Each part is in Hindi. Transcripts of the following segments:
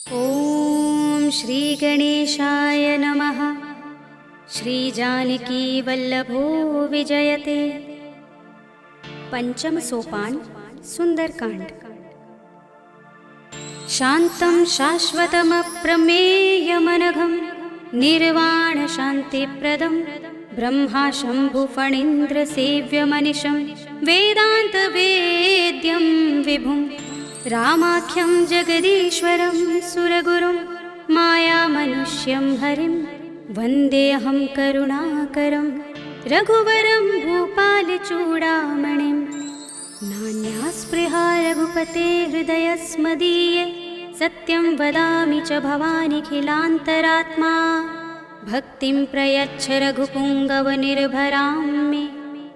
ॐ श्री गणेशाय नमः। श्री जानकी वल्लभो विजयते। पंचम सोपान सुंदरकांड। शांतं शाश्वतमप्रमेयमनघं निर्वाण शान्तिप्रदं ब्रह्मा शम्भुफणीन्द्र सेव्यमनिशं वेदांत वेद्यं विभुं रामाख्यं जगदीश्वरं सुरगुरुं मायामनुष्यं हरिं वन्देऽहं करुणाकरं रघुवरं भूपालचूडामणिं। नान्यास्पृहा रघुपते हृदयस्मदीये सत्यं वदामि च भवानिखिलान्तरात्मा। भक्तिं प्रयच्छ रघुपुङ्गवनिर्भरां मे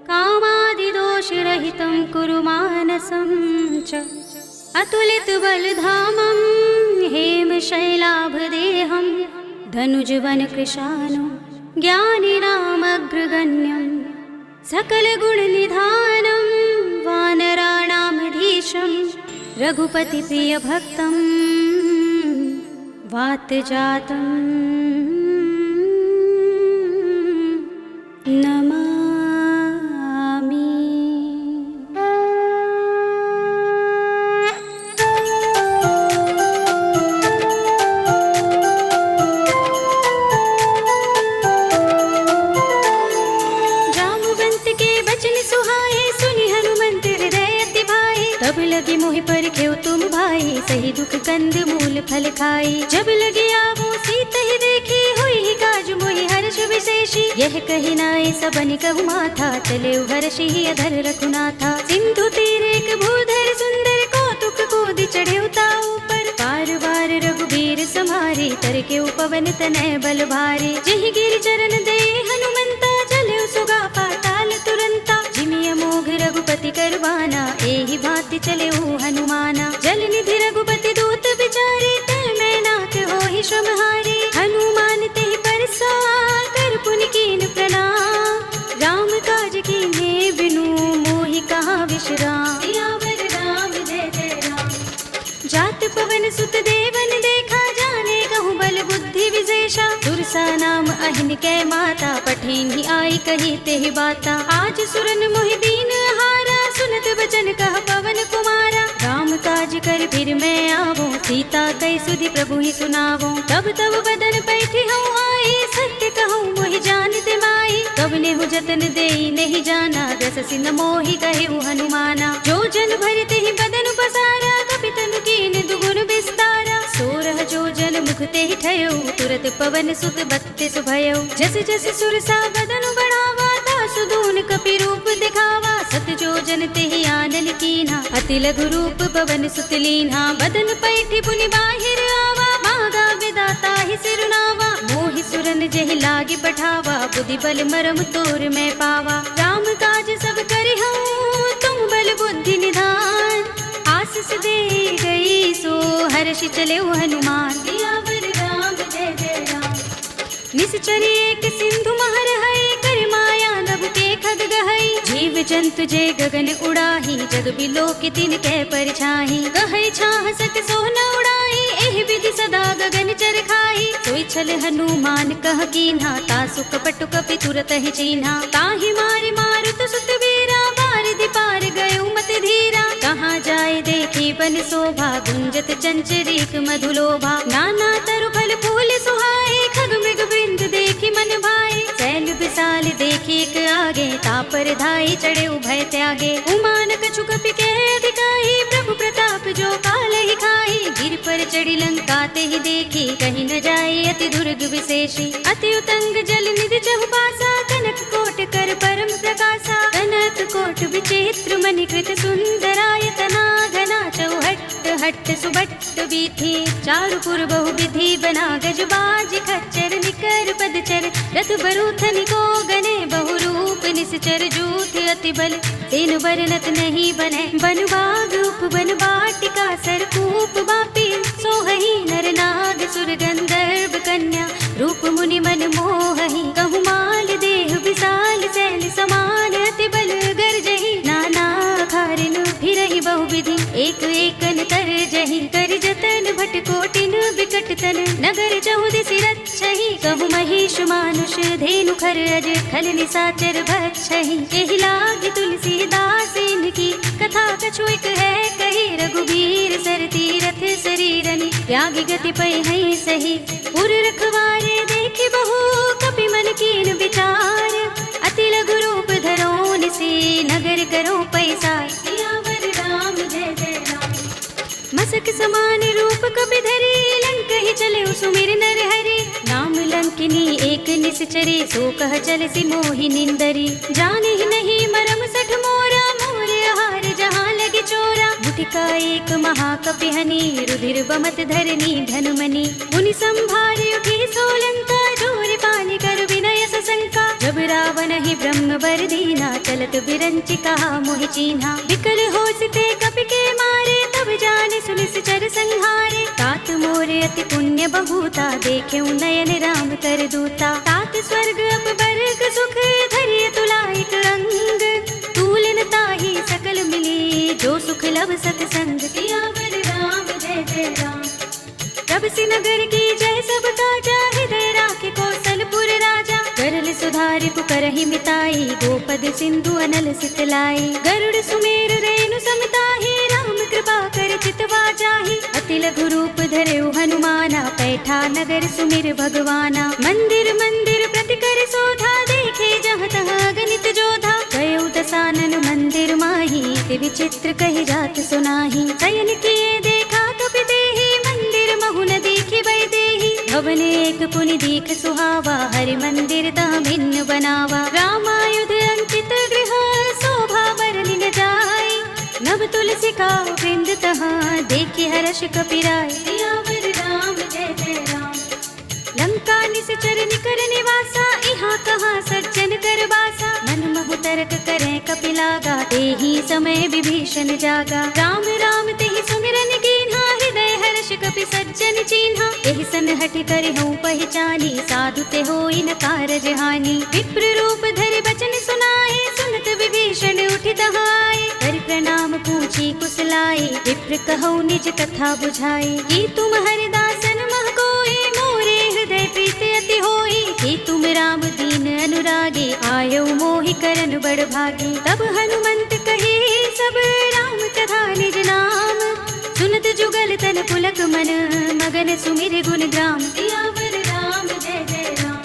कामादिदोषरहितं कुरु मानसं च। अतुलितबलधामं हेमशैलाभदेहं धनुजवनकृशानं ज्ञानिनामग्रगण्यं सकलगुणनिधानं वानराणामधीशं रघुपतिप्रियभक्तं वातजातं नमामि। लगे मोहि पर खेव तुम भाई सही दुख कंद मूल फल खाई। जब लगे आवो सीता ही देखी हुई ही काज मोहि हर्ष विशेषी। यह कही नाय सबन कहु माथा चले हर्षि ही अधर रघुनाथा। सिंधु तीर एक भूधर सुंदर कौतुक कूद चढ़े ताऊ पर बार बार रघुबीर समारे तर के उपवन तनय बल भारे। जहि गिर चरण दे हनुमंता चले सुगा पाताल तुरंता। जिमिय मोघ रघुपति करवाना एहि भांति चले हनुमाना। जल निधि रघुपति दूत बिचारे तय मैं नाथ होहि श्रमहारे। हनुमान तेहि परसा कर पुनि कीन प्रणाम। राम काज कीन्हे बिनु मोहि कहाँ विश्राम। सियावर राम जय जय राम। जात पवन सुत देवन देखा जाने कहूँ बल बुद्धि विशेषा। दुर्सा नाम अहिन कै माता पठेन ही आई कही तेहि बाता। आज सुरन मोहि दीन हारा सुनत बचन कह पवन कुमारा। राम काज कर फिर मैं आवो सीता कई सुधि प्रभु ही सुनावो। तब तब बदन पैठी हूँ आई सत्य कहूँ मोहि जानते माई। कब नेहु जतन देई नहीं जाना दस सिन मोहि कहे हनुमाना। जो जन भरते ही बदन पसारा कपितनु कीन दुगुन विस्तारा। सोरह जो जन मुख ते ही ठयो तुरत पवन सुत बत्तीस भयो। जस जस सुरसा बदन बढ़ावा तासु दून कपि रूप दिखावा। सत जो जन ते ही आनन कीन्हा अति लघु रूप पवन सुत लीन्हा। बदन पैठी पुनि बाहिर आवा मागा विदाता ही सिरुनावा। मोहि सुरन जहि लागे पठावा बुद्धि बल मरम तोर मैं पावा। राम काज सब करि हूँ तुम बल बुद्धि निधान। आशीष दे गई सो हर्षि चले हनुमान। सियावर राम जय जय राम। निश्चर एक सिंधु महर है कर माया नभ के खग गहई। जीव जंतु जे गगन उड़ाही जग बिलो की तिन कै परछाही। कहै छाह सक सोहना उड़ाई एहि विधि सदा गगन चर खाई। सोई छल हनुमान कह कीन्हा तासु कपट कपि तुरत ही चीन्हा। ताहि मारि मारुत सुत वीरा बारिधि पार गयो मत धीरा। कहाँ जाए देखी बन शोभा गुंजत चंचरीक मधुलोभा। नाना तरु फल फूल सुहाए खग मृग बिंद देखी मन भाए। सैल विशाल देखी एक आगे तापर धाई चढ़े उभय त्यागे। उमान कछु कपि के दिखाई प्रभु प्रताप जो काल ही खाई। गिर पर चढ़ी लंका ते ही देखी कहीं न जाए अति दुर्ग विशेषी। अति उतंग जल निधि चहुपासा कनक कोट कर परम प्रकाशा। कनक कोट विचित्र मणिकृत सुंदरायतना घना चौहट्ट हट्ट सुबट्ट बीथी। चारु पुर बहु विधि बना गजबाज खच्चर निकर पदचर। रथ बरूथन को गने बहु रूप निश्चर जूथ अति बल। तीन बरनत नहीं बने बन बाग उपवन वाटिका सरकूप बापी। सोहही नर नाग सुर गंधर्व कन्या रूप मुनि मन मोहही। कहु माल देह विशाल सैल समान अति बल गरजही। नाना खारिन फिरहि बहुविधि एक एकन तर जहि कर जतन भट कोटिन विकट तन नगर चहुदिसि रक्षहि कहु महिष मानुष धेनु खर अज खल निशाचर भक्षहि एहि लागी तुलसीदास इनकी कथा कछु एक है कही रघुबीर सर तीरथ शरीरनि त्यागी गति पै है सही पुर रखवारे देखि बहु कपि मन कीन विचार अति लघु रूप धरो निसी नगर करो पैसार सियावर राम जय जय राम मसक समान रूप कपि धरी लंक ही चले सुमिर नर हरि नाम लंकिनी एक निश्चरी सो कह चल सि मोहि निंदरी जाने ही नहीं मरम सठ मोरा मोर आहार जहाँ लगी चोरा मुटिका एक महाकपि हनि रुधिर बमत धरनी धनुमनि मुनि संभार उठी सोलंका जोर पानी कर विनय सशंका जब रावण ही ब्रह्म बर दीना चलत बिरंचि कहा मोहि चीन्हा विकल होसते कपि के मारे तब जाने सुनिश्चर संहारे तात मोर अति पुण्य बहुता देखे नयन राम कर दूता तात स्वर्ग अपवर्ग सुख धरिय तुलाइक अंग तूलन ताहि सकल मिली जो सुख लब सतसंग सियावर राम जय जय राम प्रभ सि नगर की जय सब काजा हृदय राखे कौशलपुर राजा करल सुधारि पुकरहि मिताई गोपद सिंधु अनल सितलाई गरुड़ सुमेर रेणु समताहि राम कृपा कर चितवा जाहि अति लघु रूप धरेउ हनुमाना पैठा नगर सुमिर भगवाना मंदिर मंदिर प्रति कर शोधा देखे जहाँ तहाँ गणित जोधा गयो दसानन मंदिर माही ते विचित्र कहि जात सुनाही शयन किए देखा कपि देहि मंदिर महु न देखि बै देहि भवन एक पुनि दीख सुहावा हरि मंदिर ता भिन्न बनावा रामायुध अंकित गृह शोभा बरनि न जाय नभ तुलसी का वृंद तहाँ देखि हर्ष कपिराय सियावर राम जय जय राम लंका निश्चर निकर निवासा इहाँ कहाँ सज्जन कर बासा मन महु तर्क करें कपिलागा तेहि समय विभीषण जागा राम राम तेहि सुमिरन कीन्हा हृदय हर्ष कपि सज्जन चीन्हा एहि सन हठि करे हूँ पहचानी साधु ते होई न कारज हानि विप्र रूप धरि बचन सुनाए सुनत विभीषण उठि तहाए कर प्रणाम पूछी कुशलाई विप्र कहौ निज कथा बुझाई कि तुम हरिदासन मह कोई मोरे हृदय प्रीत अति होई कि तुम राम दीन अनुरागी आयो मोहि करन बड़ भागी तब हनुमंत कहे सब राम कथा निज नाम सुनत जुगल तन पुलक मन मगन सुमिर गुण ग्राम सियावर राम जय जय राम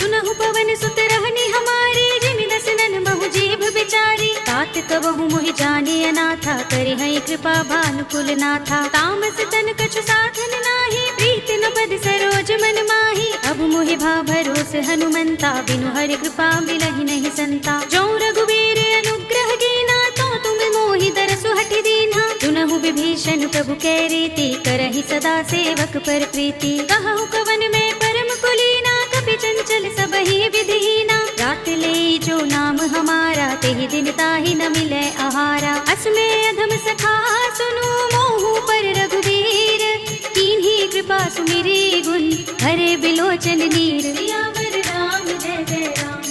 सुनहु पवन सुत रहनी हमारे जिमि दसनन महु जीभ बिचारी तात कबहु मोहि जाने अनाथा करे है कृपा भानुकुल नाथा तामस तन कछु साधन नाही प्रीति न पद सरोज मन माही अब मोहि भा भरोस हनुमंता बिनु हरि कृपा मिलहि नहीं संता जो रघुवीर अनुग्रह कीना तो तुम मोहि दरसु हठि दीन्हा सुनहु विभीषण प्रभु कै रीति करहि सदा सेवक पर प्रीति कहु कवन में परम कुलीना कपि चंचल सबहि विधिहीना रात ले जो नाम हमारा तेहि दिन ताहि न मिले आहारा असमे अधम सखा सुनु मोहु पर रघुवीर कीन्ही कृपा सुमिरी गुण हरे बिलोचन नीर सियावर राम जय जय राम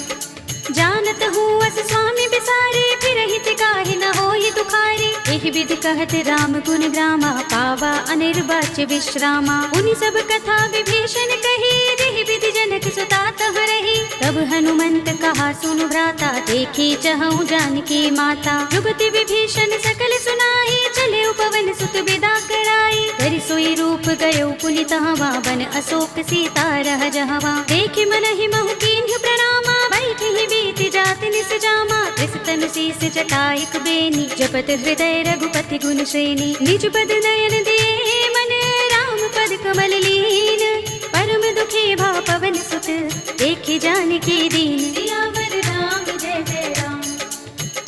जानत हूँ अस स्वामी बिसारे फिर हित काहि न होई दुखारी एहि विधि कहत राम गुण ग्रामा पावा अनिर्वाच्य विश्रामा उनि सब कथा विभीषण कही जेहि विधि जनक सुता तह रही तब हनुमंत कहा सुनु भ्राता देखी चहु जानकी माता जुगति विभीषण सकल सुनाई चले पवन सुत विदा कराई हरि सोई रूप गयो पुनि तहवा बन अशोक सीता रह जहवा देखि मन ही महु कीन्ह प्रणामा बैठि ही बीति जात निस जामा तनु शीस जटाइक बेनी जपत हृदय रघुपति गुण श्रेणी निज पद नयन दिए मन राम पद कमल लीन परम दुखी भा पवन सुत देखि जानकी दीन सियावर राम जय जय राम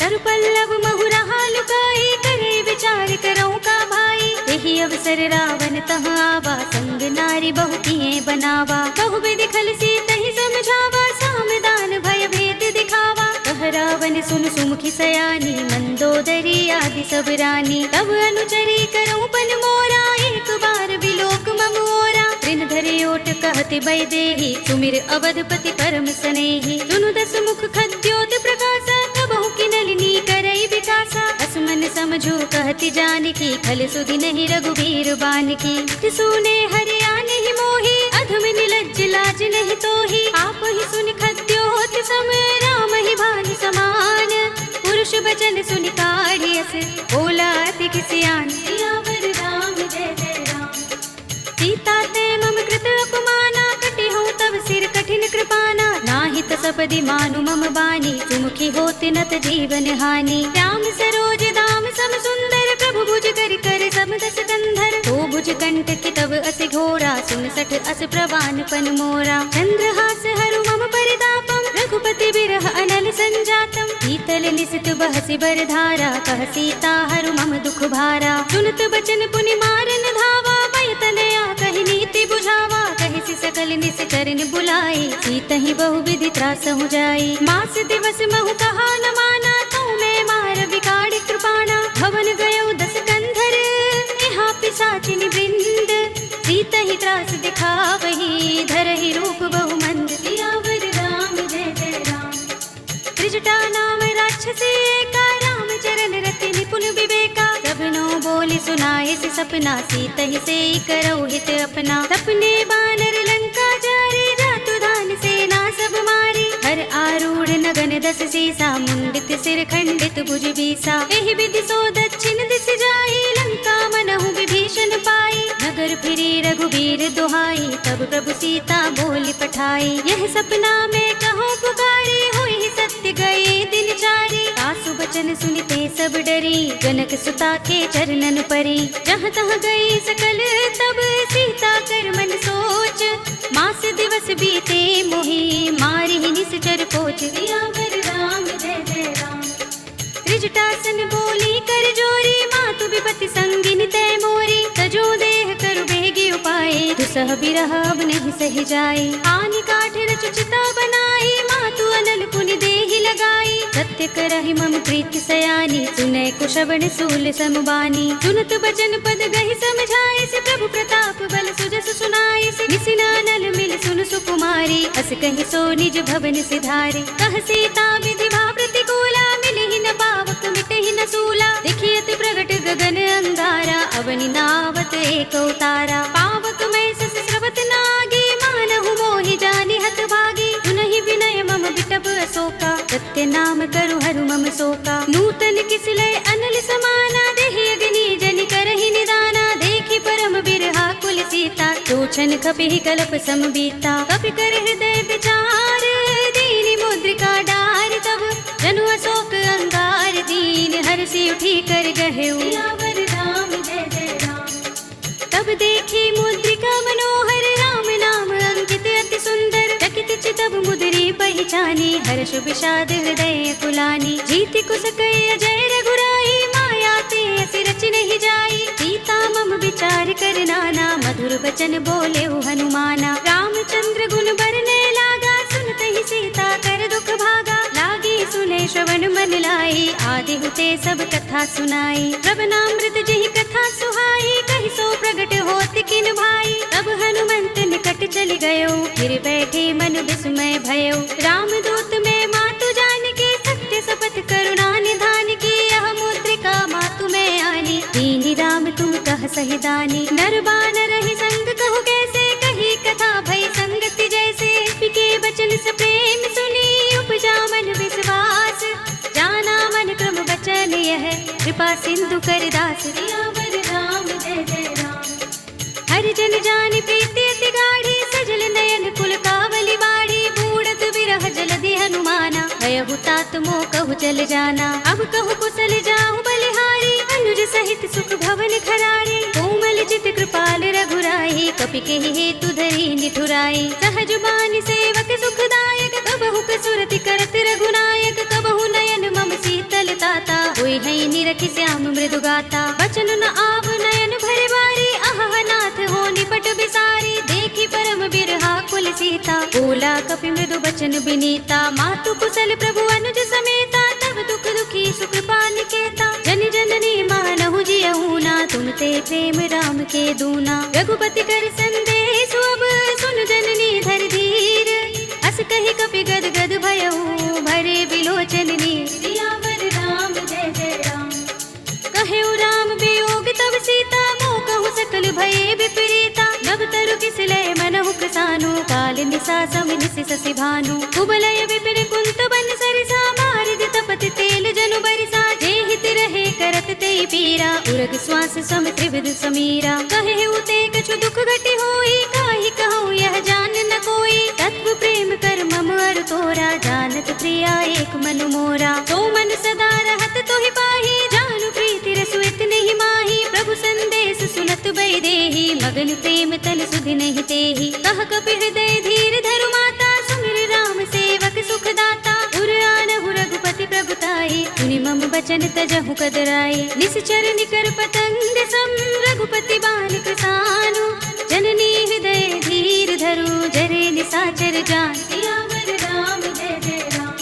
तरु पल्लव महु रहा लुकाई करे विचार करो का भाई यही अवसर रावण तहाँ आवा संग नारी बहु किए बनावा बहु विधि खल सीत ही समझावा सामदान भय भेद दिखावा कह रावण सुन सुमुखी सयानी मंदोदरी आदि सब रानी तब अनुचरी करो पन मोरा एक बार बिलोक ममोरा ऋण धरे ओट कहते बै देहि सुमिर अवधपति परम स्नेही सुनु दस मुख खद्योत प्रकाशा कबहु की नलिनी करई विकासा असमन समझो कहती जानकी खल सुधि नहीं रघुवीर बान की सुने हरिया नहीं मोही, अधम निलज्ज लाज नहीं तोही। आप ही सुन खद्योत सम, राम ही भान समान। पुरुष बचन सुन काढ़ियस, बोला अति किसियान। सियावर राम जय जय राम। सीता ते मम कृत अपमाना, कटि हूँ तब सिर कठिन कृपाना। नाहित सपदि मानु मम बानी, सुमुखी होत नत जीवन हानि। राम सरोज दाम सम सुंदर, प्रभु भुज कर कर सम दस कंधर। तो भुज कंठ की तब अस घोरा, 69 अस प्रवान पन मोरा। चंद्रहास हरु मम परितापम, रघुपति बिरह अनल संजातम। शीतल निसित बहसि बरधारा, कह सीता हरु मम दुख भारा। सुनत बचन पुनि मारन धावा, भय तनया कहि नीति बुझावा। कहि सकल निस्करन बुलाई, सीतहि बहु विधि त्रासहु जाई। मास दिवस महु कहा न माना, तऊ मैं मार बिगाड़ कृपाणा। भवन गयो 10 कंधर, यहाँ पिशाचिनि वृंद। सीतहि त्रास दिखावही, धरहि रूप बहु मंद। सियावर राम जय जय राम। त्रिजटा नाम राक्षसी एका, राम चरण रति निपुण विवेका। सबनो बोली सुनाए से सपना, सीतहि से करौ हित अपना। सपने बानर लंका जारे, जातु धान सेना सब मारी। हर आरूढ़ नगन 10 सीसा, मुंडित सिर खंडित भुज बीसा। एहि विधि सो दक्षिण दिस जाई, लंका मनहु विभीषण पाई। नगर फिरी रघुबीर दुहाई, तब प्रभु सीता बोली पठाई। यह सपना में कहो पुकारी, हुई सत्य गए दिन चारी। सासु बचन सुनते सब डरी, जनक सुता के चरणन परी। जहाँ तहाँ गई सकल तब, सीता कर मन सोच। मास दिवस बीते मोही, मारी निश्चर पोच। सियावर राम जय जय राम। त्रिजटासन बोली कर जोरी, मातु विपति संगिन तय मोरी। तजो देह करु बेगी उपाय, दुसह बिरह अब नहीं सह जाए। आनि काठ रच चिता बनाई, मातु अनल पुनि देहि लगाई। सत्य करहि मम प्रीति सयानी, सुनय कुशवन सूल समबानी। सुनत बचन पद गहि समझाए, से प्रभु प्रताप बल सुजस सुनाए। से निसिनानल मिल सुन सुकुमारी, अस कहि सो निज भवन सिधारे। कह सीता विधि भा प्रतिकूला, मिलहि न पावक मिटहि न सूला। देखियत प्रगट गगन अंगारा, अवनि नावत एक उतारा। पावक मैं सस स्रवत नागी, मानहु मोहि जानि हत भागी। सुनहि विनय मम बिटप अशोका, सत्य नाम करु हरु मम शोका। नूतन किसलय अनल समाना, देहि अग्नि जनि करहि निदाना। देखि परम बिरहा कुल सीता, सोचन कपिहि कल्प सम बीता। कपि कर हृदय विचार, दीनि मुद्रिका डार। तब जनु अशोक अंगार, दीन हर्षि उठी कर गहेउ। सियावर राम जय जय राम। तब देखी मुद्रिका मनोहर, राम नाम अंकित अति सुंदर। चकित चितब मुद्री पहचानी, हर्ष विषाद हृदय कुलानी। जीति कुस कय जय रघुराई, माया ते असि रच नहीं जाई। सीता मम विचार कर नाना, मधुर बचन बोले हनुमाना। रामचंद्र गुण बरने लागा, सुनते सीता कर दुख भागा। लागी सुने श्रवण मन लाई, आदि हुते सब कथा सुनाई। श्रवणामृत जहि कथा सुहाई, कहि सो प्रगट होत किन भाई। तब हनुमंत निकट चल गयो, फिर बैठे मन विस्मय भयो। रामदूत में मातु जान के, सत्य शपथ करुणा निधान की। यह मुद्रिका मातु में आनी, दीनि राम तुम कह सहि दानी। नर बानर ही संग कहु कैसे, कही कथा भई संगति जैसे। पिके बचन से प्रेम सुनी, उपजा मन विश्वास। जाना मन क्रम बचन यह, कृपा सिंधु कर दास। सियावर राम जय जय राम। हरि जन जानि प्रीति अति गाढ़ी, सजल नयन कुल कावली बाढ़ी। बूढ़त बिरह जलधि हनुमाना, भयहु तात मोह कहु चल जाना। अब कहु कुशल जाहु बलिहारी, अनुज सहित सुख भवन खरारी। कोमल चित कृपाल रघुराई, कपि केहि हेतु धरि निठुराई। सहज बानि सेवक सुखदायक, कबहु कसुरति करत रघुनायक। कबहु नयन मम शीतल ताता, होय है निरखि श्याम मृदु गाता। बचन न आव नयन भरे बारी, अहह नाथ हो निपट बिसारी। देखी परम बिरहा कुल सीता, बोला कपि मृदु बचन बिनीता। मातु कुशल प्रभु अनुज समेता, तब दुख दुखी सुख पानिकेता। जन जननी मानहु जियहु ना, तुम ते प्रेम राम के दूना। रघुपति कर संदेश अब, सुन जननी धर धीर। अस कहि कपि गद गद भयहु, भरे बिलोचन नीर। सियावर राम जय जय राम। कहेउ राम वियोग तब सीता, मोह कहु सकल भये विपरीता। नभ तरु किस सहसा समिनिसि ससि भानु कुबलय विपिन कुंत बन सरिसा मारिद तपत तेल जनु बरिसा जे हित रहे करत ते पीरा उरग श्वास सम त्रिविध समीरा कहे उते कछु दुख घटी होई काहि कहूँ यह जान न कोई तत्व प्रेम कर मम अर तोरा जानत प्रिया एक मन मोरा तो मन सदा रहत तोहि पाही जानु प्रीति रसु इतने ही माही प्रभु संदेश सुनत बै देहि मगन प्रेम तन सुधि नहीं तेहि कह कपि हृदय धीर धरु माता सुमिर राम सेवक सुख दाता उर आनहु रघुपति प्रभुताई सुनि मम बचन तजहु कदराई निश्चर निकर पतंग सम रघुपति बान कृसानु जननी हृदय धीर धरु जरे निसाचर जान सियावर राम जय जय राम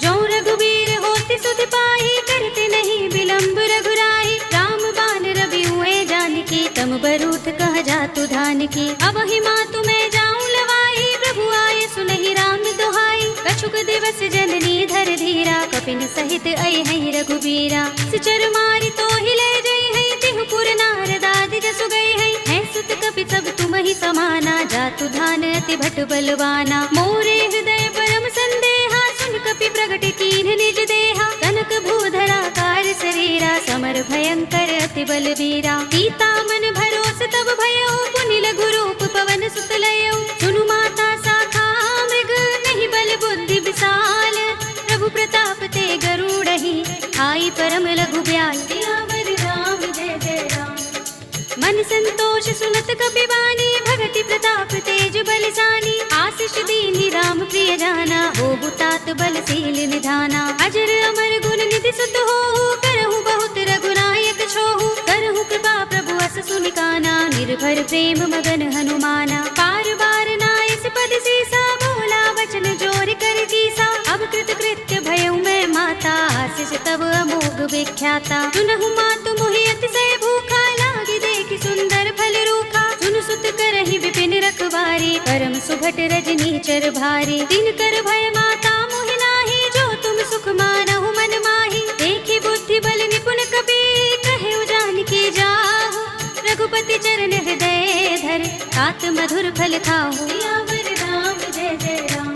जो रघुबीर होति सुधि पाही करते नहीं विलंब रघुराई राम बान रवि हुए जानकी तम बरूथ कह जातु धान की अब ही मातु मैं जाऊं लवाई प्रभु आए सुनहि राम दुहाई कछुक दिवस जननी धर धीरा कपिन सहित आई है रघुबीरा सिचर मारी तो ही ले जई है तिहुपुर नारद आदि जसु गई है सुत कपि सब तुम ही समाना जातु धान अति भट बलवाना मोरे हृदय परम संदेहा सुन कपि प्रगट कीन निज देहा कनक भूधरा कार शरीरा समर भयंकर अति बलवीरा सीता मन भरोस तब भयो पुनि लघु रूप पवन सुत लयो सुनु माता साखा मृग नहीं बल बुद्धि विशाल प्रभु प्रताप ते गरुड़हि आई परम लघु ब्याल सियावर राम जय जय राम मन संतोष सुनत कपि वाणी भगति प्रताप तेज बलिसानी आशीष दीनी राम प्रिय जाना हो बुतात बलशील निधाना अजर अमर गुण निधि सुत हो करहु बहुत रघुनायक छोहु करहु कृपा प्रभु अस सुनिकाना निर्भर प्रेम मगन हनुमाना पार बार नायस पद सीसा बोला वचन जोर कर कीसा अब कृत कृत्य भयउ मैं माता आशीष तब अमोघ विख्याता सुनहु मातु मोहि अतिशय भूखा लागी देखि सुंदर फल रूखा सुन सुत करहि विपिन रखवारी परम सुभट रजनी चर भारी दिन कर भय माता मोहि नाही जो तुम सुख मानहु मन माही देखि बुद्धि बल निपुण कपि कहे जानकी जाहु रघुपति चरण हृदय धर तात मधुर फल खाहु सियावर राम जय जय राम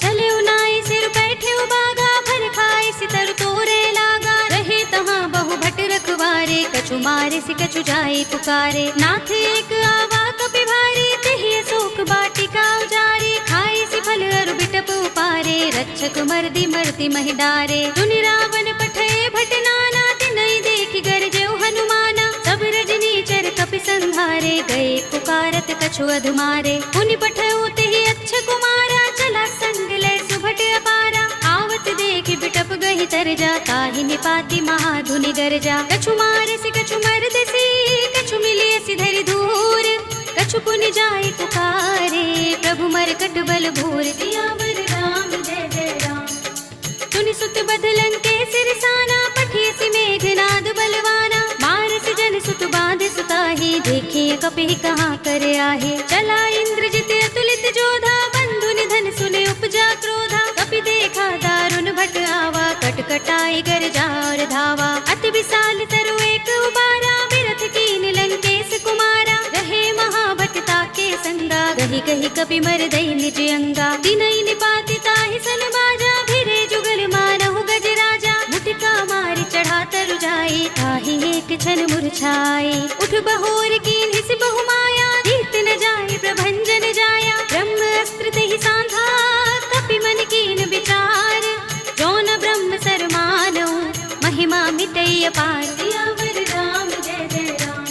चले उनाई सिर बैठे बागा फल खाए सितर तोरे लागा रहे तहाँ बहु भट रखवारे कछु मारे सि कछु जाए पुकारे नाथ एक आवा कपि भारी तिहि अशोक बाटिका उजारे खाए सि फल अरु बिटप उपारे रक्षक मर्दी मर्दी महि डारे सुनि रावण पठय भट नाना तिनहि देखि गरजेउ हनुमाना सब रजनी चर कपि संहारे गए पुकारत कछु अधुमारे पुनि पठयउ तिहि अच्छ कुमारा चला संग ले सुभट अपारा आवत देखि बिटप गहि तरजा काहि निपाति महाधुनि गरजा कछु मारे सि कछु मर्द सी कछु मिलिय सि धरि धूर कछु पुनि जाय पुकारे प्रभु मरकट बल भूर सियावर राम जय जय राम सुनि सुत बदलन के सिरसाना पठिय सि मेघनाद बलवाना मारस जन सुत बांध सुताही देखिए कपि कहाँ कर आहे चला इंद्रजित अतुलित जोधा बंधु निधन सुने उपजा क्रोधा कपि देखा दारुण भट आवा कटकटाई गरजा और धावा अति विशाल तरु एक उबारा बिरथ कीन लंकेश कुमारा रहे महाभटता के संगा गही गही कपि मर दई निज अंगा दिनई निपाति ताहि सन बाजा भिरे जुगल मानहु गज राजा मुटिका मारी चढ़ा तरु जाई ताहि एक क्षण मुरझाई उठ बहोर कीन हिस बहु माया जीत न जाए प्रभंजन जाया ब्रह्म अस्त्र तेहि सांधा कपि मन कीन विचार जो न ब्रह्म सर मानौ महिमा मिटई अपार सियावर राम जय जय राम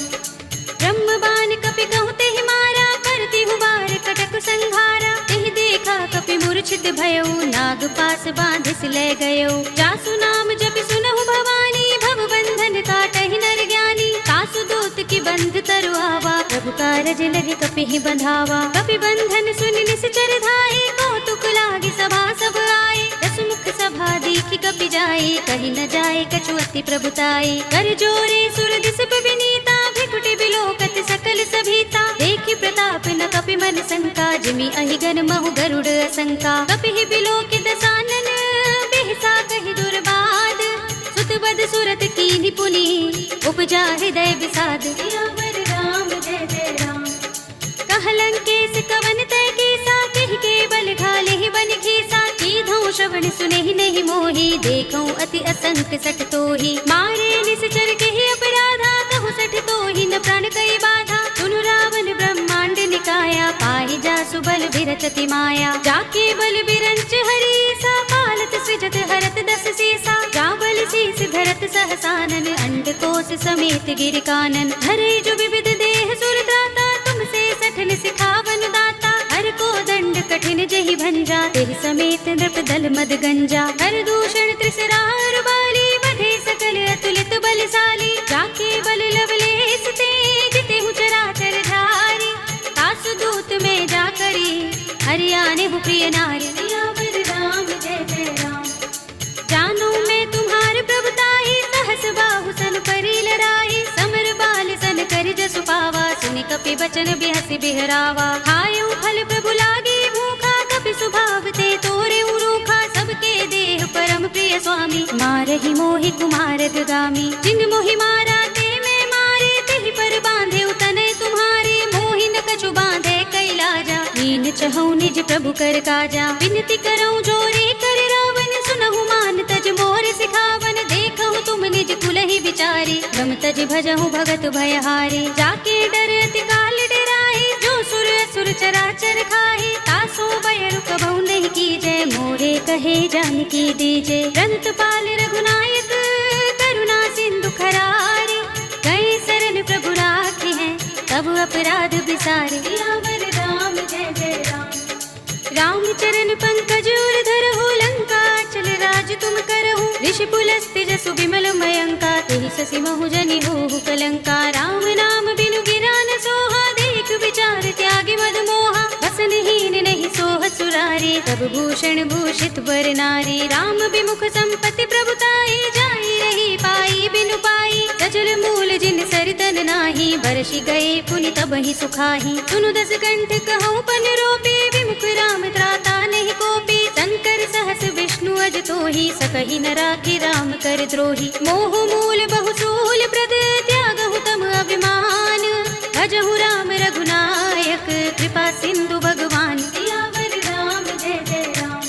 ब्रह्म बान कपि कहु तेहि मारा करती हुबार कटक संघारा तेहि देखा कपि मूर्छित भयउ नाग पास बांधिस ले गयो जासु नाम जपि सुनहु भवानी भव बंधन काटहि नर ज्ञानी कासु दूत की बंध तरु आवा प्रभु कारज लगे कपि ही बंधावा कपि बंधन सुनि निश्चर धाये कौतुक लागी सभा सब आए दसमुख सभा देखि कपि जाए कहीं न जाए कछु अति प्रभुताई कर जोरे सुर दिस विनीता भिकुटि बिलोकत सकल सभीता देखि प्रताप न कपि मन शंका जिमि अहिगन महु गरुड़ असंका कपि ही बिलोकित दसानन बिहसा कहि दुर्बाद सुत बद सुरत कीन्हि पुनि उपजा हृदय विषाद सियावर राम जय जय राम कह लंकेश कवन तय कीसा रावण सुने ही नहीं मोही, देखऊं अति असंख्य सठ तो ही, मारे निश्चर के ही अपराधा, कहूँ सठ तो ही न प्राण कई बाधा। सुनु रावण ब्रह्मांड निकाया, पाहि जासु बल बिरचति माया, जाके बल बिरंच हरीसा, पालत सृजत हरत दस सीसा, जा बल शीस धरत सहसानन, अंड कोश समेत गिर कानन, धरे जो विविध देह सुर दाता, तुमसे सठन सिखावन दाता, हर को दंड कठिन जहि भंजा, तेहि समेत नृप दल मद गंजा, हर दूषण त्रिसरार बाली, बधे सकल अतुलित बलशाली, जाके बल लवलेस तेज, तेहु चराचर धारी, तासु दूत में जा करी, हरियाणे हूँ प्रिय नारी। सियावर राम जय जय राम, जानो मैं तुम्हार प्रभुताई, सहस बाहु सन परी लराई, समर बाल सन कर जसु पावा, सुनि कपि बचन बिहसि बिहरावा, खायऊ फल प्रभु लागी भूखा, कपि स्वभाव ते तोरे उरूखा, सबके देह परम प्रिय स्वामी, मारहि मोहि कुमार गामी, जिन मोहि मारा ते मैं मारे, तेहि पर बांधे तनय तुम्हारे, मोहि न कछु बांधे कैलाजा, हीन चहु निज प्रभु कर काजा, विनती करऊं जोरे कर रावण, सुनहु मान तज मोर सिखावन, देखहु तुम निज कुलहि विचारी, ब्रह्म तज भजहु भगत भयहारी, जाके डर अति काल डराए, जो सुर असुर चराचर खाए, तासो भय रुक बहु नहीं कीजै, मोरे कहे जानकी दीजे, रंत पाल रघुनायक करुणा सिंधु खरारे, गए शरण प्रभु राखे हैं तब अपराध बिसारे। सियावर राम जय जय राम, राम चरण पंकज उर धरहु, लंका चल राज तुम करहु, ऋषि पुलस्त्य जसु विमल मयंका, तेहि शशि महु जनि होहु कलंका, राम नाम बिनु गिरा न सोहा, देख विचार त्यागी मद मोहा, बसन हीन नहीं सोह सुरारी, तब भूषण भूषित बर नारी, राम विमुख संपत्ति प्रभुताई, जाई रही पाई बिनु पाई, सजल मूल जिन सरितन नाही, बरसि गए पुनि तबहि सुखाही, सुनु दस कंठ कहूँ पन रोपी, विमुख राम त्राता नहीं कोपी, शंकर सहस विष्णु अज तोहि, सकहि न राखि राम कर द्रोही, मोह मूल बहु सूल प्रद, त्यागहु तम अभिमान, भजहु राम रघुनायक, कृपा सिंधु भगवान। सियावर राम जय जय राम,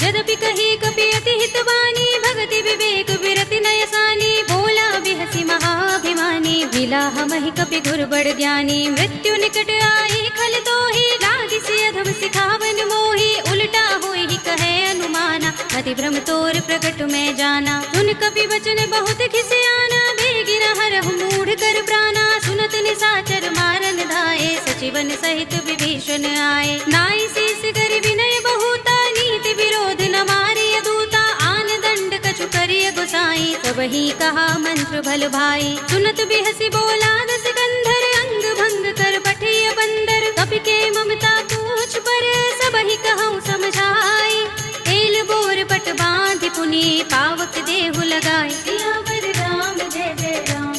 यद्यपि कही कपि अति हितवानी, भगति विवेक विरति नयसानी, बोला बिहसि महाभिमानी, मिला हमहि कपि गुर बड़ ज्ञानी, मृत्यु निकट आई खल तोहि, लागिसि अधम सिखावन मोहि, उल्टा होई कहे अनुमाना, मति भ्रम तोर प्रगट में जाना, सुन कपि वचन बहुत खिसियाना, बेगी न हरहु मूढ़ कर प्राणा, सुनत निशाचर मारन धाये, सचिवन सहित विभीषण आए, नाई शीस कर विनय बहुता, नीति विरोध न मारिय दूता, आन दंड कछु करिय गोसाई, सबहि कहा मंत्र भल भाई, सुनत बिहसि बोला दस कंधर, अंग भंग कर पठिय बंदर, कपि के ममता पूछ पर, सबहि कहूँ समझाई, तेल बोर पट बांधि पुनि, पावक देहु लगाए। सियावर राम जय जय राम,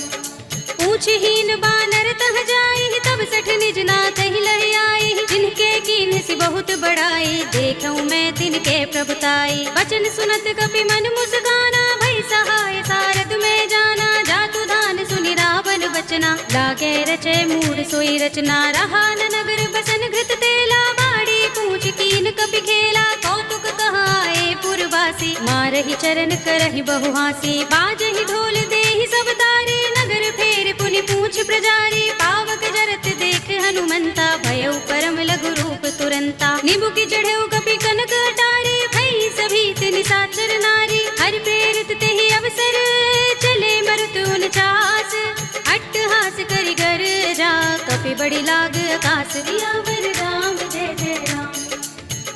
पूछहीन बानर तह जाई, तब सठ निज नाथ ही लह आई, जिनके कीन सि बहुत बड़ाई, देखऊं मैं तिनके प्रभुताई, वचन सुनत कपि मन मुस्काना, भई सहाय सारद में जाना, जातु धान सुनि रावण बचना, लागे रचे मूढ़ सोई रचना, रहा न नगर बसन घृत तेला, बाड़ी पूछ कीन कपि खेला, कौतुक कहाए पुरवासी, मारहि चरण करहि बहु हासी, बाजहि ढोल देहि सब तारे, नगर फेर पुनि पूछ प्रजारी, पावक जरत देख हनुमंता, भयउ परम लघु रूप तुरंता, निबुकि चढ़ऊ कपि कनक अटारे, भई सभी निशाचर नारी, हरि प्रेरित तेहि अवसर, चले मरुत उनचास, अट्टहास करि गर्जा, कपि बड़ी लाग आकाश। सियावर राम जय जय राम,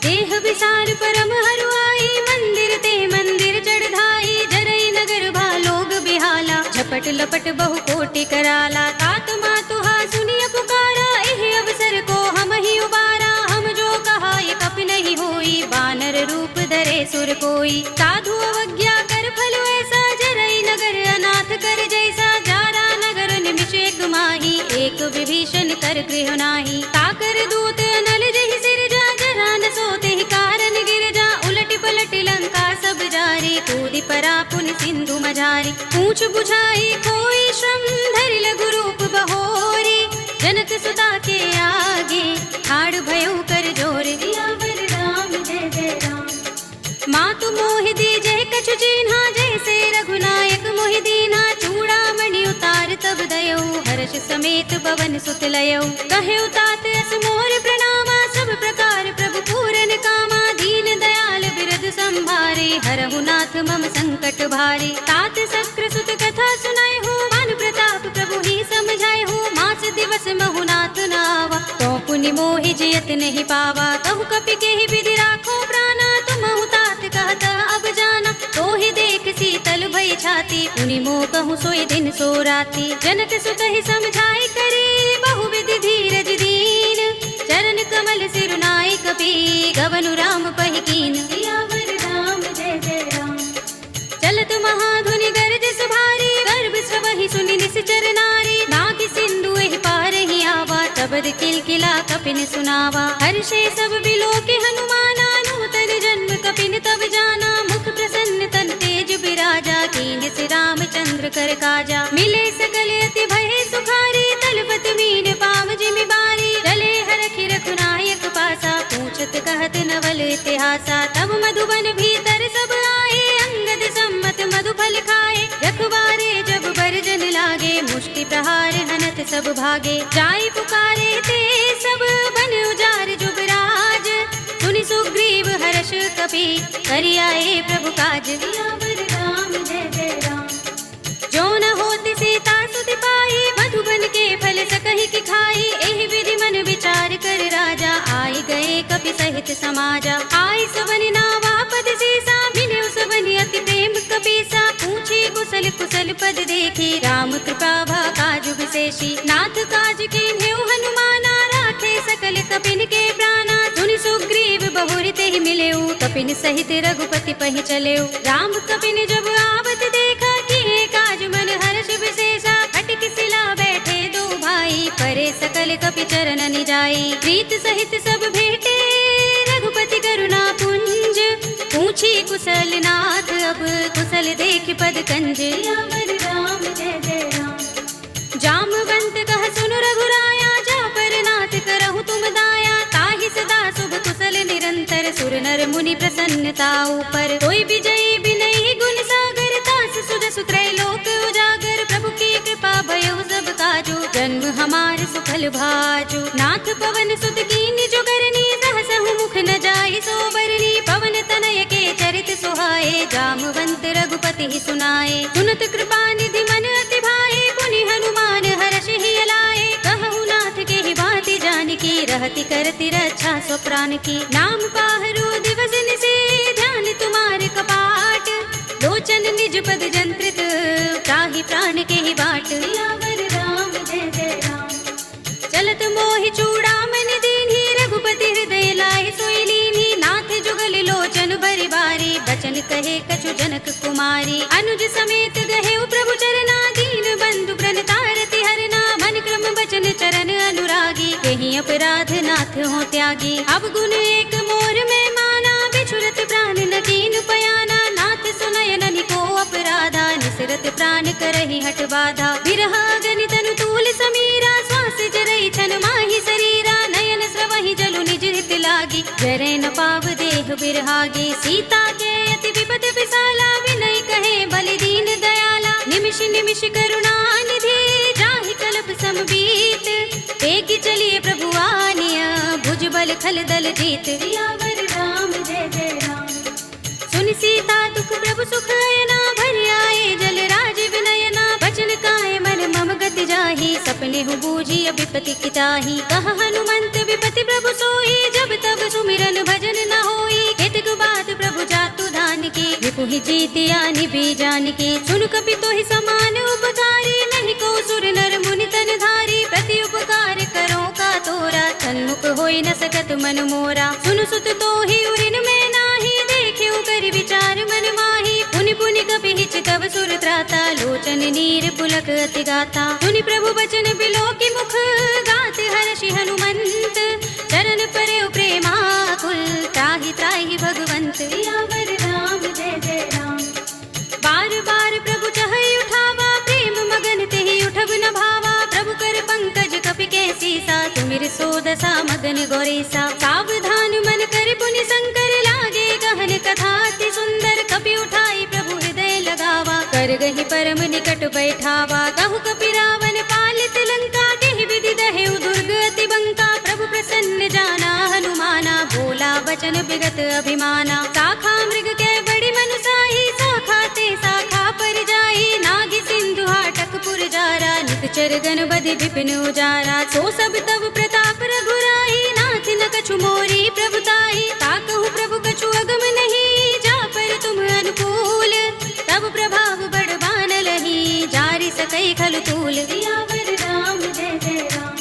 देह विसार परम हरुआई, मंदिर ते मंदिर चढ़ धाई, जरई नगर भालोग बिहाला, झपट लपट बहु कोटि कराला, तात मातुहा सुनिय पुकारा, एह अवसर को हम ही उबारा, हम जो कहा ये कपि नहीं होई, बानर रूप धरे सुर कोई, साधु अवज्ञा कर फल ऐसा, जरई नगर अनाथ कर जैसा, जारा नगर निमिष एक माही, एक विभीषण कर गृह नाही, ताकर दूत अनल जहि सिरजा, जरा न सोते ही कारण गिरजा, उलट पलट लंका सब जारी, कूदि परा पुनि सिंधु मझारी, पूछ बुझाई कोई श्रम, धरि लघु रूप बहोरी, जनक सुता के आगे, ठाड़ भयउ कर जोर। सियावर राम जय जय राम, माँ कछु चिन्हा जैसे रघुनायक मोहि दीना चूड़ामणि उतार तब दयौ हर्ष समेत पवन सुत लयौ कहे तात अस मोर प्रणामा सब प्रकार प्रभु पूरन कामा दीन दयाल बिरद संभारे हरहु नाथ मम संकट भारे तात शक्र सुत कथा सुनाए हो मान प्रताप प्रभु ही समझाए हो मास दिवस महु नाथ नावा तो पुनि मोहि जियत नहीं पावा कहु कपि के ही विधि राखो प्राणा तुम तात कहता अब जाना तो ही देख शीतल भई छाती पुनि मोह कहूँ सोई दिन सो राती जनक सुत ही समझाई करे बहु विधि धीरज दीन चरण कमल सिरुनाई कपि गवनु राम पहिकीन सियावर राम जय जय राम चलत महाधुनि गरज सुभारी गर्भ सवहि सुनि निश्चर नारी नाग सिंधु एहि पार ही आवा तबद किलकिला कपिन सुनावा हर्षे सब बिलो के हनुमाना नूतन जन्म कपिन तब जाना मुख प्रसन्न तन तेज बिराजा कीन से रामचंद्र कर काजा मिले सकल अति भय सुखारी तलपत मीन पाव जिमि बारी चले हरखि रघुनायक पासा पूछत कहत नवल इतिहासा तब मधुबन भीतर सब आए अंगद सम्मत मधुफल खाए रखवारे जब बरजन लागे मुष्टि प्रहार हनत सब भागे जाई पुकारे ते सब बन उजार जुबराज सुनि सुग्रीव हर्ष कपि करियाए प्रभु काज सियावर राम जय जय राम जो न होति सीता सुति पाई मधुबन के फल सकहि की खाई एहि विधि मन विचार कर राजा आई गए कपि सहित समाजा आई सबनि नावा पद सीसा मिले सबनि अति प्रेम कपीसा पूछी कुशल कुशल पद देखी राम कृपा भा काज विशेषी नाथ काज कीन्हेउ हनुमाना राखे सकल कपिन के प्राणा सुनि सुग्रीव बहुरि तेहि मिलेउ कपिन सहित रघुपति पहि चलेउ राम कपिन जब आवत देखा किए काज मन हर्ष विशेषा खटिक सिला बैठे दो भाई परे सकल कपि चरण निजाई प्रीत सहित सब भेटे रघुपति करुणा पुंज पूछी कुशल नाथ अब कुशल देख पद कंज सियावर राम जय जय राम जामवंत कह सुन रघुराया जा पर नाथ करहु तुम दाया ताहि सदा शुभ कुशल निरंतर सुर नर मुनि प्रसन्नता ऊपर कोई विजयी बिनहि गुण सागर तास सुध सुत्रय लोक उजागर प्रभु की कृपा भयो सब काजो जन्म हमार सुफल भाजो नाथ पवन सुत कीन जो करनी सहसहु मुख न जाय सो बरनी पवन तनय के चरित सुहाए जामवंत रघुपति ही सुनाए सुनत कृपा निधि मन अति भाए पुनि हनुमान हर्ष ही लाए कहु नाथ के ही भांति जानकी रहति करति रक्षा सो प्राण की नाम पाहरो दिवस निशि ध्यान तुम्हारे कपाट लोचन निज पद जंत्रित ताहि प्राण के ही बाट सियावर राम जय जय राम चलत मोहि चूड़ामणि दीन्ही रघुपति हृदय लाहि सोई लीन्ही नाथ जुगल लोचन भरि बारी बचन कहे कछु जनक कुमारी अनुज समेत गहे प्रभु चरना दीन बंधु प्रणतारति हरना मन क्रम बचन चरण अनुरागी कहीं अपराध नाथ हो त्यागी अब गुण एक मोर में माना बिछुरत प्राण न कीन पयाना नाथ सुनय ननि को अपराधा निसरत प्राण करहि हट बाधा बिरहा गनि तनु तूल समीरा श्वास जरई छन माहि शरीरा नयन स्रवहि जलु निज हित लागी जरे न पाव देह बिरहागी सीता के अति विपद विशाला विनय कहे बलि दीन दयाला निमिष निमिष करुणा निधि जाहि कल्प समबीत तेगी चलिए प्रभु आनिया भुज बल खल दल जीत सियावर राम जय जय राम सुनि सीता दुख प्रभु सुख अयना भरि आए जल राज विनयना बचन काय मन मम गति जाहि सपने हु बूझी विपति किताहि कह हनुमंत विपति प्रभु सोई जब तब सुमिरन भजन न होई केतक बात प्रभु जातु धान की विपुहि जीतिया निभि जान की सुन कपि तोहि समान उपकारी नहीं को सुर नर मुनि तन धारी प्रति उपकार करो का तोरा सन्मुख होई न सकत मन मोरा सुन सुत तोहि उरिन में नाही देख्यु कर विचार मन माही पुनि पुनि कपि हिच तव सुर त्राता लोचन नीर पुलक अति गाता सुनि प्रभु बचन बिलो की मुख गात हर्षि हनुमंत चरण परे प्रेमाकुल त्राहि त्राहि भगवंत सियावर राम जय जय राम बार बार प्रभु चहई उठावा प्रेम मगन तेहि उठब न भावा प्रभु कर पंकज कपि के सीसा तुमिर सोदसा मगन गोरेसा सावधान मन कर पुनि शंकर लागे गहन कथा अति सुंदर कपि उठाई प्रभु गही परम निकट बैठावा। कहु कपि रावण पालित लंका, केहि विधि दहेउ दुर्ग अति बंका। प्रभु प्रसन्न जाना हनुमाना, बोला बचन विगत अभिमाना। शाखा मृग के बड़ी मनुसाही, शाखा ते शाखा पर जाई। नागी सिंधु हाटक पुर जारा, निकचर गण बधि विपिन उजारा। सो सब तब प्रताप रघुराई, नाथ न कछु मोरी प्रभुताई। ताकहु प्रभु कछु अगम नहीं, जा पर तुम अनुकूल। तब प्रभाव बड़ बान लही, जारि सकई खल तूल। सियावर राम जय जय राम।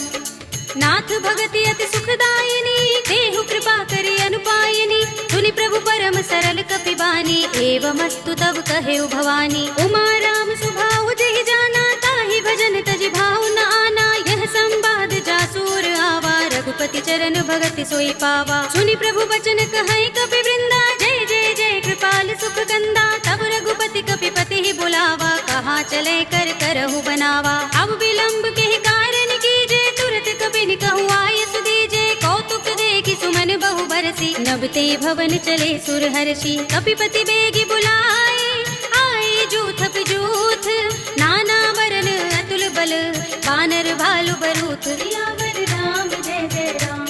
नाथ भगति अति सुखदायिनी, देहु कृपा करि अनुपायिनी। सुनि प्रभु परम सरल कपि बानी, एवमस्तु तब कहेउ भवानी। उमा राम सुभाउ जहि जाना, ताहि भजन तजि भाउ न आना। यह संवाद जासूर आवा, रघुपति चरण भगति सोई पावा। सुनि प्रभु बचन कहै कपि वृंदा, जय जय जय कृपाल सुख कंदा। तब रघुपति कपि पति ही बुलावा, कहाँ चले कर करहु बनावा। अब विलंब के कारण कीजे, तुरत कपिन कहु आय सुदीजे। कौतुक देखि सुमन बहु बरसी, नबते भवन चले सुर हर्षि। कपिपति बेगी बुलाए, आए जूथ जूथ। नाना वरन अतुल बल, वानर भालु बरूथ। सियावर राम जय जय राम।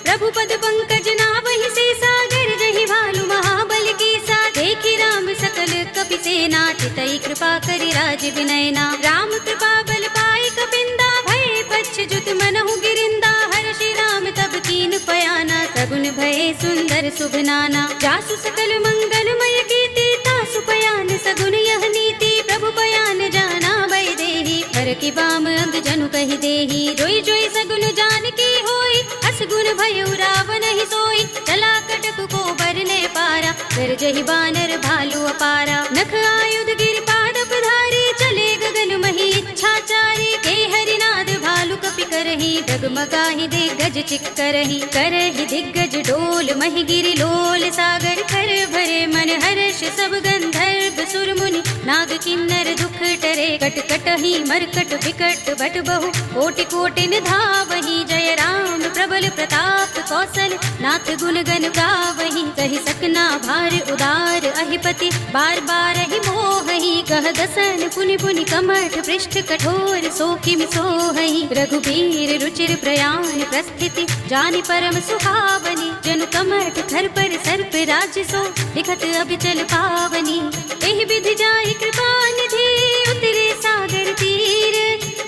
प्रभु पद पंकज नावहि सीसा, गरजहि भालु महाबल कीसा। देखि राम सकल कपि सेना, चितई कृपा करि राज विनयना। राम कृपा बल पाई कपिंदा, भय पच्छ जुत मनहु गिरिंदा। हर्षि राम तब कीन पयाना, सगुन भय सुंदर शुभ नाना। जासु सकल मंगलमय कीर्ति, तासु पयान सगुन यह नीति। प्रभु पयान जाना भय देहि, हर की बाम अंग जनु कहि देहि। रोई जोई सगुन जान की होई, असगुन भयउ रावण ही सोई। चला कटक को बरने पारा, गरजहि बानर भालु अपारा। नख आयुध गिर पादप धारी, चले गगन मही इच्छाचारी। के हरिनाद भालु कपि करहि, डगमगाहि दिग्गज चिक्करहि। करहि दिग्गज डोल, महि गिरि लोल सागर। कर भरे मन हर्ष सब गंधर्व सुर मुनि। नाग किन्नर दुख टरे, कट कटहि मरकट विकट बट बहु। कोटि कोटि धावहि, जय राम प्रबल प्रताप कौशल। नाथ गुण गण गावहि, कहि सकना भार उदार। अहिपति बार बार ही मोहहि, कह दसन पुनि पुनि कमठ। पृष्ठ कठोर सो किमि सोहहि, रघुबीर रुचिर प्रयाण प्रस्थिति। जानि परम सुहावनी, जनु कमठ घर पर सर्प राज्य सो। दिखत अबिचल पावनी, एहि विधि जाहि कृपा निधि। उतरे सागर तीर,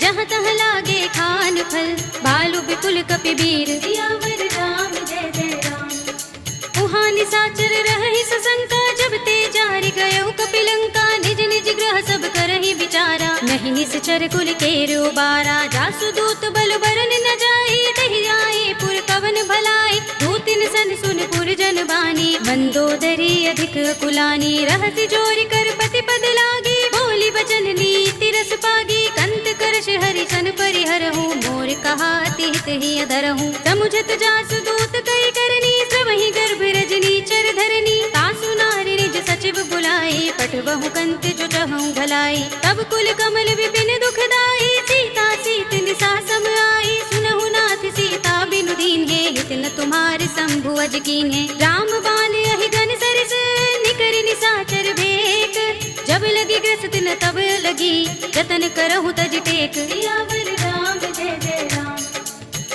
जहाँ तहाँ लागे खान फल। भालु बिपुल कपि बीर, सियावर राम जय जय राम। उहाँ निसाचर रहहि सशंका, जब ते जारि गयउ कपिलंका। निज निज ग्रह सब करहि विचारा, नहीं निश्चर कुल केर उबारा। जासु दूत बल बरन न जाई, तहि आए पुर कवन भलाई। दूतिन सन सुन पुर जन बानी, मंदोदरी अधिक कुलानी। रहसि जोरि कर पति पद लागी, बोली बचन नीति रस पागी। कंत करश हरि सन परिहरहु, मोर कहा अति हित ही अधरहु। समुझत जासु दूत कई करनी, श्रवहि गर्भ रजनी चर धरनी। तासु नारि निज सचिव बुलाई, पठबहु कंत जो चहु भलाई। तब कुल कमल विपिन दुखदाई, सीता सीत निसा सम आई। सुनहु नाथ सीता बिनु दीन्हे, हित न तुम्हारे शंभु अज कीन्हे। राम बाल अहि गन सरस, निकर निसाचर भेक। जब लगी ग्रस्त न तब लगी, जतन करहु तज टेक। सियावर राम जय जय राम।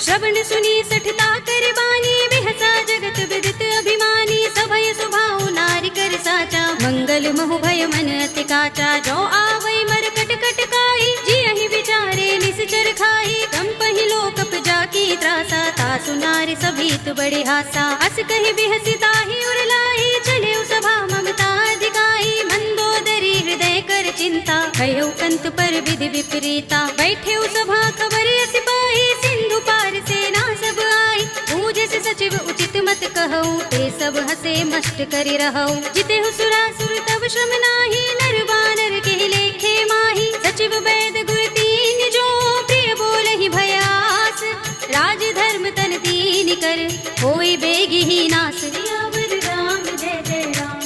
श्रवण सुनी सठता कर बानी, बिहसा जगत विदित अभिमानी। सभय सुभाउ नारि कर साचा, मंगल महु भय मन अति काचा। जो आवै मर कट कट काई, जियहि विचारे निश्चर खाई। कंपहि लोकप जाकी त्रासा, तासु नारि सभीत बड़े हासा। अस कहि बिहसि ताहि उर लाई, चले सभा ममता अधिकाई। मंदोदरी हृदय कर चिंता, भयउ कंत पर विधि विपरीता। बैठे सभा खबर अस पाई, सिंधु पार सेना सब आई। पूजस सचिव उचित मत कहऊ, ते सब हसे मस्त करि रहऊ। जितेहु सुरासुर तब श्रम नाही, नर बानर के लेखे माही। सचिव वैद गुर तीन जो, प्रिय बोलहि भयास। राज धर्म तन तीन कर, होई बेगी ही नास। सियावर राम जय जय राम।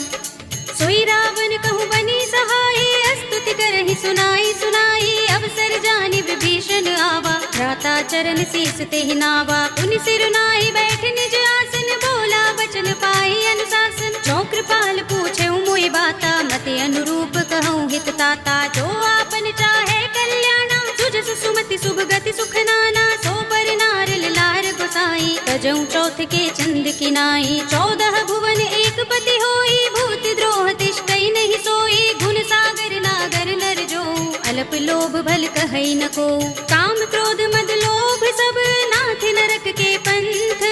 सोई रावण कहु बनी सहाय, स्तुति करहि सुनाई सुनाई। अवसर जानि विभीषण आवा, भ्राता चरण शीस तेहि नावा। उनि सिर नाहि बैठ निज आसन, बोला बचन पाई अनुशासन। जो कृपाल पूछे मोहि बाता, मति ते अनुरूप कहूँ हित ताता। जो आपन चाहे कल्याणा सुजस सुमति शुभ गति सुख नाना। सो पर नारल लार गोसाई तजऊ चौथ के चंद की नाई। 14 भुवन एक पति होई भूत द्रोह तिष्ठई नहीं सोई। गुण सागर नागर नर जो अल्प लोभ भल कहई न को। काम क्रोध मद लोभ सब नाथ नरक के पंथ।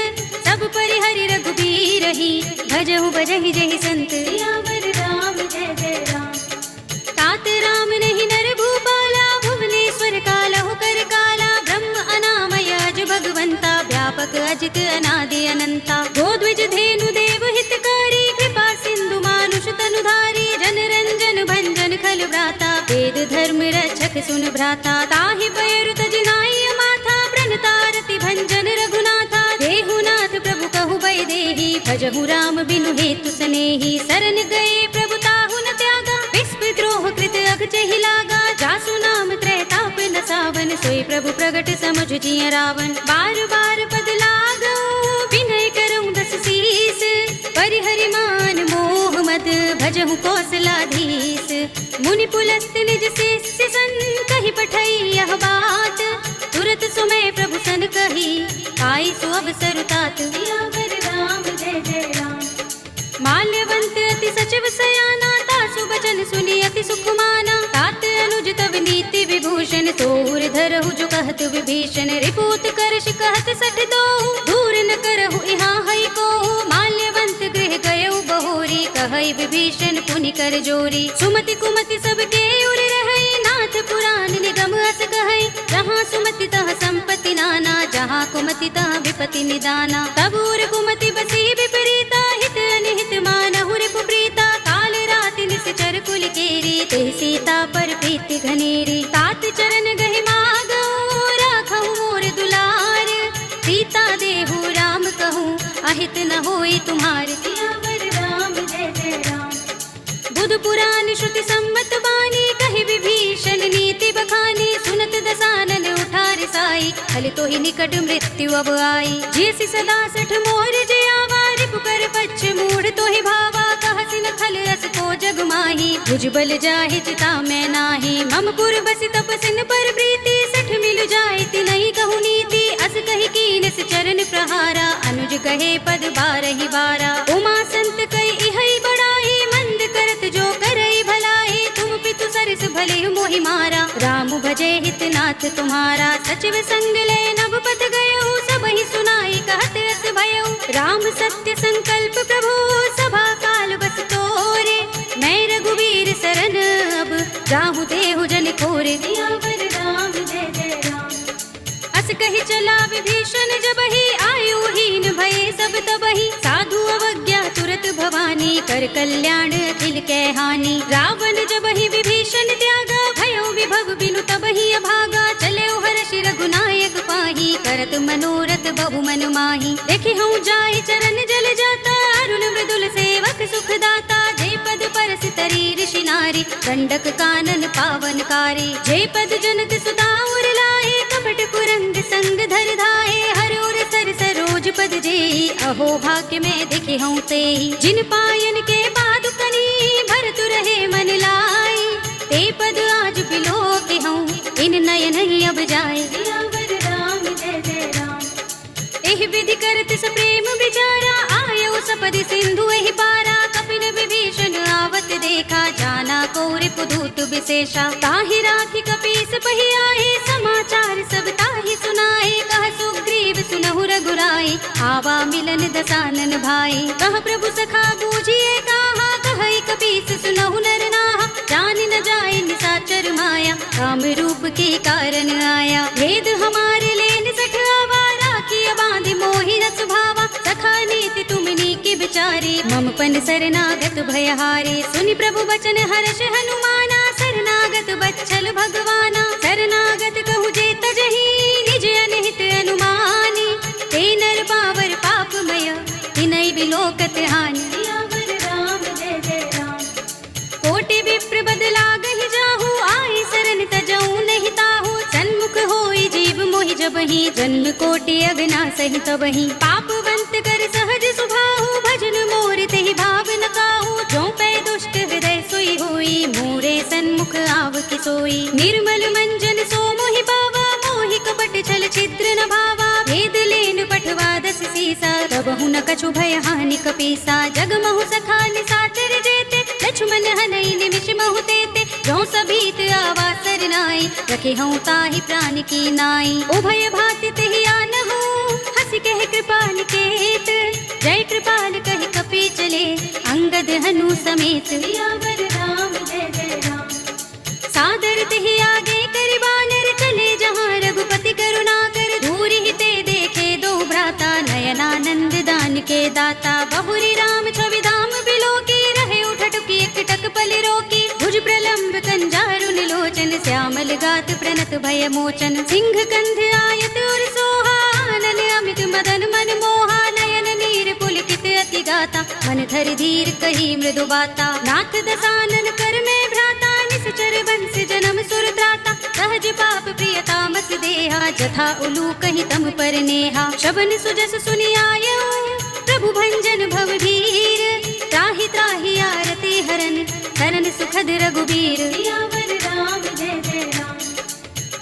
सब परिहरि रघुबीर ही भजहु बजहि जहि संत। सियावर राम जय जय राम। तात राम नहीं नर भूपाला भुवनेश्वर कालहु कर काला। ब्रह्म अनामय अज भगवंता व्यापक अजित अनादि अनंता। गोद्विज धेनु देव हितकारी कृपा सिंधु मानुष तनुधारी। जन रंजन भंजन खल भ्राता वेद धर्म रक्षक सुन भ्राता। ताहि पयरु तजिनाय माथा प्रणतारति भंजन रघुनाथा। देहुनाथ प्रभु कहु भय देहि भजहु राम बिनु हेतु सनेहि। शरण गए प्रभु ताहु न त्यागा विस्पद्रोह कृत अघचहि लागा। जासु नाम त्रैताप न सावन सोई प्रभु प्रगट समुझ जिय रावण। बार बार पद लागो विनय करऊँ दस शीस। परिहरि मान मोह मद भजहु कौशलाधीश। मुनि पुलस्त निज शिष्य सन कहि पठई यह बात। तुरत सुमय प्रभु सन कही पाई सो अवसर तात। सियावर राम जय जय राम। माल्यवंत अति सचिव सयाना तासु बचन सुनि अति सुख माना। तात अनुज तव नीति विभूषण तोर धरहु जो कहत विभीषण। रिपूत करश कहत सठ दो दूर न करहु यहाँ हई को। माल्यवंत गृह गयउ बहोरी कहई विभीषण पुनि कर जोरी। सुमति कुमति सबके उर रहई नाथ पुराण निगम अस कहई। जहाँ सुमति तह संपत्ति नाना जहाँ कुमति तह विपति निदाना। तब उर कुमति बसी विपरीता हित अनिहित मानहु रिपु प्रीता। काल राति निश्चर कुल केरी ते सीता पर प्रीति घनेरी। तात चरण गहि मागो राखहु मोर दुलार। सीता देहु राम कहूँ अहित न होई तुम्हार। सियावर राम जय जय राम। बुध पुराण श्रुति सम्मत बानी कहि विभीषण नीति बखानी। सुनत दसानन उठार साई हल तो ही निकट मृत्यु अब आई। जैसी सदा सठ मोर जयावा रिपु कर पच्छ मूढ़ तो ही भावा। कहसिन खल रस को जग माही भुजबल जाहि चिता मैं नाही। मम पुर बसि तपसिन पर प्रीति सठ मिल जाए तिनहि कहु नीति। अस कहि कीनस चरण प्रहारा अनुज कहे पद बारहि बारा। उमा संत कई इहै बड़ाई मंद करत जो करई भलाई। तुम पितु सरस भले मोहि मारा राम भजे हित नाथ तुम्हारा। सचिव संग ले नभ पथ गयउ सबहि सुनाई कहत रस भयउ। राम सत्य संकल्प प्रभु सभा काल बस तोरे। मैं रघुवीर सरन अब जाहु देहु जन खोरे। सियावर राम जय जय राम। अस कहि चला विभीषण जबहि आयुहीन भये सब तबहि। साधु अवज्ञा तुरत भवानी कर कल्याण अखिल कै हानि। रावण जबहि विभीषण त्यागा भयउ विभव बिनु तबहि अभागा। चले हर्ष रघुनायक पाही करत मनोरथ बहु मन माही। देखि हूँ जाय चरण जल जाता अरुण मृदुल सेवक सुख दाता। जय पद परस तरी ऋषि नारी दंडक कानन पावनकारी। जय पद जनत सुता उर लाए कपट कुरंग संग धर धाए। हर उर सर सरोज पद जेहि अहो भाग्य में देखे हूँ ते। जिन पायन के पादुकनी भरतु रहे मन लाई। ते पद आज बिलो के हूँ इन नयन ही अब जाए। सियावर राम जय जय राम। एहि विधि करत स प्रेम विचारा आयो सपदि सिंधु एहि पारा। कपिन विभीषण आवत देखा जाना को रिपुदूत विशेषा। ताहि राखी कपीस पहि आए समाचार सब ताहि सुनाए। कह सुग्रीव सुनहु रघुराई आवा मिलन दसानन भाई। कह प्रभु सखा बूझिए कहा कहई कपीस सुनहु नर नाहा। जान न जाए निशाचर माया काम रूप के कारण आया। भेद हमारे लेन सठ आवारा किया बांध मोहि रस भावा। सखा नीति तुमनी के विचारे मम पन शरणागत भयहारे। सुनि प्रभु बचन हर्ष हनुमाना शरणागत बच्छल भगवाना। शरणागत कहु जे तजहि निज अनहित अनुमानी। ते नर पावर पापमय तिनहि बिलोकत हानि। सियावर राम जय जय राम। कोटि विप्र बदला गहि जाहु आए शरण तजऊ नहीं ताहु। सन्मुख होई जीव मोहि जबहि जन्म कोटि अगना सहि तबहि। पापवंत कर सहज सुभाहु भजन मोर तेहि भाव न काहू। जो पै दुष्ट हृदय सोई हो सुख आव की सोई। निर्मल मंजन सो मोहि पावा, मोहि कपट छल छिद्र न भावा। भेद लेन पठवा दस सीसा, तबहु न कछु भय हानि कपीसा। जग महु सखा निसाचर जेते, लक्ष्मण हनई निमिष महु तेते। जो सबीत आवा सरनाई, रखे हूँ ताहि प्राण की नाई। उभय भाति तेहि आनहु, हंसी कह कृपाल केत। जय कृपाल कहि कपि चले, अंगद हनु समेत। सियावर राम जय जय राम। सादर तेहि आगे करि बानर, चले जहाँ रघुपति करुणा कर। दूरि ही ते देखे दो भ्राता, नयनानंद दान के दाता। बहुरी राम छवि धाम बिलोकी, रहे उठटुकी एकटक पल रोकी। भुज प्रलंब कंजारुन लोचन, श्यामल गात प्रणत भय मोचन। सिंह कंध आयत उर सोहा, आनन अमित मदन मन मोहा। नयन नीर पुलकित अति गाता, मन धरि धीर कही मृदु बाता। नाथ दसानन कर में भ्राता, निश्चर बंस जन्म सुर त्राता। सहज पाप प्रिय तामस देहा, जथा उलू कहि तम पर नेहा। शबन सुजस सुनि आयो, प्रभु भंजन भव भीर। त्राहि त्राहि आरती हरन, शरण सुखद रघुबीर। सियावर राम जय जय राम।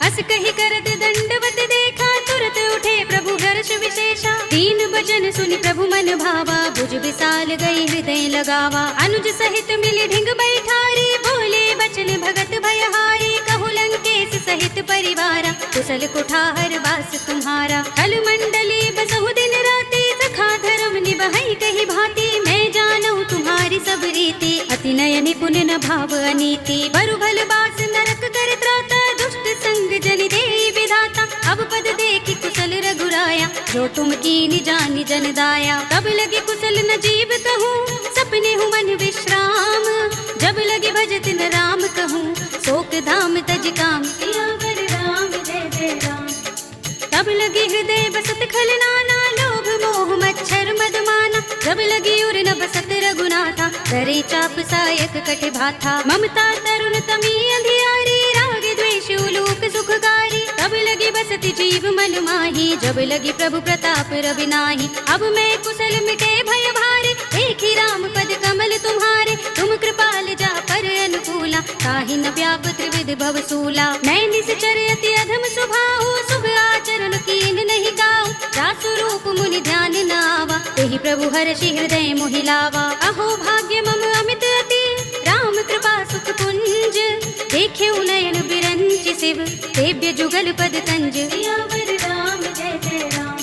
अस कहि करत दंडवत देखा, तुरत उठे प्रभु हर्ष विशेषा। दीन बचन सुनि प्रभु मन भावा, भुज विशाल गई हृदय लगावा। अनुज सहित मिले ढिंग बैठारी, बोले बचन भगत भयहारी। कहु लंकेश सहित परिवारा, कुशल कुठार वास तुम्हारा। कल मंडली बसहु दिन राति, सखा धर्म निबहै कहि भांति। मैं जानू तुम्हारी सब रीति, अति नय निपुण न भाव अनीति। बरु भल बास नरक कर त्राता, दुष्ट संग जन देई विधाता। अब पद देखि कुशल रघुराया, जो तुम कीनि जानि जन दाया। तब लगे कुशल न जीव कहूँ, सपने हूँ मन विश्राम। जब लगे भजत न राम कहूँ, शोक धाम तज काम। सियावर राम जय जय राम। तब लगे हृदय बसत खल नाना, लोभ मोह मच्छर मद माना। जब लगी उर न बसत रघुनाथा, करे चाप सायक कट भाथा। ममता तरुण तमी अंधियारी, राग द्वेष उलूक सुखकारी। तब लगी बसत जीव मन माही, जब लगी प्रभु प्रताप रवि नाही। अब मैं कुशल मिटे भय भारे, देखी राम पद कमल तुम्हारे। तुम कृपाल जा पर अनुकूला, ताहि न व्याप त्रिविध भव सूला। मैं निश्चर अति अधम स्वभाव, शुभ आचरण कीन नहीं गाओ। जासु रूप मुनि ध्यान न आवा, तेहि प्रभु हर्षि हृदय मोहि लावा। अहो भाग्य मम अमित अति, राम कृपा सुख पुंज। देखे नयन बिरंचि शिव, सेव्य जुगल पद कंज। सियावर राम जय जय राम।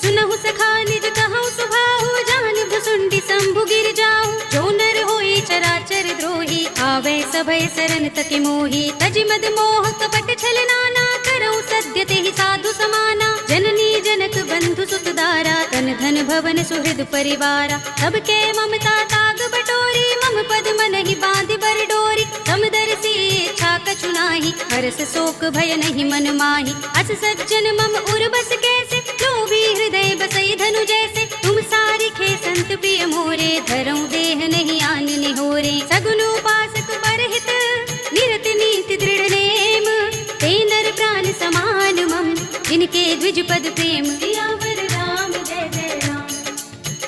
सुनहु सखा निज कहूँ सुभाहु, जान भुसुंडी शंभु गिर जाऊ। जो नर होई चराचर द्रोही, आवे सभय सरन तकि मोही। तज मद मोह कपट छल नाना, करऊँ सद्य तेहि साधु समाना। जननी जनक बंधु सुत दारा, तन धन भवन सुहृद परिवारा। सबके ममता ताग बटोरी, मम पद मनहि बांधि बर डोरी। समदर्शी इच्छा कछु नाही, हरस शोक भय नहीं मन माही। अस सज्जन मम उर बस कैसे, लोभी हृदय बसई धनु जैसे। तुम सारिखे संत प्रिय मोरे, धरऊँ देह नहीं आन निहोरे। सगुन उपासक परहित, निरत नीति दृढ़ नेम। ते नर प्राण समान मम, जिनके द्विज पद प्रेम। सियावर राम जय जय राम।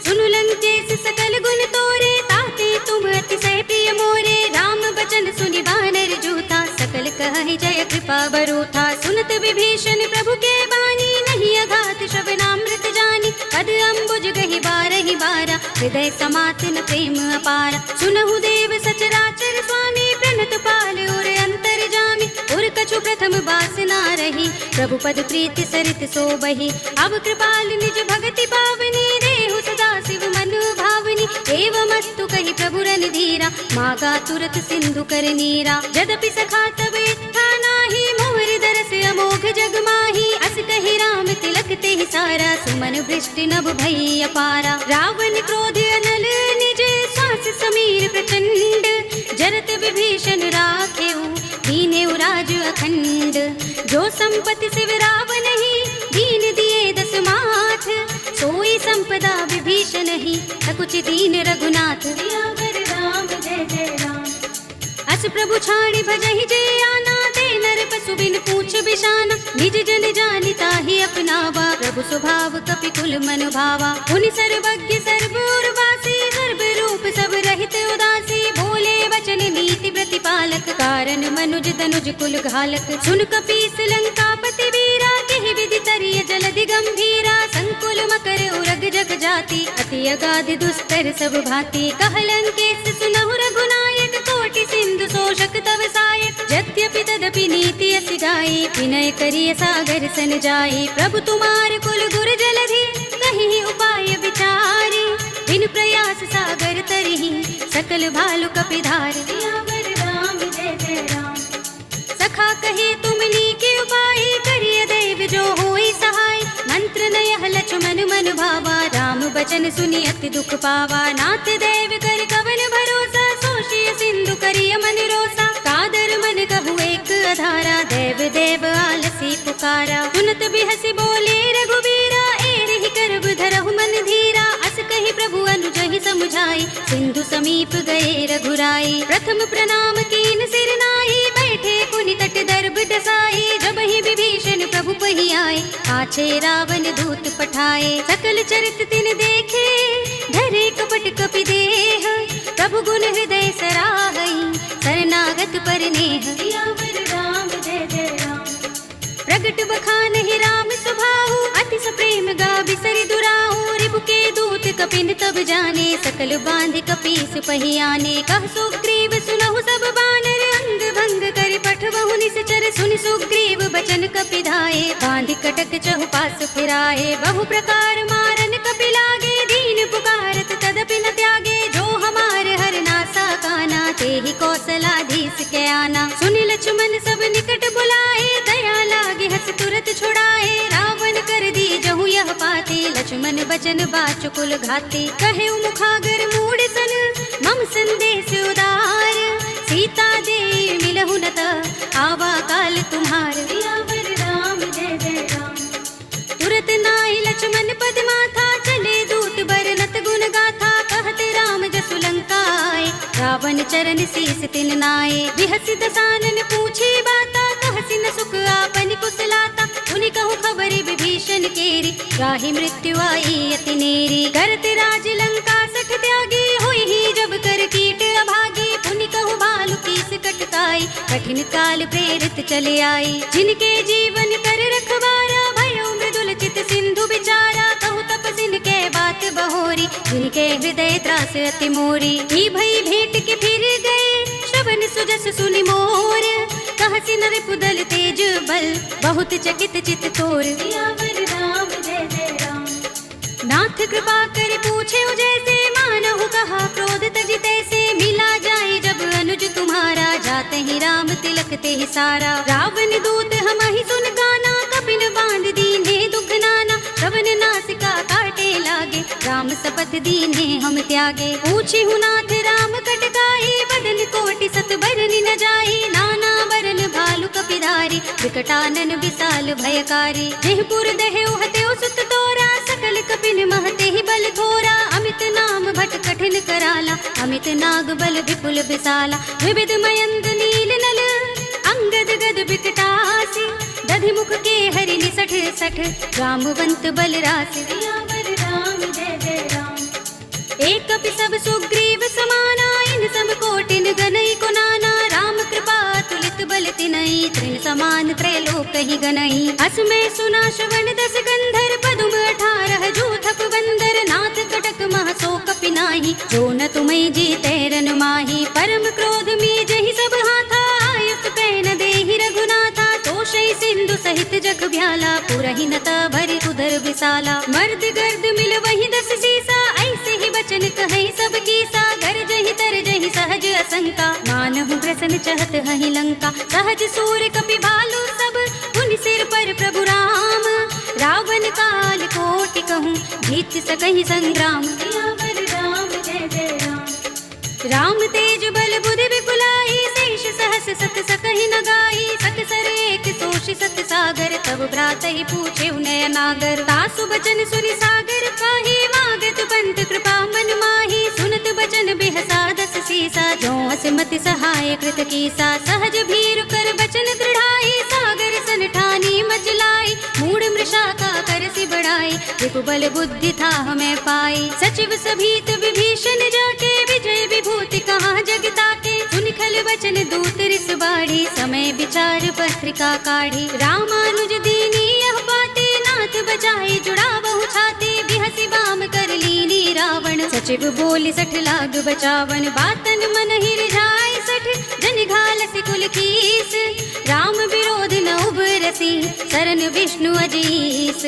सुनु लंकेश सकल गुण तोरे, ताते तुम अतिशय प्रिय मोरे। राम बचन सुनि बानर जूथा, सकल कहहि जय कृपा बरूथा। सुनत विभीषण प्रभु के बानी, नहीं अघात श्रवणामृत जानी। पद अम्बुज गहि बारहि बारा, हृदय समात न प्रेम अपारा। सुनहु देव सचराचर स्वामी, प्रणत पाल उर अंतर जामी। उर कछु प्रथम बासना रही, प्रभु पद प्रीति सरित सोबहि। अब कृपाल निज भगति पावनी, देहु सदा शिव मन भावनी। एवमस्तु कहि प्रभु रन धीरा, मागा तुरत सिंधु कर नीरा। यद्यपि सखा तब इच्छा नाही, मोहर दरस अमोघ जग माही। अस कहि राम तिलक तेहि सारा, सुमन वृष्टि नभ भई अपारा। रावण क्रोध अनल निज, श्वास समीर प्रचंड। जरत विभीषण राखेऊ, दीनेउ राज अखंड। जो संपत्ति शिव रावण ही, दीन दिए दस माथ। सोई संपदा विभीषण ही, सकुचि दीन रघुनाथ। सियावर राम जय जय राम। अस प्रभु छाड़ी भजहि जे आना, ते नर पशु बिन पूछ बिशाना। निज जन जानिता ही अपनावा, प्रभु स्वभाव कपि कुल मन भावा। उनि सर्वज्ञ सर्वोर्वासी, सर्व रूप सब रहित उदासी। बोले वचन नीति प्रतिपालक, कार कारण मनुज तनुज कुल घालक सुन कपीस लंकापति वीरा केहि विधि तरिय जलधि गंभीरा संकुल मकर उरग जग जाति अति अगाध दुस्तर सब भांति कहलंकेश सुनहु रघुनायक कोटि सिंधु शोषक तव सायक यद्यपि तदपि नीति असि गाई विनय करिय सागर सन जाई प्रभु तुम्हार कुल गुर जलधि कहीं उपाय विचारी बिन प्रयास सागर तरही सकल भालु कपिधार सियावर राम जय जय राम। सखा कहे तुम नीके उपाय करिय देव जो होई सहाय मंत्र नयह लक्ष्मण मन भावा राम बचन सुनि अति दुख पावा नाथ देव कर कवन भरोसा सोशिय सिंधु करिय मन रोसा कादर मन कहु एक अधारा देव देव आलसी पुकारा सुनत बिहसी बोले रघुबीरा एहि करब धरहु मन धीरा अस कहि प्रभु अनुजहि समुझाई सिंधु समीप गए रघुराई प्रथम प्रणाम कीन सिर नाई बैठे पुनि तट दर्भ डसाई जब ही विभीषण प्रभु पहि आए आछे रावण दूत पठाए सकल चरित तिन देखे धरे कपट कपि देह प्रभु गुण हृदय सराहई शरणागत पर नेह सियावर राम जय जय राम। प्रगट बखान ही राम सुभाहु अति सप्रेम गा बिसरि दुराहु रिबु के दूत कपिन तब जाने सकल बांध कपीस पहि आने कह सुग्रीव सुनहु सब बानर अंग भंग कर पठवहु निश्चर सुनि सुग्रीव बचन कपिधाए बांध कटक चहुपास फिराए बहु प्रकार मारन कपि लागे दीन पुकारत तदपि न त्यागे जो हमार हर नासा काना तेहि कौशलाधीश के आना सुनि लक्ष्मण सब निकट बुलाए दया लागे हस तुरत छुड़ाए रावण कर दी जहु यह पाते लक्ष्मण बचन बाचुकुल घाते कहे मुखागर मूड सन मम संदेश उदार सीता दे मिलहु न त आवा काल तुम्हार सियावर राम जय जय राम। तुरत नाई लक्ष्मण पद माथा चले दूत बरनत गुण गाथा कहते राम जसु लंका आए रावण चरण शीस तिन नाए बिहसि दसानन पूछे बाता कहसि न सुख आपन कुशलाता उनि कहु खबरि विभीषण केरी राहि मृत्यु आई अति नेरी करत राज लंका सठ त्यागी होई ही जब कर कीट अभागी पुनि कहु भालु कीस कटकाई कठिन काल प्रेरित चले आई जिनके जीवन कर रखवारा भयो मृदुल चित सिंधु बिचारा कहु तपसिन के बात बहोरी जिनके हृदय त्रास अति मोरी ही भई भेंट के फिर गए श्रवण सुजस सुनि मोर कहसि नर पुदल तेज बल बहुत चकित चित तोर सियावर राम जय जय राम। नाथ कृपा कर पूछे जैसे मानहु कहा क्रोध तज तैसे मिला जाए जब अनुज तुम्हारा जाते ही राम तिलक ते ही सारा रावण दूत हम ही सुन गाना कपिन बांध दीने दुख नाना श्रवण नासिका काटे लागे राम शपथ दीने हम त्यागे पूछी हूँ नाथ राम कटकाई बदन कोटि सत बरनि न जाई नाना बरन भालु कपिधारी विकटानन विशाल भयकारी जेहपुर दहेउ हतेउ सुत तोरा सकल कपिन महते ही बल थोरा अमित नाम भट कठिन कराला अमित नाग बल विपुल विशाला विविध मयंक नील नल अंगद गद विकटासी दधि मुख के हरि निसठ सठ रामवंत बल रासि सियावर राम जय जय राम। एक कपि सब सुग्रीव समाना इन सम कोटिन गनई को नाना राम कृपा तुलित बल तिनई तृण समान त्रैलोक ही गनई असमय सुना श्रवण दस गंधर पदुम 18 जूथप बंदर नाथ कटक मह सो कपि नाही जो न तुम्हें जीते रन माही परम क्रोध में जहि सब हाथा आयुक्त पैन देहि रघुनाथा तोषै सिंधु सहित जग भ्याला पुरहि नता भरि उदर विशाला मर्द गर्द मिल वही 10 सीसा ऐसे ही बचन कहे सब कीसा घर जहि तर जहि सहज असंका मानहु ग्रसन चहत हहि लंका सहज सूर कपि भालु सब उन सिर पर प्रभु राम रावण काल कोटि कहूँ जीत सकहि संग्राम सियावर राम जय जय राम। राम तेज बल बुद्धि विपुलाई शेष सहस सत सकहि न गाई सकसर एक सोष सत सागर तब भ्रात ही पूछे नय नागर तासु बचन सुनि सागर पाही मागत पंत कृपा मन माही सुनत बचन बिहसा 10 सीसा जो असमति सहाय कृत कीसा सहज भीर कर बचन दृढ़ाई सागर सन ठानी मचलाई मूढ़ मृषा का कर सि बढ़ाई लगाई, रिपुबल बुद्धि था मैं पाई। सचिव सभीत विभीषण जाके, विजय विभूति कहाँ जगता के। सुन खल वचन दूत रिस बाढ़ी, समय विचार पत्रिका काढ़ी। रामानुज दीनी यह बातें, नाथ बचाए जुड़ा बहु छाती। बिहसी बाम कर लीनी रावण, सचिव बोल सठ लाग बचावन। बातन मन ही रिझाई सठ, जन घालस कुल कीस। राम विरोध न उबरसी, शरण विष्णु अजीस।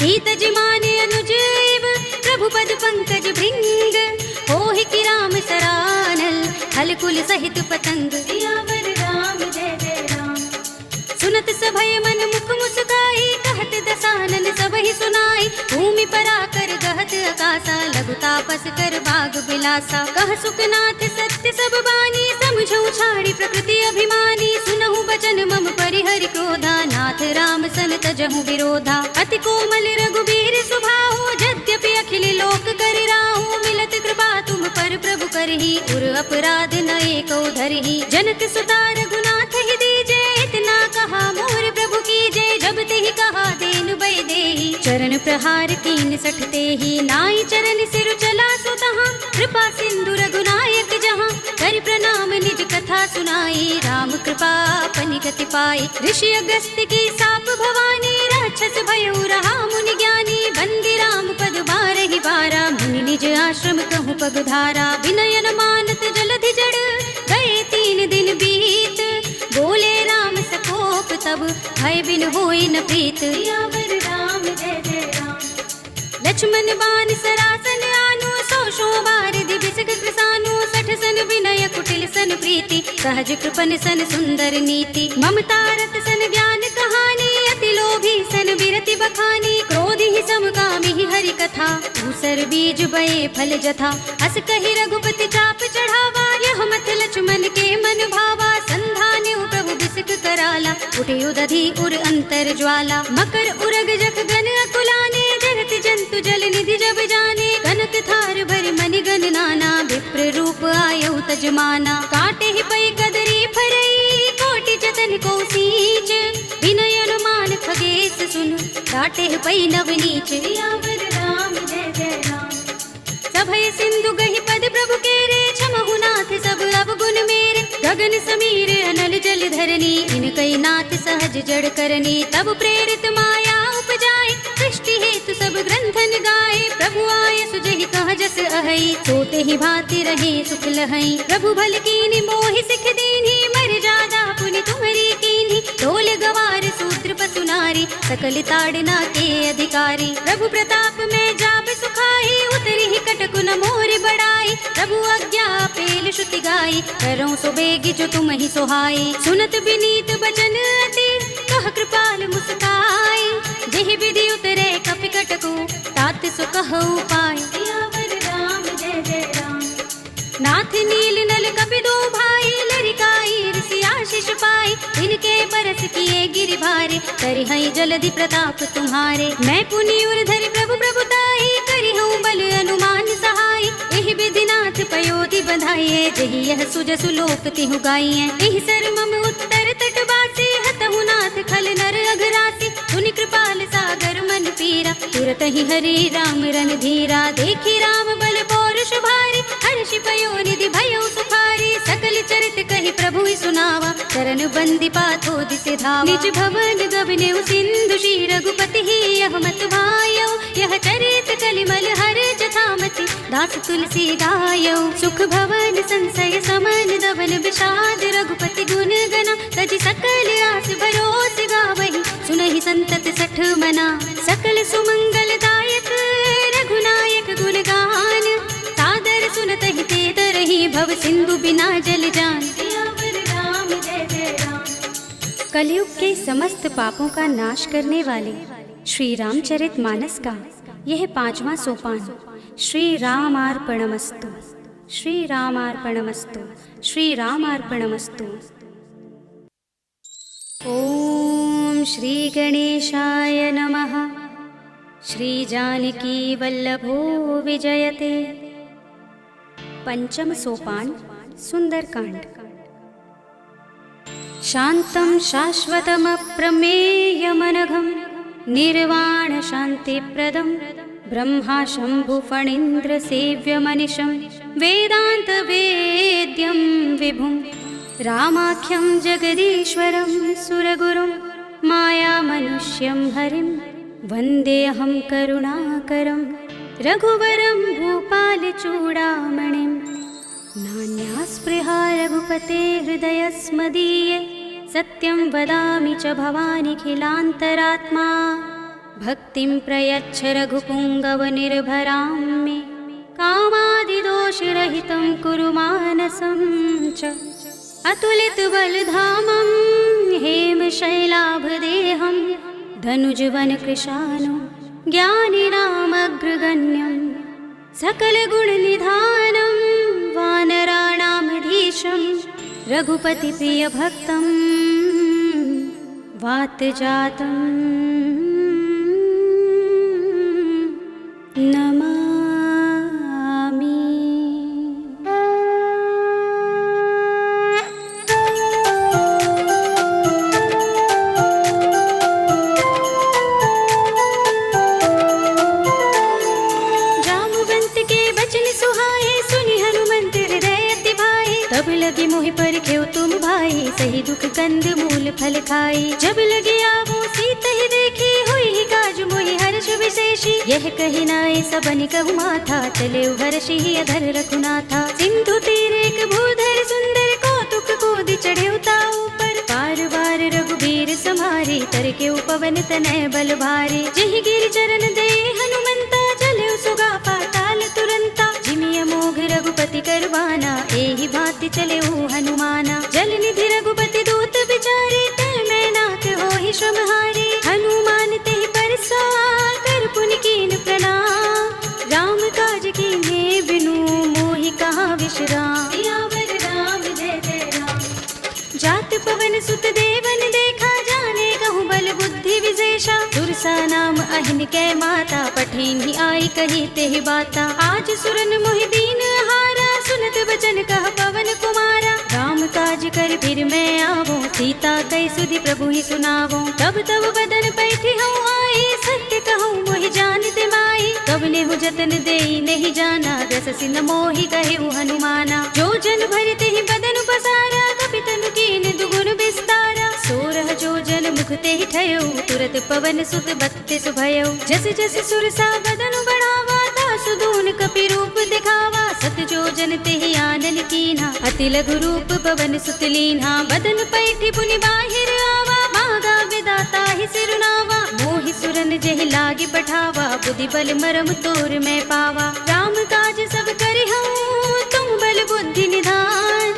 हित जिमाने अनुज इव, प्रभु पद पंकज भृंग। होहि कि राम सरानल, हल कुल सहित पतंग। सियावर राम जय जय राम। सुनत सभय मन मुख मुस्काई, कहत दसानन सबहि सुनाई। भूमि पराकर गहत आकाशा, लघु तापस कर बाग बिलासा। कह सुखनाथ सत्य सब बानी, समझऊ छाड़ी प्रकृति अभिमानी। सुनहु बचन मम परिहरि क्रोधा, नाथ राम सन तजहु विरोधा। अति कोमल रघुबीर सुभाऊ, यद्यपि अखिल लोक कर राहु। मिलत कृपा तुम पर प्रभु करही, उर अपराध न एको धरही। जनक सुता रघुनाथ ही दीजे, इतना कहा मोर प्रभु की जय। जब ते ही कहा देन बय देहि, चरण प्रहार कीन सठते ही। नाई चरण सिर चला सो तहाँ, कृपा सिंधु रघुनायक जहाँ। कर प्रणाम निज कथा सुनाई, राम कृपा अपनी गति पाई। ऋषि अगस्त की साप भवानी, राक्षस भयउ रहा मुनि ज्ञानी। बंदी राम पद बारहि बारा, मुनि निज आश्रम कहूँ पगधारा। विनयन मानत जलधि जड़, गए 3 दिन बीत। बोले राम सकोप तब, भय बिन होई न प्रीत। सियावर राम जय जय राम। लक्ष्मण बान सरासन आनु, सौ बारिधि बिसक कृसानु। सठ सन विनय कुटिल सन प्रीति, सहज कृपन सन सुंदर नीति। ममता रत सन ज्ञान कहानी, अति लोभी सन बिरति बखानी। क्रोधि ही समकामी ही हरि कथा, दूसर बीज बये फल जथा। अस कहि रघुपति चाप चढ़ावा, यह मत लक्ष्मण के मन भावा। संधान्यु प्रभु बिसक कराला, उठे उदधि उर अंतर ज्वाला। मकर उरग जख गन अकुलाने, जगत जंतु जल निधि जब जाने। कनक थार भर मनि गण नाना, विप्र रूप आयु तजमाना। काटे ही पै कदरी फरई, कोटि जतन को सींच। विनय अनुमान खगेश सुन, काटे ही पै नवनीच। सियावर राम जय जय राम। सभय सिंधु गहि पद प्रभु केरे, क्षमहु नाथ सब अवगुण मेरे। गगन समीर अनल जल धरनी, इनकई नाथ सहज जड़ करनी। तब प्रेरित माया उपजाए, सृष्टि हेतु सब ग्रंथन गाए। प्रभु आय सुजहि कह जस अहै, सोते ही भांति रहे सुख लहै। प्रभु भल कीन्हि मोहि सिख दीन्हि, मर जादा पुनि तुम्हरी कीन्हि। ढोल गवार सूत्र पसु नारी, सकल ताड़ना के अधिकारी। प्रभु प्रताप में जाब सुखाई, उतरी ही कटकु न मोर बड़ाई। प्रभु आज्ञा पेल श्रुति गाई, करऊं सो बेगी जो तुम ही सोहाई। सुनत विनीत बचन अति, कह कृपाल मुस्काई। जेहि विधि उतरे कपि कटकु, तात सो कहु पाय। सियावर राम जय जय राम। नाथ नील नल कपि दो भाई, लरिकाई ऋषि आशीष पाई। इनके बरस किए गिरि भारे, करिहई जलधि प्रताप तुम्हारे। मैं पुनि उर धरि प्रभु प्रभुताई, करिहऊँ बल अनुमान सहाय। एहि विधि नाथ पयोधि बंधाइए, जेहि यह सुजसु लोक तिहु गाइए। एहि सर मम उत्तर तट बासी, हतहु नाथ खल नर अघरासी। सुनि कृपाल सागर मन पीरा, तुरत ही हरि राम रन धीरा। देखी राम बल पौरुष भारी, हर्षि पयो निधि भयो सुखारी। सकल चरित कहि प्रभु सुनावा, चरण बंदी पाथो दिसि धावा। निज भवन गबनेउ सिंधु, श्री रघुपति ही यह मत भायो। यह चरित कलिमल हर जथामति, दास तुलसी गायो। सुख भवन संशय समन, धवन विषाद रघुपति गुण गना। तजि सकल आस भरोस गावहि, सुनहि संतत सठ मना। सकल सुमंगल दायक, रघुनायक गुण गान। सादर सुनत ही ते तरहि, भव सिंधु बिना जल जान। सियावर राम जय जय राम। कलयुग के समस्त पापों का नाश करने वाले श्री रामचरित मानस का यह 5वां सोपान श्री रामार्पणमस्तु, श्री रामार्पणमस्तु, श्री रामार्पणमस्तु। ओम श्री गणेशाय नमः। श्री जानकी वल्लभो विजयते। पंचम सोपान सुंदरकांड। शांतं शाश्वतमप्रमेयमनघं, निर्वाण शान्तिप्रदं ब्रह्मा शम्भु फणीन्द्र सेव्यमनिशं वेदान्त वेद्यं विभुं रामाख्यं जगदीश्वरं सुरगुरुं मायामनुष्यं हरिं वन्देऽहं करुणाकरं रघुवरं भूपालचूडामणिं नान्यास्पृहा रघुपते हृदयस्मदीये सत्यं वदामि च भवानिखिलान्तरात्मा भक्तिं प्रयच्छ रघुपुङ्गवनिर्भरां मे कामादिदोषरहितं कुरु मानसं च अतुलितबलधामं हेमशैलाभदेहं धनुजवनकृशानं ज्ञानिनामग्रगण्यं सकलगुणनिधानं वानराणामधीशं रघुपतिप्रियभक्तं वातजातं नमामि। जामवंत के बचन सुहाए सुनि हनुमंत हृदय अति भाए तब लगी मोहि परखेउ तुम भाई सही दुख कंद मूल फल खाई जब लगे आवो सीत ही देखी हुई ही काज मोहि हर्ष विशेषी यह कही नाय सबन कहु माथा चले हर्षि ही अधर रघुनाथा सिंधु तीर एक भूधर सुंदर कौतुक कोदि चढ़े ताऊ पर बार बार रघुबीर समारे तर के पवन तनय बल भारे जहि गिर चरण दे हनुमंता चले सुगा पाताल तुरंता जिमिय मोघ रघुपति करवाना एहि भांति चले हनुमाना जल निधि रघुपति दूत विचारे तय मैं नाथ होहि श्रमहारे हनुमान तेहि परसा कर पुनि कीन प्रणाम राम काज कीन्हे बिनु मोहि कहाँ विश्राम सियावर राम जय जय राम। जात पवन सुत देवन देखा जाने कहूँ बल बुद्धि विशेषा दुर्सा नाम अहिन कै माता पठेन ही आई कही तेहि बाता आज सुरन मोहि दीन हारा सुनत बचन कह पवन कुमारा राम काज कर फिर मैं आवो सीता कई सुधि प्रभु ही सुनावो तब तब बदन पैठी हूँ आई सत्य कहूँ मोहि जानते माई कब ने हु जतन दे नहीं जाना रस सिन मोहि कहे हनुमाना जो जन भरते ही बदन पसारा कपितनु कीन दुगुन विस्तारा सोरह जो जन मुख ते ही ठयो तुरत पवन सुत बत्तीस भयो जस जस सुरसा बदन बढ़ावा तासु दून कपि रूप दिखावा सत जो जन ते ही आनन कीन्हा अति लघु रूप पवन सुत लीन्हा बदन पैठी पुनि बाहिर आवा मागा विदाता ही सिरुनावा मोहि सुरन जहि लागे पठावा बुद्धि बल मरम तोर मैं पावा राम काज सब करि हूँ तुम बल बुद्धि निधान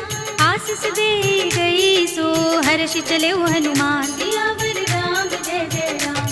आशीष दे गई सो हर्षि चले हनुमान सियावर राम जय जय राम।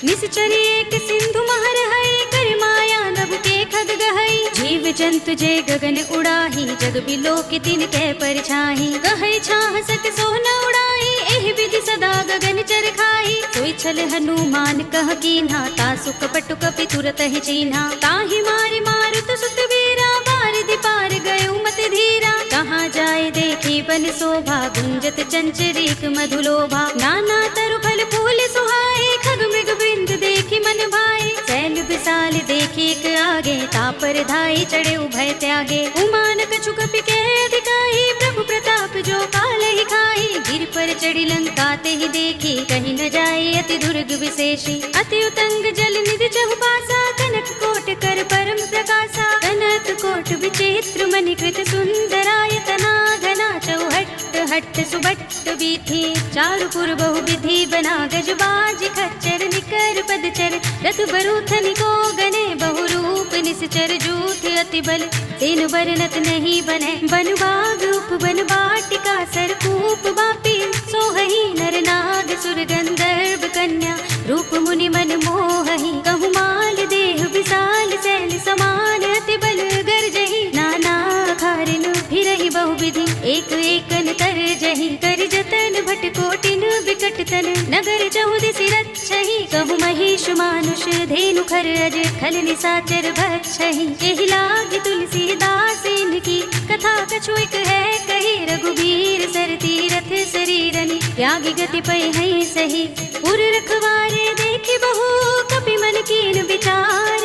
निश्चरी एक सिंधु महर है कर माया नभ के खग गहई जीव जंतु जय गगन उड़ाही जग बिलो के दिन कै परछाही कहे छाह सक सोन उड़ाई एहि विधि सदा गगन चर खाई सोई छल हनुमान कह कीन्हा तासु कपटु कपि तुरत ही चीन्हा ताहि मारि मारुत सुत वीरा बारिधि पार गयो मत धीरा कहाँ जाए देखी बन शोभा गुंजत चंचरीक मधुलोभा नाना तरु फल फूल सुहाए खग मृग वृंद देखी मन भाए सैल विशाल देखी एक आगे तापर धाई चढ़े उभय त्यागे उमान कछु कपि के अधिकाई प्रभु प्रताप जो काल ही खाई गिर पर चढ़ी लंका ते ही देखी कहीं न जाए अति दुर्ग विशेषी अति उतंग जल निधि चहुपासा कनक कोट कर परम प्रकाशा कनक कोट विचित्र मणिकृत सुंदरायतना घना चौहट्ट हट्ट सुबट्ट बीथी चारुपुर बहु विधि बना गजबाज खच्चर निकर पदचर रथ बरूथनि को गने बहु रूप निश्चर जूथ अति बल तेन बरनत नहीं बने बन बाग उप बन बाटिका सरकूप बापी सोहही नर नाग सुर गंधर्व कन्या रूप मुनि मन मोहही कहु माल देह विशाल सैल समान अति बल गर्जही नाना खारिन फिरहि बहुविधि एक एकन तर जही कर जतन भट कोटिन विकट तन नगर चहुदिसि रक्षहि कहु महिष मानुष धेनु खर अज खल निसाचर भक्षहि एहि लागी तुलसीदास इनकी कथा कछु एक है कही रघुबीर सर तीरथ शरीरनि त्यागी गति पै है सही पुर रखवारे देख देखी बहु कपि मन कीन विचार,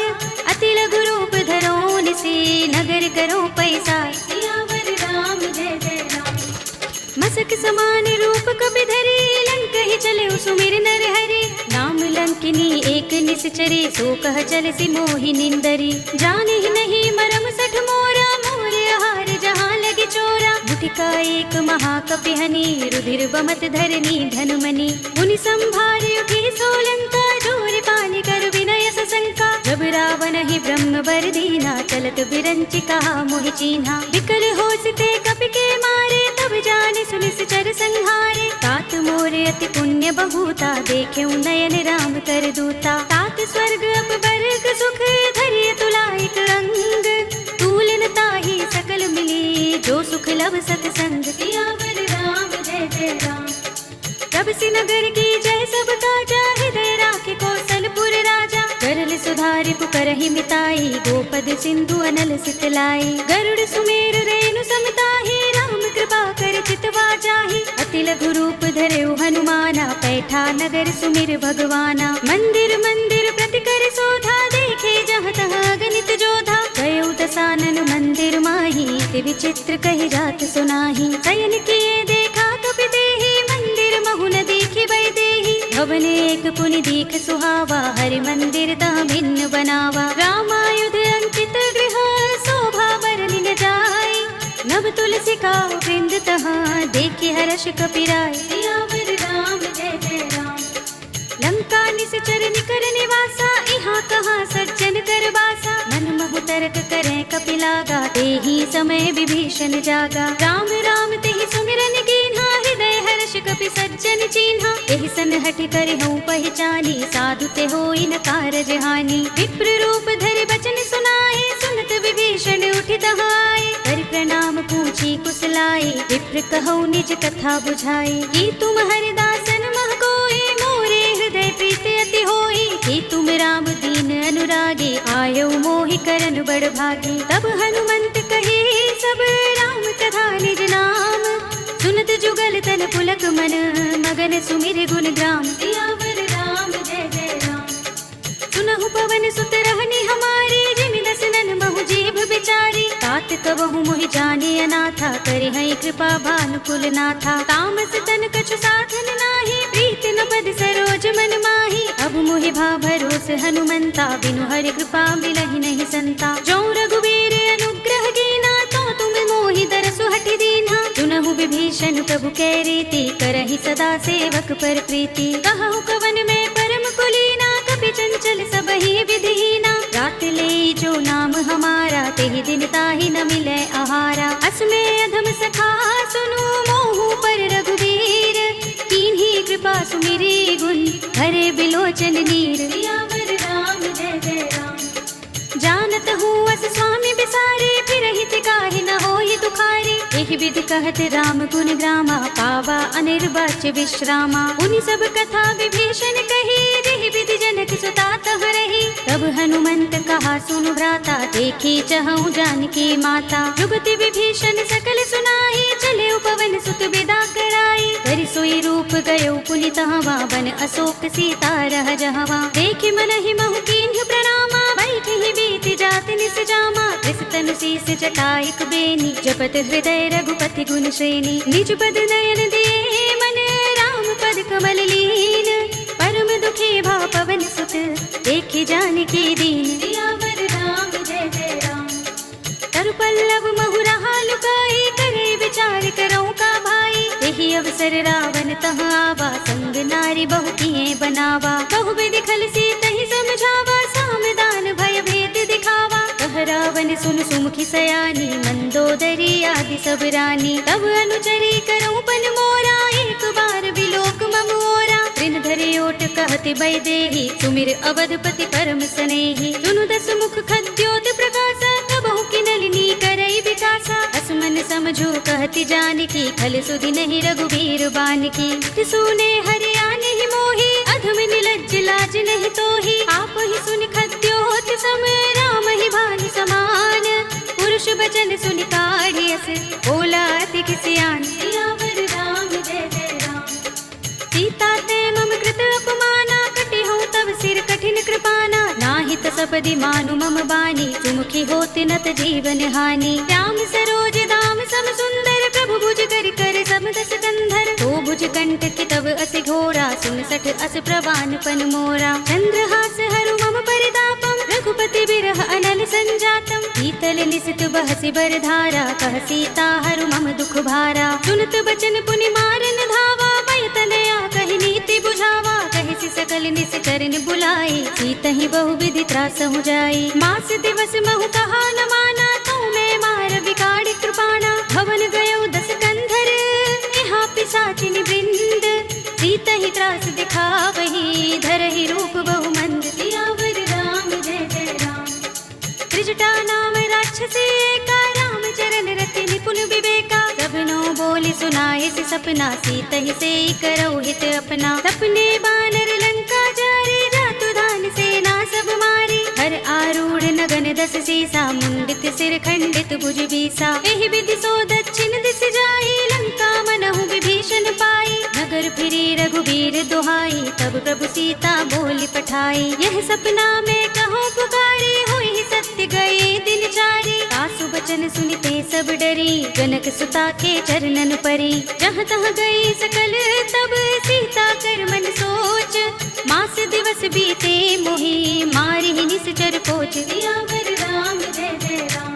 अति लघु रूप धरोन से नगर करो पैसार। सियावर राम जय जय राम। मसक समान रूप कपि धरे, लंक ही चले सुमिर नर हरे। नाम लंकिनी एक निश्चरी, सो कह चल सी मोहि निंदरी। जाने ही नहीं मरम सठ मोरा, मोरे आहार जहाँ लगे चोरा। मुठिका एक महाकपि हनि, रुधिर बमत धरनी धनुमनि। मुनि संभारे उठी सोलंका, जोर पानी कर विनय सशंका। जब रावण ही ब्रह्म बर दीना, चलत बिरंचि कहा मोहि चीन्हा। विकल होसते कपि के मारे, तब जाने सुनिश्चर संहारे। तात मोरे अति पुण्य बहुता, देखे नयन राम कर दूता। तात स्वर्ग अपवर्ग सुख, धरिय तुला एक अंग। तूलन ताहि सकल मिली, जो सुख लब सतसंग। सियावर राम जय जय राम। तब से नगर की जय सब काजा, हृदय राखे कौशलपुर राजा। गरल सुधारि पुकरहि मिताई, गोपद सिंधु अनल सितलाई। गरुड़ सुमेर रेणु समताहि, राम कृपा कर चितवा जाहि। अति लघु रूप धरेउ हनुमाना, पैठा नगर सुमिर भगवाना। मंदिर मंदिर प्रति कर शोधा, देखे जहाँ तहाँ गणित जोधा। गयो दसानन मंदिर माही, ते विचित्र कहि जात सुनाही। शयन किए देखा कपि देहि, मंदिर महु न देखि वैदेही। भवन एक पुनि दीख सुहावा, हरि मंदिर तह भिन्न बनावा। रामायुध अंकित गृह, शोभा बरनि न जाय। नव तुलसी का वृंद तहाँ, देखि हर्ष कपि राय। सियावर राम जय जय राम। लंका निश्चर निकर निवासा, यहाँ कहाँ सज्जन कर बासा। मन महु तर्क करें कपि लागा, तेहि समय विभीषण जागा। राम राम तेहि सुमिरन कीन्हा, हृदय हर्ष कपि सज्जन चीन्हा। एहि सन हठि करिहउँ पहिचानी, साधु ते होई न कारज हानि। विप्र रूप धरि बचन सुनाए, सुनत विभीषण उठि तहाँ आए। कर प्रणाम पूछी कुशलाए, विप्र कहौ निज कथा बुझाए। कि तुम हरिदासन मह कोई, मोरे हृदय प्रीति अति होई। कि तुम राम दीन अनुरागी, आयौ मोहि करन बड़ भागी। तब हनुमंत कहे सब, राम कथा निज नाम। सुनत जुगल तन पुलक मन, मगन सुमिर गुण ग्राम। सियावर राम जय जय राम। सुनहु पवन सुत रहनी हमारी, जिमि दसनन महु जीभ बिचारी। तात कबहु मोहि जाने अनाथा, करे हैं कृपा भानुकुल नाथा। तामस तन कछु साधन नाही, प्रीत न पद सरोज मन माही। अब मोहि भा भरोस हनुमंता, बिनु हरि कृपा मिलहि नहीं संता। जो रघुवीर अनुग्रह कीना, तो तुम मोहि दरसु हठि दीन्हा। सुनहु विभीषण प्रभु कै रीति, करहि सदा सेवक पर प्रीति। कहु कवन में परम कुलीना, कपि चंचल सबहि विधिहीना। रात ले जो नाम हमारा, तेहि दिन ताहि न मिले आहारा। अस्मे अधम सखा सुनु, मोहु पर रघुवीर। कीन्ही कृपा सुमिरि गुण, हरे बिलोचन नीर। सियावर राम जय जय राम। जानत हूँ अस स्वामी बिसारे, फिर हित काहि न होई दुखारी। एहि विधि कहत राम गुण ग्रामा, पावा अनिर्वाच्य विश्रामा। उनि सब कथा विभीषण कही, जेहि विधि जनक सुता तह रही। तब हनुमंत कहा सुनु भ्राता, देखी चहु जानकी माता। जुगति विभीषण सकल सुनाई, चले पवन सुत विदा कराई। करि सोई रूप गयो पुनि तहवा, बन अशोक सीता रह जहवा। देखि मनहि महु कीन्ह प्रणामा, बैठि बीति जाति निस जामा। कृस तनु शीस जटाइक बेनी, जपत हृदय रघुपति गुण श्रेणी। निज पद नयन दिए मन, राम पद कमल लीन। परम दुखी भा पवन सुत, देखि जानकी दीन। सियावर राम जय जय राम। तरु पल्लव महु रहा लुकाई, करे विचार करौ का भाई। यही अवसर रावण तह आवा, संग नारी बहु किए बनावा। बहु विधि खलसी तहि समझावा, सामदान भय भेद दिखावा। कह रावण सुन सुमुखी सयानी, मंदोदरी आदि सब रानी। तब अनुचरी करौ पन मोरा, एक बार बिलोक मम ओरा। तृण धरे ओट कहति वैदेही, सुमिर अवधपति परम स्नेही। सुनु दस मुख खद्योत प्रकाशा, कबहु किनलिनी करई विकासा। असमन समझो कहति जानकी, खल सुधि नहीं रघुवीर बानकी। सुने हरियाणि ही मोही, अधम निलज्ज लाज नहीं तोही। आप ही सुन खद्योत सम, राम ही भानु समान। पुरुष बचन सुनि काढ़ियस, बोला अति किसियान। सियावर राम जय जय राम। सीता ते मम कृत अपमाना, कटिहउँ तब द्रौपदी मानु मम बानी, सुमुखी होत नत जीवन हानि। राम सरोज दाम सम सुंदर, प्रभु भुज कर कर सब दस कंधर। तो भुज कंठ की तब अस घोरा, 69 अस प्रवान पन मोरा। चंद्रहास हरु मम परितापम, रघुपति बिरह अनल संजातम। शीतल निसित बहसि बरधारा, कह सीता हरु मम दुख भारा। सुनत बचन पुनि मारन धावा, भय तनया कहि नीति बुझावा। कहि सकल निस्करन बुलाई, सीतहि बहु विधि त्रास हो जाई। मास दिवस महु कहा न माना, तू मैं मार बिगाड़ी कृपाणा। भवन गयो 10 कंधर, यहाँ पिशाचिनी वृंद। सीतहि त्रास दिखावही, धरहि रूप बहु मंद। सियावर राम जय जय राम। त्रिजटा नाम राक्षसी एका, राम चरण रति निपुण विवेका। सबनो बोली सुनाए सि सपना, सीतहि से करौ हित अपना। सपने बानर लंका जारे, जातु धान सेना सब मारी। हर आरूढ़ नगन 10 सीसा, मुंडित सिर खंडित भुज बीसा। एहि विधि सो दक्षिण दिस जाई, लंका मनहु विभीषण पाई। नगर फिरी रघुबीर दुहाई, तब प्रभु सीता बोली पठाई। यह सपना में कहो पुकारी, होई सत्य गए दिन चारी। सासु बचन सुनिते सब डरी, जनक सुता के चरणन परी। जहाँ तहाँ गई सकल तब, सीता कर मन सोच। मास दिवस बीते मोहि, मारि निश्चर कोच। सियावर राम जय जय राम।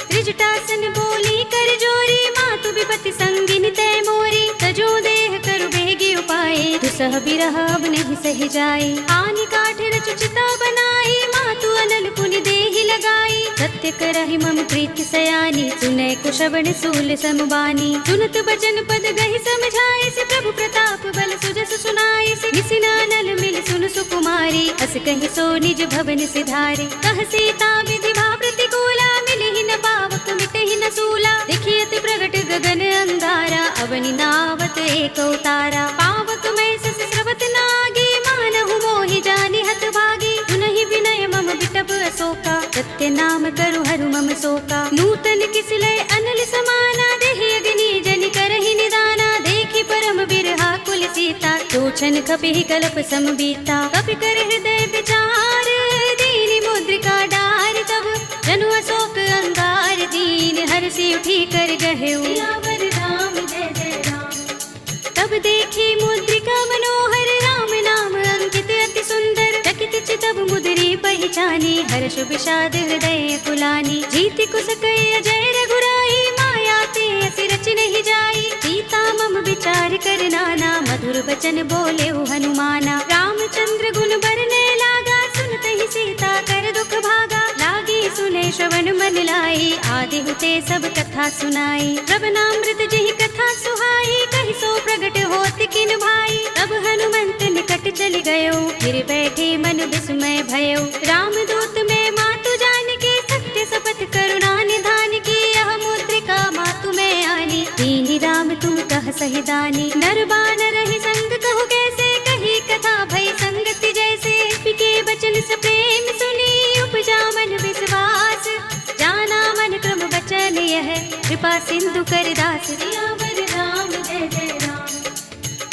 त्रिजटासन बोली कर जोरी, मातु विपति संगिन तय मोरी। तजो देह करु बेगी उपाय, दुसह बिरह अब नहीं सही जाए। आनि काठ रचु चिता बनाई, मातु अनल पुनि देहि लगाई। सत्य करहि मम प्रीति सयानी, सुनै कुशवण सूल समबानी। सुनत बचन पद गहि समझाए, से प्रभु प्रताप बल सुजस सुनाए। निसिनानल मिल सुन सुकुमारी, अस कहि सो निज भवन सिधारे। कह सीता विधि भा प्रतिकूला, मिलहि न पावक मिटहि न सूला। देखियत प्रगट गगन अंगारा, अवनि नावत एक उतारा। पावक मैं सस स्रवत नागी, मानहु मोहि जानि हत भागी। सुनहि विनय मम बिटप अशोका, सत्य नाम करु हरु मम शोका। नूतन किसलय अनल समाना, देहि अग्नि जनि करहि निदाना। देखि परम बिरहा कुल सीता, सोचन कपिहि कल्प सम बीता। कपि कर हृदय विचार, दीनि मुद्रिका डार। तब जनु अशोक अंगार, दीन हर्षि उठी कर गहेउ। सियावर राम जय जय राम। तब देखी मुद्रिका मनोहर, राम नाम अंकित अति सुंदर। चकित चितब मुद्री पहचानी, हर्ष विषाद हृदय कुलानी। जीति कुस कय अजय रघुराई, माया ते असि रच नहीं जाई। सीता मम विचार कर नाना, मधुर बचन बोले हनुमाना। रामचंद्र गुण बरने लागा, सुनतहि सीता कर दुख भागा। लागी सुने श्रवण मन लाई, आदि हुते सब कथा सुनाई। श्रवणामृत जिहि कथा सुहाई, कहि सो प्रगट होत किन भाई। तब हनुमंत निकट चल गयो, फिर बैठे मन विस्मय भयो। रामदूत में मातु जान के, सत्य शपथ करुणा निधान की। यह मुद्रिका मातु में आनी, दीनि राम तुम कह सही दानी। नर बानर ही संग कहु कैसे, कही कथा भई संगति जैसे। पिके बचन स प्रेम सुनी, उपजा मन विश्वास। जाना मन क्रम बचन यह, कृपा सिंधु कर दास। सियावर राम जय जय राम।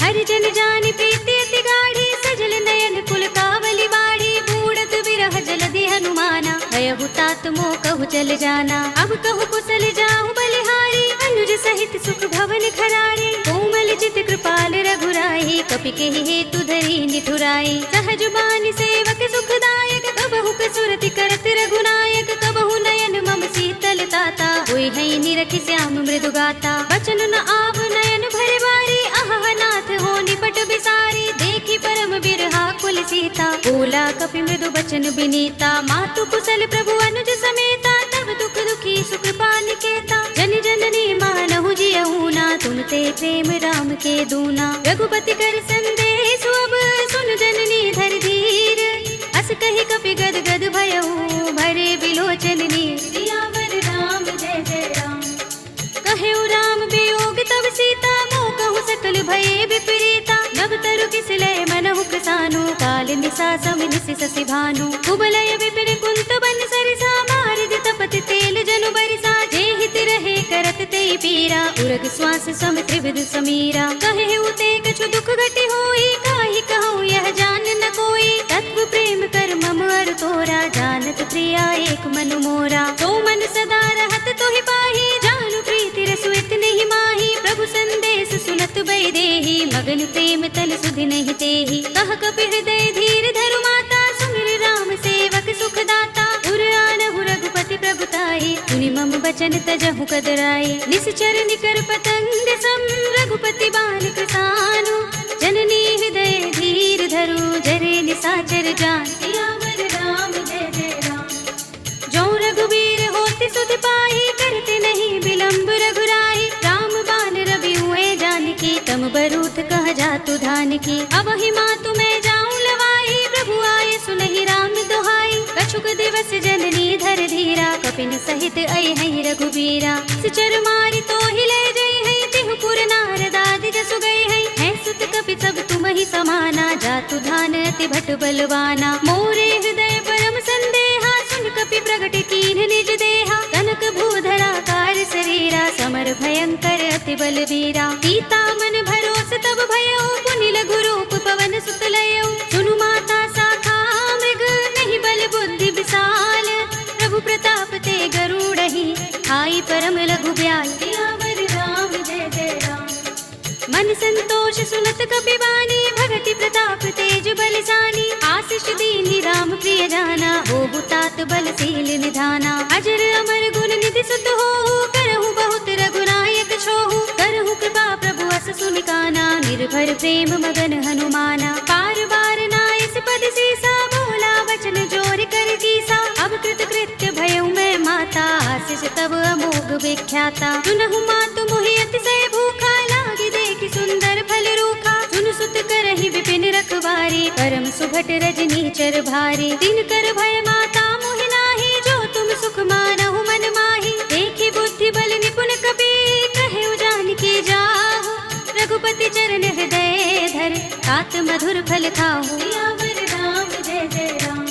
हरि जन जानि प्रीति अति गाढ़ी, सजल नयन कुल कावली बाड़ी। बूढ़त बिरह जलधि हनुमाना, भयहु तात मोह कहु चल जाना। अब कहु कुशल जाहु बलिहारी, अनुज सहित सुख भवन खरारी। कोमल चित कृपाल रघुराई, कपि केहि हेतु धरि निठुराई। सहज बानी सेवक सुखदायक, कबहु कसुरति करत रघुनायक। कबहु नयन मम शीतल ताता, होई है निरखि श्याम मृदु गाता। बचन न आव नयन भरे बारी, अहह नाथ हो निपट बिसारी। देखि परम बिरहा कुल सीता, बोला कपि मृदु बचन बिनीता। मातु कुशल प्रभु अनुज समेता, तब दुख दुखी सुकृपा निकेता। जन जननी मानहु जियहु ना, तुम ते प्रेम राम के दूना। रघुपति कर संदेश अब, सुन जननी धर धीर। अस कहि कपि गद गद भयहु, भरे बिलोचन नीर। सियावर राम जय जय राम। कहेउ राम वियोग तब सीता, मोह कहु सकल भये विपरीता। नव तरु किसलय मनहु कसानु, काल निसा सम निसि ससि भानु। कुबलय विपिन कुंत बन सरिसा, मारिद तपत तेल जनु बरिसा। जे हित रहे करत ते पीरा, उरग श्वास सम त्रिविध समीरा। कहेउ ते कछु दुख घटि होई, काहि कहूँ यह जान न कोई। तत्व प्रेम कर मम अर तोरा, जान प्रिया एक मनु मोरा। तो मन सदा रहत तोहि पाही, जानु प्रीति रसु इतने ही माही। प्रभु संदेश सुनत बई देही, मगन प्रेम तन सुधि नहीं तेही। कह कपि हृदय धीर धरु माता, सुमिर राम सेवक सुख दाता। उर आनहु रघुपति प्रभुताई, सुनि मम बचन तजहु कदराई। निश्चर निकर पतंग सम, रघुपति बालक सानु। जननी हृदय धीर धरु, जरे निसाचर जान। सियावर राम जय जय राम। जो रघुबीर होति सुधि पाही, करते नहीं विलंब रघुराई। राम बान रवि हुए जानकी, तम बरूथ कह जातु धान की। अब ही मातु मैं जाऊं लवाई, प्रभु आए सुनहि राम दुहाई। कछुक दिवस जननी धर धीरा, कपिन सहित आई है रघुबीरा। सिचर मारी तो ही ले जई है, तिहु पुर नारद आदि जसु गई है। सुत कपि सब तुम ही समाना, जातु धान अति भट बलवाना। मोरे हृदय परम संदेहा, सुन कपि प्रगट कीन निज देहा। कनक भूधरा कार शरीरा, समर भयंकर अति बलवीरा। सीता मन भरोस तब भयो, पुनि लघु रूप पवन सुत लयो। सुनु माता शाखा मृग, नहीं बल बुद्धि विशाल। प्रभु प्रताप ते गरुड़हि, आई परम लघु ब्याल। सियावर राम जय जय राम। मन संतोष सुनत कपि बानी, भगति प्रताप तेज बलसानी। आशीष दीनी राम प्रिय जाना, होहु तात बलशील निधाना। अजर अमर गुण निधि सुत होहु, करहु बहुत रघुनायक छोहु। करहु कृपा प्रभु अस सुनिकाना, निर्भर प्रेम मगन हनुमाना। बार बार नायस पद सीसा, बोला वचन जोर कर कीसा। अब कृत कृत्य भयउ मैं माता, आशीष तब अमोघ विख्याता। सुनहु मातु मोहि अतिशय भूखा, लागी देखि सुंदर फल रूखा। सुन सुत करहि विपिन रखवारी, परम सुभट रजनी चर भारी। दिन कर भय माता मोहि नाहि, जो तुम सुख मानहु मन माहि। देखि बुद्धि बल निपुण कपि, कहे जानकी जाहु। रघुपति चरण हृदय धर, तात मधुर फल खाहु। सियावर राम जय जय राम।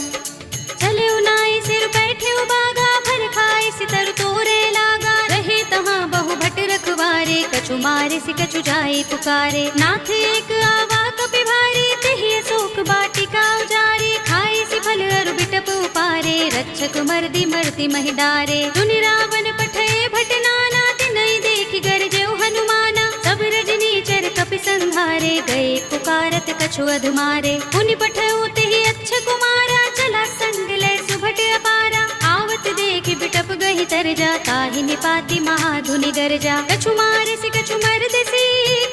चले उनाई सिर बैठे उबागा, फल खाए सितर तोरे लागा। रहे तहाँ बहु भट रखवारे, कछु मारे सि कछु जाए पुकारे। नाथ एक आवा कपि भारी, तेहि अशोक बाटिका उजारे। खाए सि फल अरु बिटप उपारे, रक्षक मर्दी मर्ति महि डारे। सुनि रावण पठे भट नाना, तिनहि देखि गरजेउ हनुमाना। सब रजनी चर कपि संहारे, गए पुकारत कछु अधुमारे। पुनि पठउ तेहि अच्छ कुमारा, चला संग ले सुभट अपारा। आवत देखि बिटप गहि तरजा, ताहि निपाति महाधुनि गरजा। कछु मारे सि कछु मरदसी,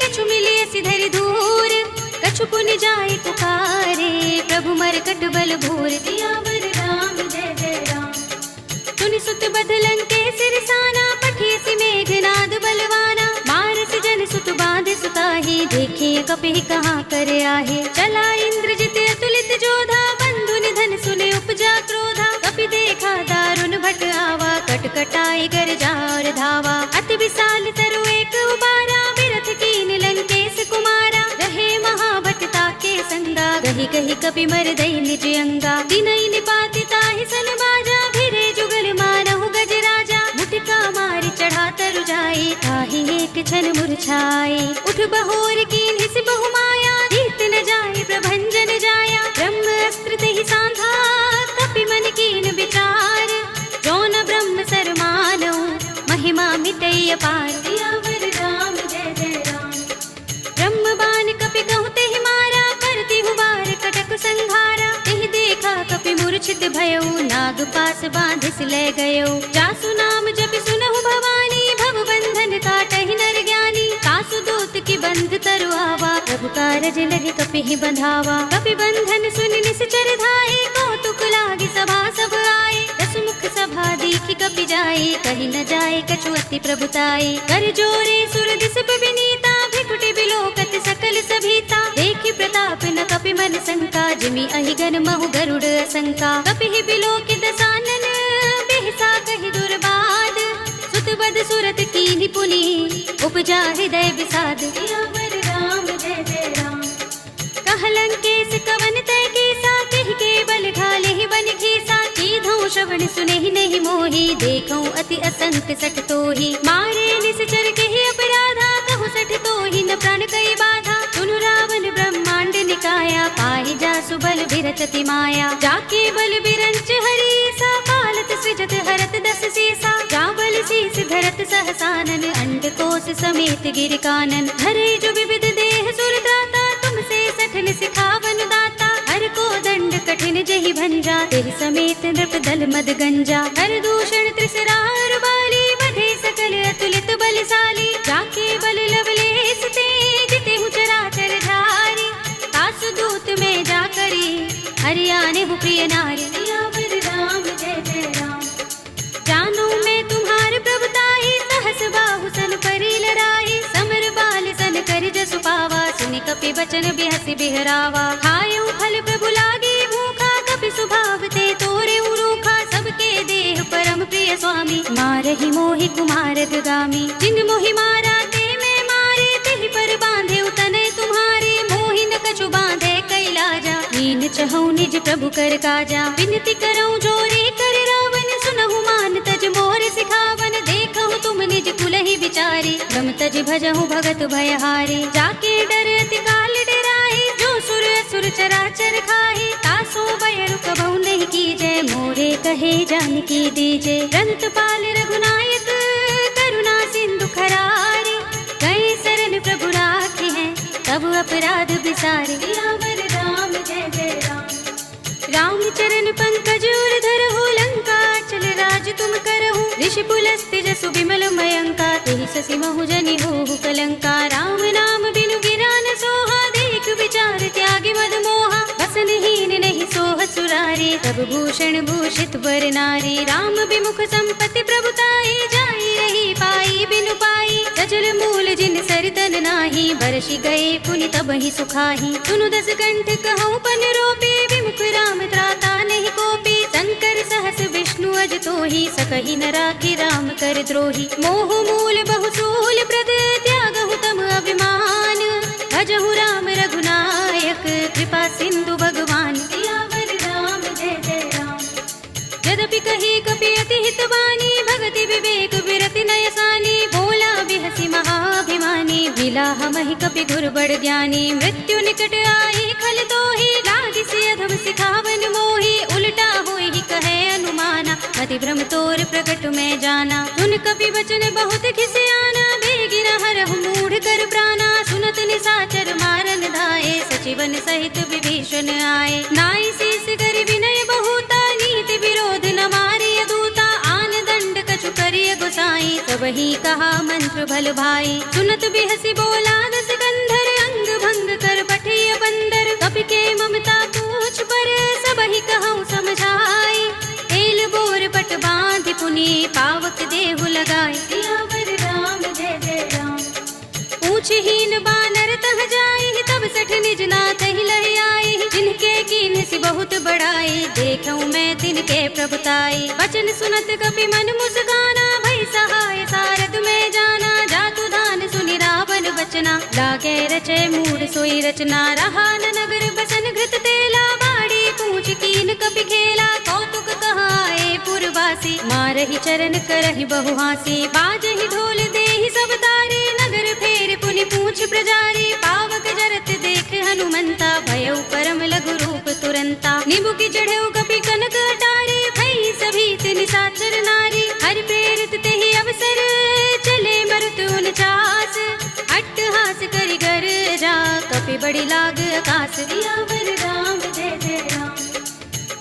कछु मिलिय सि धरि धूर। कछु पुनि जाय पुकारे, प्रभु मरकट बल भूर। सियावर राम जय जय राम। सुनि सुत बदलन के सिरसाना, पठिय सि मेघनाद बलवाना। मारस जन सुत बांध सुताही, देखिए कपि कहाँ कर आहे। चला इंद्रजित अतुलित जोधा, बंधु निधन सुने उपजा क्रोधा। कपि देखा दारुण भट आवा, कटकटाई गरजा और धावा। अति विशाल तरु एक उबारा, बिरथ कीन लंकेश कुमारा। रहे महाभट ताके संगा, गहि गहि कपि मर दई निज अंगा। तिनहि निपाति ताहि सन बाजा, भिरे जुगल मानहु गज राजा। मुटिका मारि चढ़ा तरु जाई, ताहि एक क्षण मुरझाई। उठ बहोर कीन हिस बहु माया, जीत न जाय प्रभंजन जाया। ब्रह्म अस्त्र तेहि सांधा, कपि मन कीन विचार। जो न ब्रह्म सर मानौ, महिमा मिटई अपार। सियावर राम जय जय राम। ब्रह्म बाण कपि कहु तेहि मारा, करति हुबार कटक संघारा। तेहि देखा कपि मूर्छित भयउ, नाग पास बांधिस ले गयो। जासु नाम जपि सुनहु भवानी, भव बंधन काटहि नर ज्ञानी। सासु दूत की बंध तरु आवा, प्रभु कारज लगे कपि ही बंधावा। कपि बंधन सुनि निश्चर धाये, कौतुक लागी सभा सब आए। दसमुख सभा देखि कपि जाए, कहि न जाए कछु अति प्रभुताई। कर जोरे सुर दिस विनीता, भिकुटि बिलोकत सकल सभीता। देखि प्रताप न कपि मन शंका, जिमि अहिगन महु गरुड़ असंका। कपि ही बिलोकि दसानन, बिहसा कहि दुर्बाद। सुत बद सुरत कीन्हि पुनि, उपजा हृदय विषाद। सियावर राम जय जय राम। कह लंकेश कवन तय कीसा, कहि के बल घाले ही बन घीसा। कीधौ श्रवण सुनेहि नहीं मोहि, देखौ अति असंख्य सठ तोहि। मारे निश्चर कहि अपराधा, कहु सठ तोहि न प्राण कई बाधा। सुनु रावण ब्रह्मांड निकाया, पाहि जासु बल बिरचति माया। जाके बल बिरंच हरीसा, चरत सहसानन, अंडकोश समेत गिर कानन। हरे जो विविध देह सुर त्राता, तुमसे सठन सिखावन दाता। हर को दंड कठिन जहि भंजा, तेहि समेत नृप दल मद गंजा। हर दूषण त्रिसरार बाली, बधे सकल अतुलित बलशाली। जाके बल लवलेस ते, जिते हूँ चराचर धारी। तासु दूत में जा करी, हरियाणे हूँ प्रिय नारी। सियावर राम जय जय राम। जानो मैं तुम्हार प्रभुताई, सहस बाहु सन परी लराई। समर बाल सन कर जसु पावा, सुनि कपि बचन बिहसि बिहरावा। खायऊ फल प्रभु लागी भूखा, कपि स्वभाव ते तोरे रूखा। सबके देह परम प्रिय स्वामी, मारहि मोहि कुमार गामी। जिन मोहि मारा ते मैं मारे, तेहि पर बांधे तनय तुम्हारे। मोहि न कछु बांधे कैलाजा, हीन चहु निज प्रभु कर काजा। विनती करऊं जोरे कर रावण, सुनहु मान तज मोर सिखावन। देखहु तुम निज कुलहि विचारी, गम तज भजहु भगत भयहारी। जाके डर अति काल डराहि, जो सुर असुर चराचर खाहि। तासो भय रुकबहु नहीं कीजय, मोरे कहे जानकी दीजे। रंत पाल रघुनायक, करुणा सिंधु खरारे। गए शरण प्रभु राखे हैं, तब अपराध बिसारे। सियावर राम जय जय राम। राम चरण पंकज उर धरहु, लंका चल राज तुम करहु। ऋषि पुलस्त्य जसु बिमल मयंका, तेहि ससि महु जनि होहु कलंका। राम नाम बिनु गिरा न सोहा, देख विचार त्यागी मद मोहा। वसनहीन नहीं सोह सुरारी, तब भूषण भूषित बर नारी। राम विमुख संपत्ति प्रभुताई, जाई रही पाई बिनु पाई। सजल मूल जिन सरतन नाही, बरसि गए पुनि तबहि सुखाही। सुनु दस कंठ कहूँ पन रोपी, विमुख राम त्राता नहीं कोपी। शंकर सहस विष्णु अज तोहि, सकहि न राखि राम कर द्रोही। मोह मूल बहुसूल प्रद, त्यागहु तम अभिमान। भजहु राम रघुनायक, कृपा सिंधु भगवान। सियावर राम जय जय राम। यद्यपि कही कपि अति हित बानी, भगति विवेक विरति नय सानी। बोला बिहसि महाभिमानी, बिलाह महि कपि धुर बड़ ज्ञानी। मृत्यु निकट आई खल तोहि, लागिसि अधम सिखावन मोहि। उल्टा होई कहे अनुमाना, अति भ्रम तोर प्रकट में जाना। सुन कपि वचन बहुत खिसियाना, बेगिन हरहु मूढ़ कर प्राणा। सुनत निशाचर मारन धाये, सचिवन सहित विभीषण आए। नाई शीस कर विनय बहुता, नीति विरोध न मारिय दूता। आन दंड कछु करिय गोसाई, सबहि कहा मंत्र भल भाई। सुनत बिहसि बोला दस कंधर, अंग भंग कर पठिय बंदर। कपि के ममता पूछ पर, सबहि कहूँ समझाई। एल बोर पट बांधि पुनि, पावक देहु लगाई। सियावर राम जय जय राम। पूछहीन बानर तह जाई, तब सठ निज नाथ ही लहि आई। जिनके कीन्हसि बहुत बड़ाई, देखऊँ मैं तिनके प्रभुताई। वचन सुनत कपि मन मुस्काना, भई सहाय सारथ में जाना। जातु धान सुनि रावण वचना, लागे रचे मूढ़ सोई रचना। रहा न नगर बसन घृत तेला, बाड़ी पूछ कीन कपि खेला। कौतुक कहाए पुरवासी, मारहि चरण करहि बहु हासी। बाजहि ढोल देहि सब तारे, नगर फेर पुनि पूछ प्रजारी। पावक जरत देख हनुमंता, भयउ परम लघु रूप तुरंता। निबु की चढ़ेउ कपि कनक अटारे, भई सभीत निशाचर नारी। हरि प्रेरित तेहि अवसर, चले मरुत 49। अट्टहास करि गर्जा, कपि बड़ी लाग आकाश। सियावर राम जय जय राम।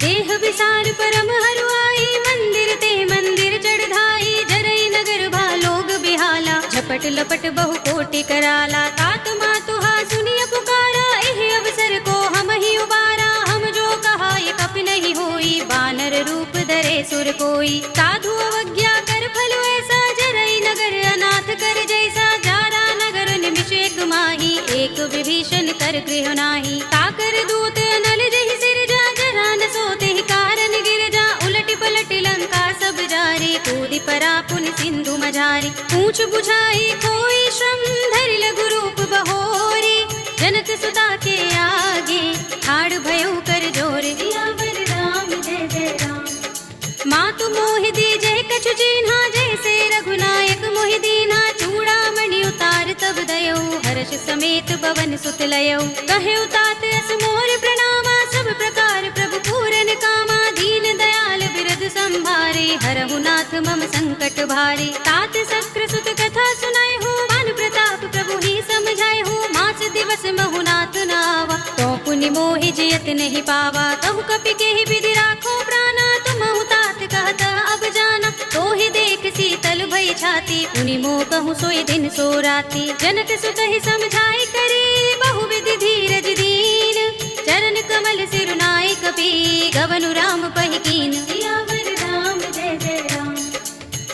देह विसार परम हरुआई, मंदिर ते मंदिर चढ़ धाई। जरई नगर भालोग बिहाला, झपट लपट बहु कोटि कराला। तात मातुहा सुनिय पुकारा, एहि अवसर को हम ही उबारा। हम जो कहा ये कपि नहीं होई, बानर रूप धरे सुर कोई। साधु अवज्ञा कर फल ऐसा, जरई नगर अनाथ कर जैसा। जारा नगर निमिष एक माही, एक विभीषण कर गृह नाही। ताकर दूत अनल जहि सिरजा, जरा न सोते ही कारण गिरजा। उलट पलट लंका सब जारी, कूदि परा पुनि सिंधु मझारी। पूछ बुझाई कोई श्रम, धरि लघु रूप बहोरी। जनक सुता के आगे, ठाड़ भयउ कर जोर। सियावर राम जय जय राम। मातु मोहि दीजै कछु चिन्हा, जैसे रघुनायक मोहि दीन्हा। चूड़ामणि उतार तब दयऊ, हर्ष समेत पवन सुत लयऊ। कहे तात अस मोर प्रणामा, सब प्रकार प्रभु पूरन कामा। दीन दयाल बिरद संभारे, हरहु नाथ मम संकट भारे। तात सक्र सुत कथा सुनाए हो, मान प्रताप प्रभु ही समझाए हो। मास दिवस महु नाथ नावा, तो पुनि मोहि जियत नहीं पावा। कहु कपि के ही विधि राखो प्राणा, तुम तात कहत अब जाना। तो ही देख शीतल भई छाती, पुनि मोह कहूँ सोई दिन सो राती। जनक सुत ही समझाई करे, बहु विधि धीरज दीन। चरण कमल सिरुनाई कपि, गवनु राम पहि कीन। सियावर राम जय जय राम।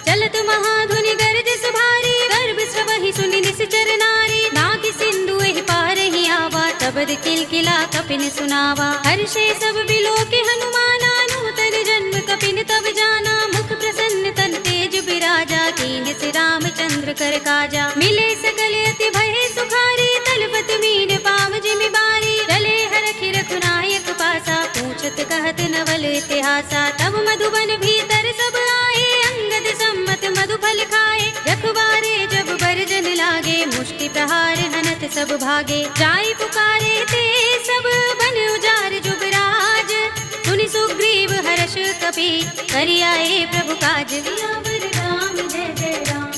चलत महाधुनि गरज सुभारी, गर्भ स्रवहि सुनि निश्चर नारी। नाग सिंधु एहि पार ही आवा, तबद किलकिला कपिन सुनावा। हर्षे सब बिलोके हनुमाना, नूतन जन्म कपिन तब जाना। मुख प्रसन्न तन तेज बिराजा, कीन्ह से रामचंद्र कर काजा। मिले सकल अति भय सुखारी, तलपत मीन पाव जिमि बारी। रले हरखि रघुनायक पासा, पूछत कहत नवल इतिहासा। तब मधुबन भीतर सब आए, अंगद सम्मत मधु फल खाए। रखवारे जब बरजन लागे, मुष्टि प्रहार हनत सब भागे। जाय पुकारे ते सब बन उजार जुबराज। सुनि सुग्रीव हर्ष कपि, करि आए प्रभु काज। सियावर राम जय जय राम।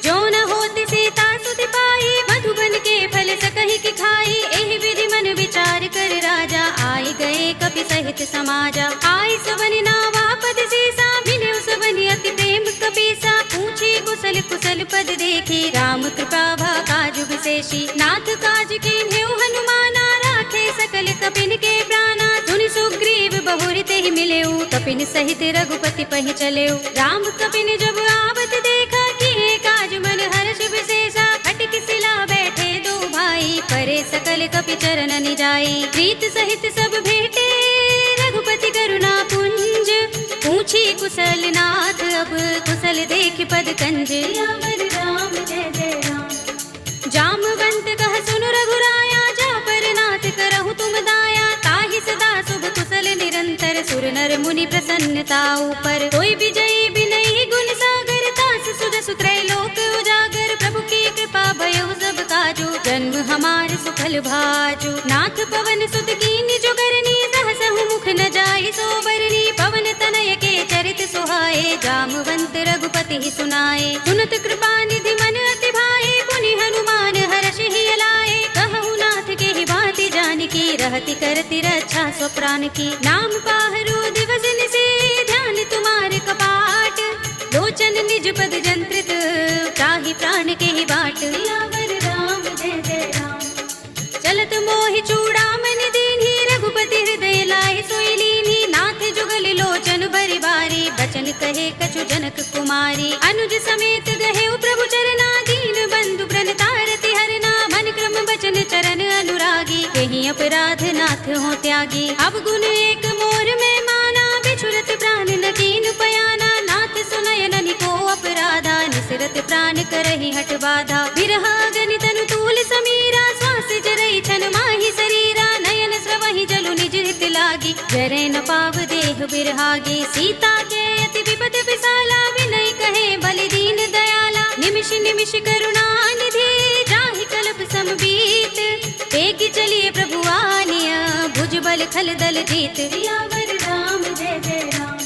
जो न होत सीता सुति पाई, मधुबन के फल सकहि की खाई। एहि विधि मन विचार कर राजा, आए गए कपि सहित समाजा। आय सबनि नावा पद सीसा, मिले सबनि अति प्रेम कपीसा। पूछी कुशल कुशल पद देखी, राम कृपा भा काज विशेषी। नाथ काज कीन्हेउ हनुमाना, राखे सकल कपिन के प्राणा। सुनि सुग्रीव बहुर तेहि मिलेउ, कपिन सहित रघुपति पहि चलेउ। राम कपिन जब आवत देखा, किए काज मन हर्ष विशेषा। खटक सिला बैठे दो भाई, परे सकल कपि चरण जाई। प्रीत सहित सब भेटे, रघुपति करुणा पुंज। पूछी कुशल नाथ अब, कुशल देख पद कंज। सियावर राम जय जय राम। जामवंत कह सुन रघुराया, जा पर नाथ करहु तुम दाया। ताहि सदा शुभ कुशल निरंतर, सुर नर मुनि प्रसन्नता ऊपर। कोई विजयी बिनहि गुण सागर, तास सुजस त्रैलोक उजागर। प्रभु की कृपा भयउ सब काजू, जन्म हमार सुफल भाजू। नाथ पवन सुत कीन्ह जो करनी, सहसहु मुख न जाई सो बरनी। पवन तनय के चरित सुहाए, जामवंत रघुपति ही सुनाए। सुनत कृपा निधि मन अति भाए, पुनि हनुमान हर्ष ही लाए। कहु नाथ के ही बाति जानकी, रहति करति रक्षा सो प्राण की। नाम पाहरो दिवस निशि, ध्यान तुम्हारे कपाट। लोचन निज पद जंत्रित, ताहि प्राण के ही बाट। सियावर राम जय जय राम। चलत मोहि चूड़ामणि दीन्हि, रघुपति हृदय लाहि सोई लीन्हि। नाथ जुगल लोचन भरि बारी, बचन कहे कछु जनक कुमारी। अनुज समेत गहेउ प्रभु चरना, दीन बंधु प्रणतारति हरना। मन क्रम बचन चरण अनुरागी, कहीं अपराध नाथ हो त्यागी। अब गुण एक मोर में माना, बिछुरत प्राण न कीन पयाना। नाथ सुनयन निको अपराधा, निसरत प्राण करहि हठ बाधा। बिरहा अगनि तनु तूल समीरा, श्वास जरई छन माहि शरीरा। नयन स्रवहि जलु निज हित लागी, जरै न पाव देह बिरहागी। सीता के अति विपद विसाला, विनय कहे बलि दीन दयाला। निमिष निमिष करुणा निधि, जाहि कल्प समबीत। तेगी चलिए प्रभु आनिया, भुज बल खल दल जीत। सियावर राम जय जय राम।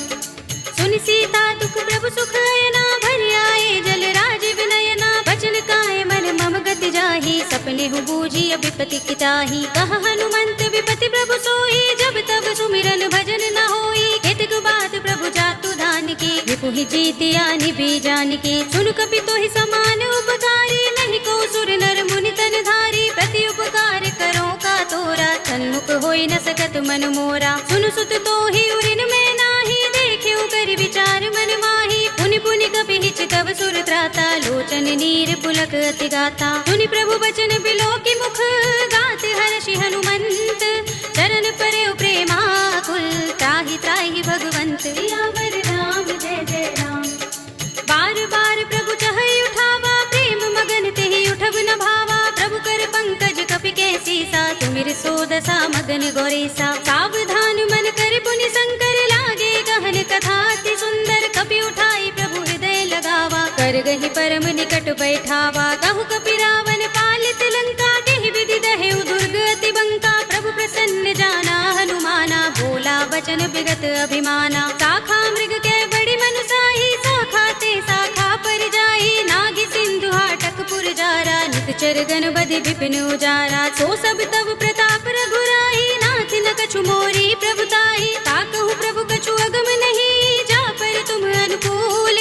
सुनि सीता दुख प्रभु सुख अयना, भरि आए जल राज विनयना। बचन काए मन मम गति जाहि, सपने हु बूझी विपति किताहि। कह हनुमंत विपति प्रभु सोई, जब तब सुमिरन भजन न होई। केतक बात प्रभु जातु धान की, विपु ही जीतिया निभि जान की। सुन कपि तोहि समान उपकारी, नहीं को सुर नर मुनि तन धारी। प्रति उपकार करो का तोरा, सन्मुख होई न सकत मन मोरा। सुन सुत तोहि उरिन में नाही, देखेउ कर विचार मन माही। पुनि पुनि कपि हिच तब सुर त्राता, लोचन नीर पुलक अति गाता। सुनि प्रभु बचन बिलोकि मुख, गात हर्षि हनुमंत। चरण परेउ प्रेमाकुल, त्राहि त्राहि भगवंत। सियावर राम जय जय राम। बार बार प्रभु चहई उठावा, प्रेम मगन तेहि उठब न भावा। प्रभु कर पंकज कपि के सीसा, तुमिर सो दशा मगन गोरेसा। सावधान मन कर पुनि शंकर, लागे गहन कथा अति सुंदर। कपि उठाई प्रभु हृदय लगावा, कर गहि परम निकट बैठावा। कहु कपि रावण पालित लंका, केहि विधि दहेउ दुर्ग अति बंका। प्रभु प्रसन्न जाना हनुमाना, बोला वचन विगत अभिमाना। शाखा मृग अजर गण बधि विपिन उजारा। सो सब तब प्रताप रघुराई, नाथ न कछु मोरी प्रभुताई। ताकहु प्रभु कछु अगम नहीं, जा पर तुम अनुकूल।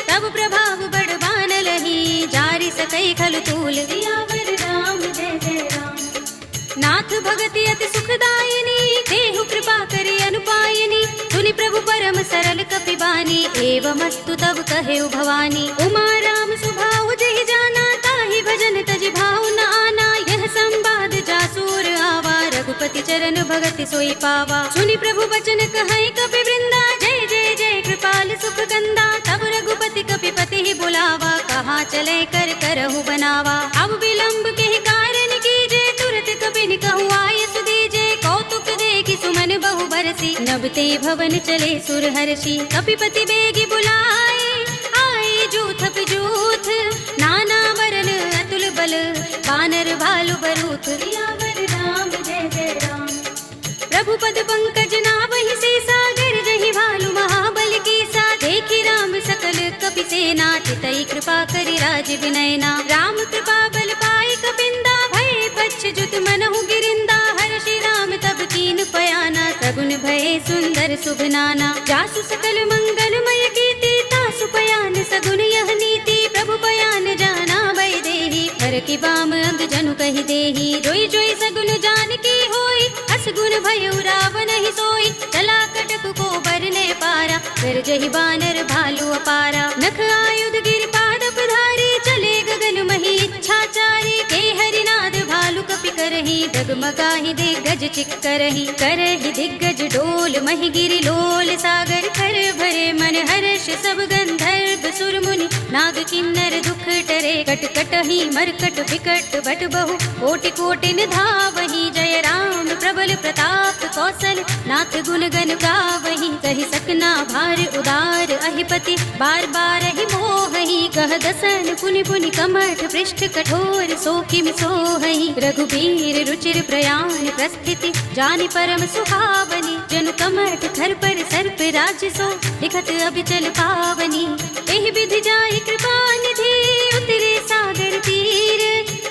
तब प्रभाव बड़ बान लही, जारि सकई खल तूल। सियावर राम जय जय राम। नाथ भगति अति सुखदायिनी, देहु कृपा करि अनुपायिनी। सुनि प्रभु परम सरल कपिबानी, एवमस्तु तब कहेउ भवानी। उमा राम सुभाउ जहि जाना, ताहि भजन तजि भाउ न आना। यह संवाद जासूर आवा, रघुपति चरण भगति सोई पावा। सुनि प्रभु बचन कहै कपि वृंदा, जय जय जय कृपाल सुख कंदा। तब रघुपति कपिपति ही बुलावा, कहाँ चले कर करहु बनावा। अब विलंब के कारण कीजे, तुरत कपिन कहूँ आय सुदीजे। कौतुक देखि सुमन बहु बरसी, नबते भवन चले सुर हर्षि। कपिपति बेगी बुलाए, आए जूथ जूथ। नाना वरन अतुल बल, बानर भालु बरूथ। सियावर राम जय जय राम। प्रभु पद पंकज नावहि से, सागर जहि भालु महाबल की सा। देखि राम सकल कपि सेना, चितई कृपा करि राज विनयना। राम कृपा बल पाई कपिंदा, भय पच्छ जुत मनहु गिरिंदा। हर्षि राम तब कीन पयाना, सगुन भय सुंदर शुभ नाना। जासु सकल मंगलमय कीर्ति, तासु पयान सगुन यह नीति। प्रभु पयान जाना भय देहि, हर की बाम अंग जनु कहि देहि। जोई जोई सगुन जानकी होई, असगुन भयउ रावण ही सोई। चला कटक को बरने पारा, फिर जहि बानर भालु अपारा। नख आयुध गिर पादप धारी, चले गगन मही इच्छाचारी। के हरिनाद भालु कपि करहि, डगमगाहि दिग्गज चिक्करहि। करहि दिग्गज डोल महि गिरि लोल, सागर खर भरे मन हर्ष। सब गंधर्व सुर मुनि, नाग किन्नर दुख टरे। कट कटहि मरकट विकट बट बहु, कोटि कोटिन धावहि। जय राम प्रबल प्रताप कौशल, नाथ गुण गण गावहि। कहि सकना भार उदार अहिपति, बार बार ही मोहहि। कह दसन पुनि पुनि कमठ, पृष्ठ कठोर सो किम सोहहि। रघुबीर रुचिर प्रयाण प्रस्थिति, जानि परम सुहावनी। जनु कमठ खर पर सर्प राज सो, लिखत अभिचल पावनी। एहि विधि जाहि कृपा निधि, उतरे सागर तीर।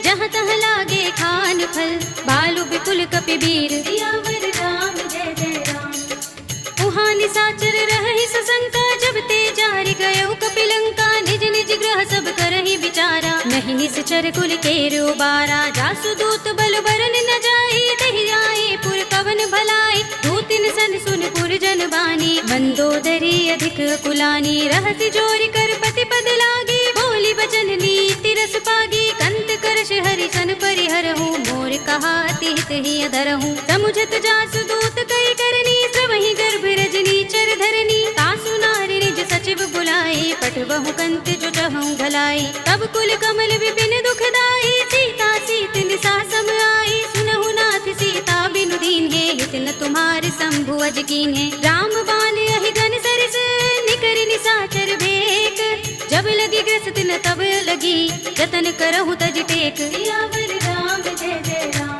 जहाँ तहाँ लागे खान फल, भालु बिपुल कपि वीर। सियावर राम जय जय राम। उहाँ निसाचर रहहि सशंका, जब ते जारि गयउ कपिलंका। निज निज ग्रह सब करहि विचारा, नहीं निश्चर कुल केर उबारा। जासु दूत बल बरन न जाई, तहि आए पुर कवन भलाई। दूतिन सन सुन पुर जन बानी, मंदोदरी अधिक कुलानी। रहसि जोरि कर पति पद लागी, बोली बचन नीति रस पागी। कंत करश हरि सन परिहरहु, मोर कहा अति हित ही अधरहु। समुझत जासु दूत कई करनी, सबहि गर्भ रजनी चर धरनी। तासु नारी निज सचिव बुलाई, पठबहु कंत जो चहु भलाई। तब कुल कमल विपिन दुखदाई, सीता सीत निसा सम आई। सुनहु नाथ सीता बिनु दीन्हे, हित न तुम्हार शंभु अज कीन्हे। राम बाल अहि गन सरिस, निकर निसाचर भेक। जब लगी ग्रस्त न तब लगी, जतन करहु तज टेक। सियावर राम जय जय राम।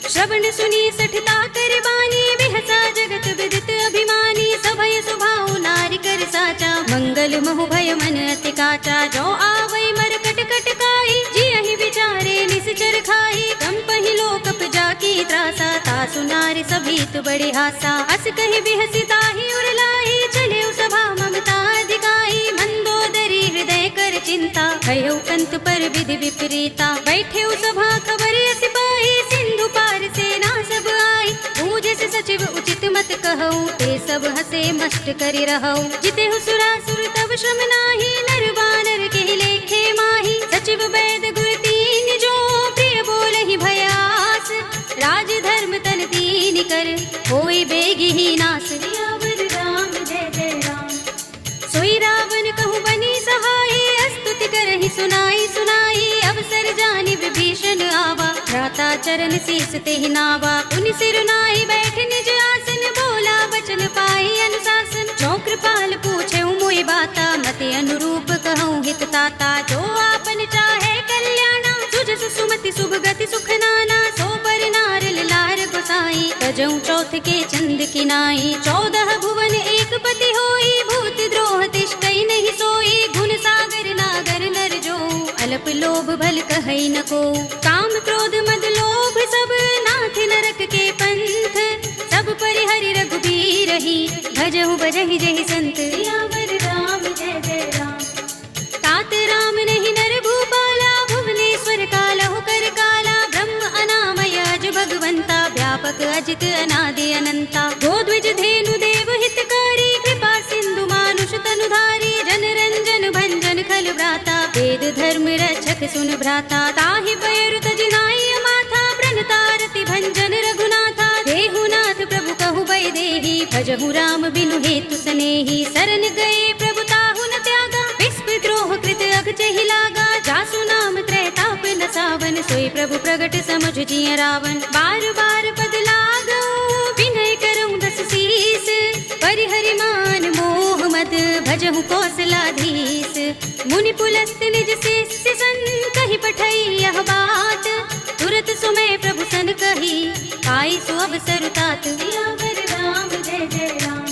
श्रवण सुनी सठता कर बानी, बिहसा जगत विदित अभिमानी। सभय सुभाउ नारी कर साचा, मंगल महु भय मन अति काचा। जो आवै मर कट कट काई, जियहि विचारे निश्चर खाई। कंपहि लोकप जाकी त्रासा, तासु नारी सभीत बड़े हासा। अस कहि बिहसि ताहि उर लाही, चले सभा ममता दिखाई। मंदोदरी हृदय कर चिंता, भयउ कंत पर विधि विपरीता। बैठे सभा खबर सिपाही, सिंधु पार सेना सब आई। पूजे से सचिव उचित मत कहऊ, ते सब हसे मस्त करि रहऊ। जिते सुरासुर तब श्रम नाही, नर बानर के लेखे माही। सचिव वैद गुर तीन जो, प्रिय बोलहि भयास। राज धर्म तन तीन कर, होई बेगी ही नास। सियावर राम जय जय राम। सोई रावण कहु बनी सहाय, स्तुति करहि सुनाई सुनाई। अवसर जानि विभीषण आवा, भ्राता चरण शीस तेहि नावा। उनि सिर नाई बैठ निज आसन, बोला बचन पाई अनुशासन। जो कृपाल पूछे मोहि बाता, मते अनुरूप कहूँ हित ताता। जो आपन चाहे कल्याणा, सुजस सुमति शुभ गति सुख नाना। सो पर नारल लार गोसाई, तजऊ चौथ के चंद किनाई। 14 भुवन एक पति होई, भूत द्रोह तिष्ठई नहीं सोई। गुण सागर नागर नर जो, अल्प लोभ भल कह कहई न को। काम क्रोध मद लोभ सब नाथ नरक के पंथ, सब परिहरि रघुबीर ही भजहु बजहि जहि संत। सियावर राम जय जय राम। तात राम नहीं नर भूपाला, भुवनेश्वर कालहु कर काला। ब्रह्म अनामय अज भगवंता, व्यापक अजित अनादि अनंता। गोद्विज धेनु देव हितकारी, कृपा सिंधु मानुष तनुधारी। जन रंजन भंजन खल भ्राता, वेद धर्म रक्षक सुन भ्राता। ताहि पयरु तज नाई माथा, प्रणतारति भंजन रघुनाथा। देहुनाथ प्रभु कहु भय देहि, भजहु राम बिनु हेतु सनेहि। शरण गए प्रभु ताहु न त्यागा, विस्पद्रोह कृत अघचहि लागा। जासु नाम त्रैताप न सावन, सोई प्रभु प्रगट समुझ जिय रावण। बार बार पद लागो विनय करऊँ दस सीस, परिहरि मान मोह मद भजहु कौशलाधीश। मुनि पुलस्त निज शिष्य सन, कहि पठई यह बात। तुरत सुमय प्रभु सन कही, पाई सो अवसर तात। सियावर राम जय जय राम।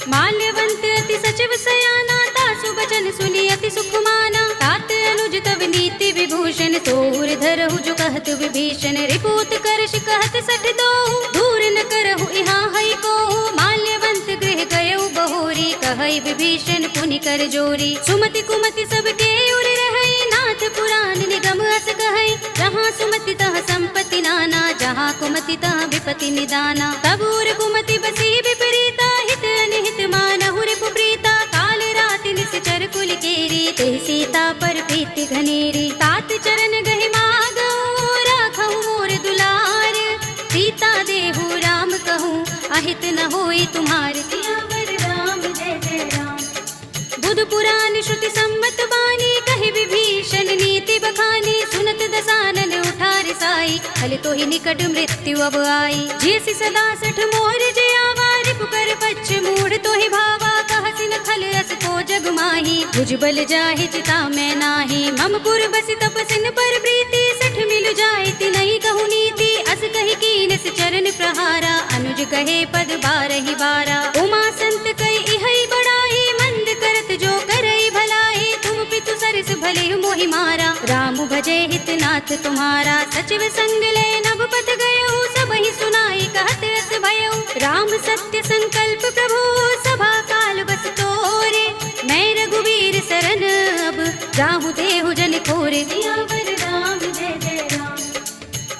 माल्यवंत अति सचिव सयाना, तासु बचन सुनि अति सुख माना। तात अनुज तव नीति विभूषण, तोर धरहु जो कहत विभीषण। रिपुत करश कहत सठ दोहु, दूर न करहु यहाँ हई कोहु। माल्यवंत गृह गयउ बहोरी, कहई विभीषण पुनि कर जोरी। सुमति कुमति सबके उर रहई, नाथ पुराण निगम अस कहई। जहाँ सुमति तह संपत्ति नाना, जहाँ कुमति तह विपति निदाना। तब उर कुमति बसी विपरीता, हित अनिहित मानहु रिपु प्रीता। काल राति निश्चर कुल केरी, तेहि सीता पर प्रीति घनेरी। तात चरण गहि मागो, राखहु मोर दुलार। सीता देहु राम कहूँ, अहित न होई तुम्हार। सियावर राम जय जय राम। बुध पुराण श्रुति सम्मत बानी, कहि विभीषण नीति बखानी। सुनत दसानन उठार साई, हल तो ही निकट मृत्यु अब आई। जेसि सदा सठ मोर जयावा, रिपु कर पच्छ मूढ़ तो ही भावा। कहसि न खल अस को जग माही, भुजबल जाहि चिता मैं नाही। मम पुर बसि तपसिन पर प्रीति, सठ मिल जाय तिनहि कहु नीति। अस कहि कीनस चरण प्रहारा, अनुज कहे पद बारहि बारा। उमा संत कई इहै बड़ाई, मंद करत जो करई भलाई। तुम पितु सरस भले मोहि मारा, राम भजे हित नाथ तुम्हारा। सचिव संग ले नभ पथ गयो, सबहि सुनाई कहत रस भयो। राम सत्य संकल्प प्रभु, सभा काल बस तोरे। मैं रघुवीर सरन अब, जाहु देहु जन खोरे। सियावर राम जय जय राम।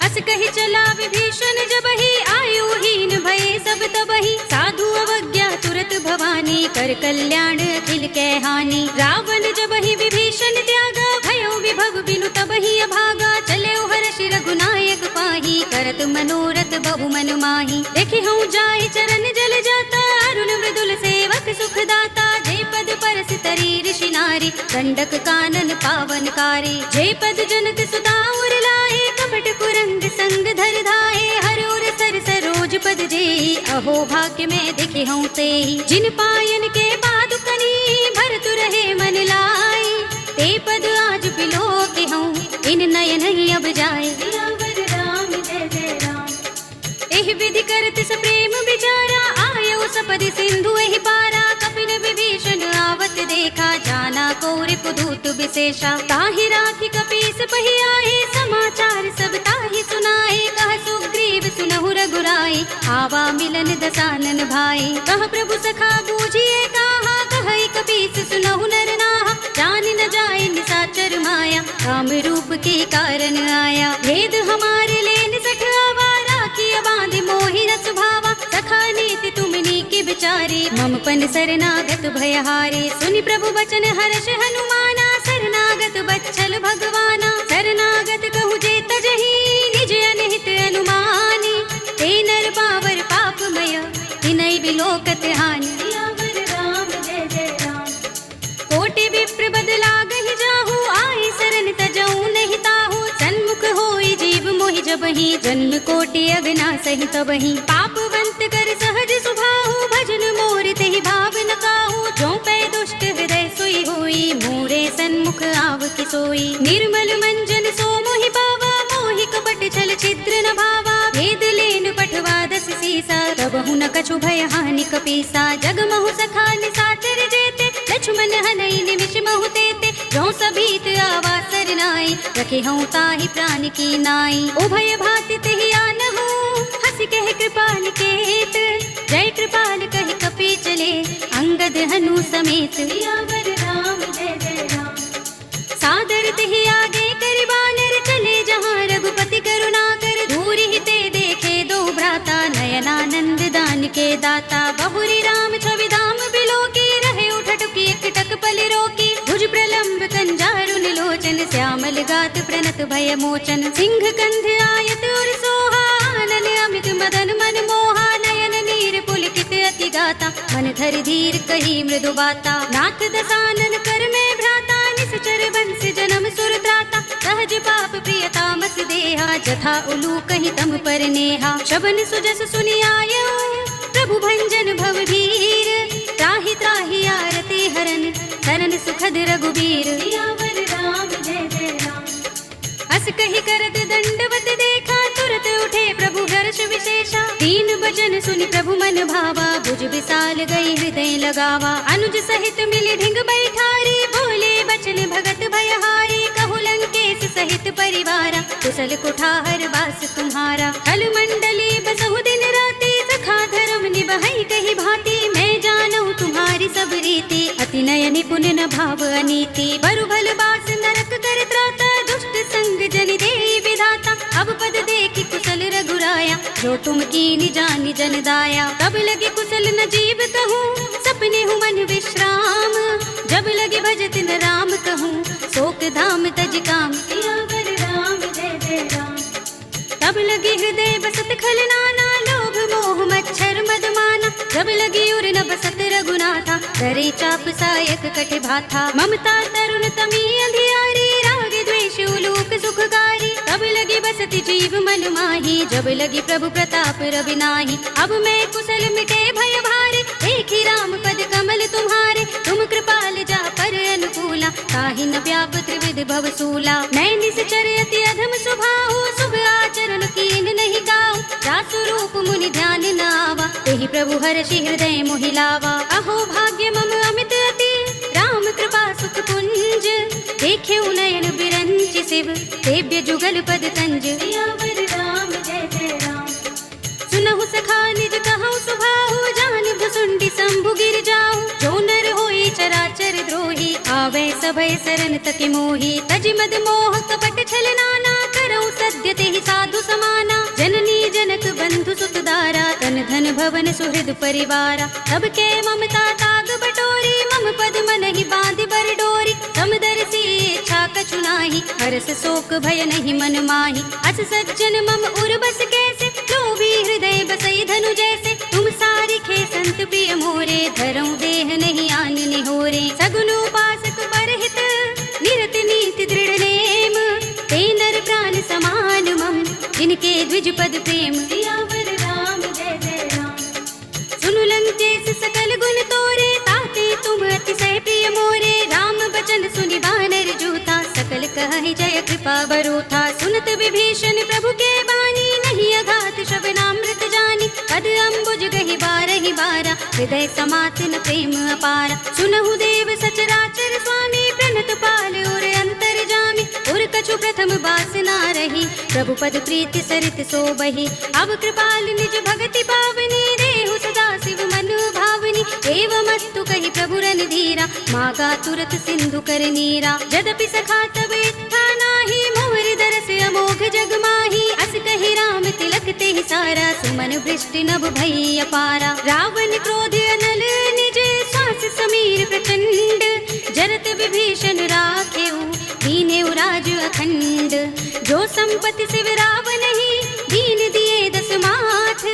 अस कहि चला विभीषण जबहि, आयुहीन भये सब तबहि। साधु अवज्ञा तुरत भवानी, कर कल्याण अखिल कै हानि। रावण जबहि विभीषण त्यागा, भयो विभव बिनु तबहि अभागा। चले हर्षि रघुनायक पाही, करत मनोरथ बहु मन माही। देखि हूँ जाय चरण जल जाता, अरुण मृदुल सेवक सुख दाता। जे पद परस तरी ऋषि नारी, दंडक कानन पावनकारी। जे पद जनक सुता उर लाए, कपट कुरंग संग धर धाये। हर उर सर सरोज पद जेहि, अहो भाग्य में देखि हूँ तेहि। जिन पायन के पादुकनी, भरतु रहे मन लाई। ते पद आज बिलो के हूँ, इन नयन ही अब जाए। सियावर राम जय जय राम। एहि विधि करत स प्रेम विचारा, आयो सपदि सिंधु एहि पारा। कपिन विभीषण आवत देखा, जाना को रिपुदूत विशेषा। ताहि राखि कपीस पहि आए, समाचार सब ताहि सुनाए। कह सुग्रीव सुनहु रघुराई, आवा मिलन दसानन भाई। कह प्रभु सखा बूझिए कहा, कहई कपीस सुनहु नर नाहा। जान न जाए निशाचर माया, काम रूप के कारण आया। भेद हमारे लेन सठ आवा, राखिय बांधि मोहि रस भावा। सखा नीति तुमनी के विचारे, मम पन शरणागत भयहारे। सुनि प्रभु बचन हर्ष हनुमाना, शरणागत बच्छल भगवाना। शरणागत कहु जे तजहि, निज अनहित अनुमानी। ते नर पावर पापमय, तिनहि बिलोकत हानि। सियावर राम जय जय राम। कोटि विप्र बदला गहि जाहु, आए शरण तजऊ नहीं ताहु। सन्मुख होई जीव मोहि जबहि, जन्म कोटि अगना सहि तबहि। पापवंत कर सहज सुभाहु, भजन मोर तेहि भाव न काहू। जो पै दुष्ट हृदय सोई होई, मोरे सन्मुख आव कि सोई। निर्मल मंजन सो मोहि पावा, मोहि कपट छल छिद्र न भावा। भेद लेन पठवा दस सीसा, तबहु न कछु भय हानि कपीसा। जग महु सखा निशाचर जेते, लक्ष्मण हनई निमिष महु तेते। जो सबीत आवा सरनाई, रखे हूँ ताहि प्राण की नाई। उभय भाति तेहि आन हूँ, हंस कह कृपाल केत, जय कृपाल कहि कपि चले, अंगद हनु समेत। सियावर राम जय जय राम। सादर तेहि आगे करि बानर, चले जहाँ रघुपति करुणा कर। दूरि ही ते देखे दो भ्राता, नयनानंद दान के दाता। बहुरी राम छवि धाम बिलोकी, रहे उठटुकी एकटक पल रोकी। भुज प्रलंब कंजारुन लोचन, श्यामल गात प्रणत भय मोचन। सिंह कंध आयत उर सोहा, आनन अमित मदन मन मोहा। नयन नीर पुलकित अति गाता, मन धरि धीर कही मृदु बाता। नाथ दसानन कर में भ्राता, निश्चर बंस जन्म सुर त्राता। सहज पाप प्रिय तामस देहा, जथा उलू कहि तम पर नेहा। शबन सुजस सुनि आयो, प्रभु भंजन भव भीर। त्राहि त्राहि आरती हरन, शरण सुखद रघुबीर। सियावर राम जय जय राम। अस कहि करत दंडवत देखा, तुरत उठे प्रभु हर्ष विशेषा। दीन बचन सुनि प्रभु मन भावा, भुज विशाल गई हृदय लगावा। अनुज सहित मिलि ढिंग बैठारी, बोले बचन भगत भयहारी। कहु लंकेश सहित परिवारा, कुशल कुठार वास तुम्हारा। कल मंडली बसहु दिन राति, सखा धर्म निबहै कहि भांति। मैं जानहु तुम्हारी सब रीति, अति नय निपुण न भाव अनीति। बरु भल बास नरक कर त्राता, दुष्ट संग जनि देई विधाता। अब पद देखि कुशल रघुराया, जो तुम कीनि जानि जन दाया। तब लगे कुशल न जीव कहूँ, सपने हूँ मन विश्राम। जब लगे भजत न राम कहूँ, शोक धाम तज काम। सियावर राम जय जय राम। तब लगी हृदय बसत खलनाना, लोभ मोह मच्छर मदमाना। जब लगी उर न बसत रघुनाथा, करे चाप सायक कटि भाथा। ममता तरुण तमी अंधियारी, राग द्वेष उलूक सुखकारी। तब लगी बसति जीव मन माही, जब लगी प्रभु प्रताप रवि नाही। अब मैं कुशल मिटे भय भारे, देखी राम पद कमल तुम्हारे। तुम कृपाल जा पर अनुकूला, ताहि न व्याप त्रिविध भव सूला। मैं निश्चर अति अधम स्वभाव, शुभ आचरण कीन नहीं गाओ। जासु रूप मुनि ध्यान न आवा, तेहि प्रभु हर्षि हृदय मोहि लावा। अहो भाग्य मम अमित अति, राम कृपा सुख पुंज। देखे नयन बिरंचि शिव, सेव्य जुगल पद तंज। सियावर राम जय जय राम। सुनहु सखा निज कहूँ सुभाहु, जान भुसुंडी शंभु गिर जाऊ। जो नर होई चराचर द्रोही, आवे सभय शरण तकि मोही। तज मद मोह कपट छल नाना, करऊँ सद्य तेहि साधु समाना। जननी जनक बंधु सुत दारा, तन धन भवन सुहृद परिवारा। सबके ममता ताग बटोरी, मम पद मन ही बांध बर डोरी। समदर्शी इच्छा कछु नाही, हरस शोक भय नहीं मन माही। अस सज्जन मम उर बस कैसे, लोभी हृदय बसई धनु जैसे। तुम सारिखे संत प्रिय मोरे, धरऊँ देह नहीं आन निहोरे। सगुन उपासक परहित, निरत नीति दृढ़ नेम। ते नर प्राण समान मम, जिनके द्विज पद प्रेम। सियावर राम जय जय राम। सुनु लंकेश सकल गुण तोरे, ताते तुम अतिशय प्रिय मोरे। राम बचन सुनि बानर जूथा, सकल कहहि जय कृपा बरूथा। सुनत विभीषण प्रभु के बानी, नहीं अघात श्रवणामृत जानी। पद अम्बुज गहि बारहि बारा, हृदय समात न प्रेम अपारा। सुनहु देव सचराचर स्वामी, प्रणत पाल उर अंतर जामी। उर कछु प्रथम बासना रही, प्रभु पद प्रीति सरित सोबहि। अब कृपाल निज भगति पावनी, देहु सदा शिव मन भावनी। एवमस्तु कहि प्रभु रन धीरा, मागा तुरत सिंधु कर नीरा। यद्यपि सखा तब इच्छा नाही, मोर दरस अमोघ जग माही। अस कहि राम तिलक तेहि सारा, सुमन वृष्टि नभ भई अपारा। रावण क्रोध अनल निज, श्वास समीर प्रचंड। जरत विभीषण राखेऊ, दीनेउ राज अखंड। जो संपत्ति शिव रावण ही, दीन दिए दस माथ।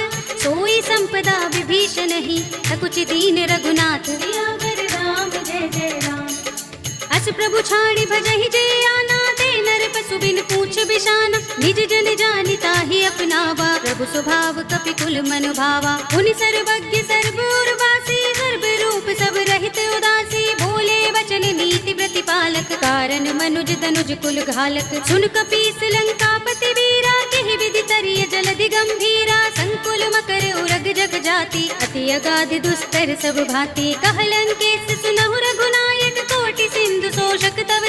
सोई संपदा विभीषण ही, सकुच दीन रघुनाथ। सियावर राम जय जय राम। अस प्रभु छाड़ी भजहि जे आना, ते नर पशु बिन पूछ बिशाना। निज जन जानि ताहि अपनावा, प्रभु स्वभाव कपि कुल मन भावा। पुनि सर्वज्ञ सर्व उर्वासी, सर्व रूप सब रहित उदासी। बोले वचन नीति प्रतिपालक, कारण मनुज तनुज कुल घालक। सुन कपीस लंकापति वीरा, केहि विधि तरिय जलधि गंभीरा। संकुल मकर उरग जग जाति, अति अगाध दुस्तर सब भांति। कह लंकेश सुनहु रघुनायक, कोटि सिंधु शोषक तव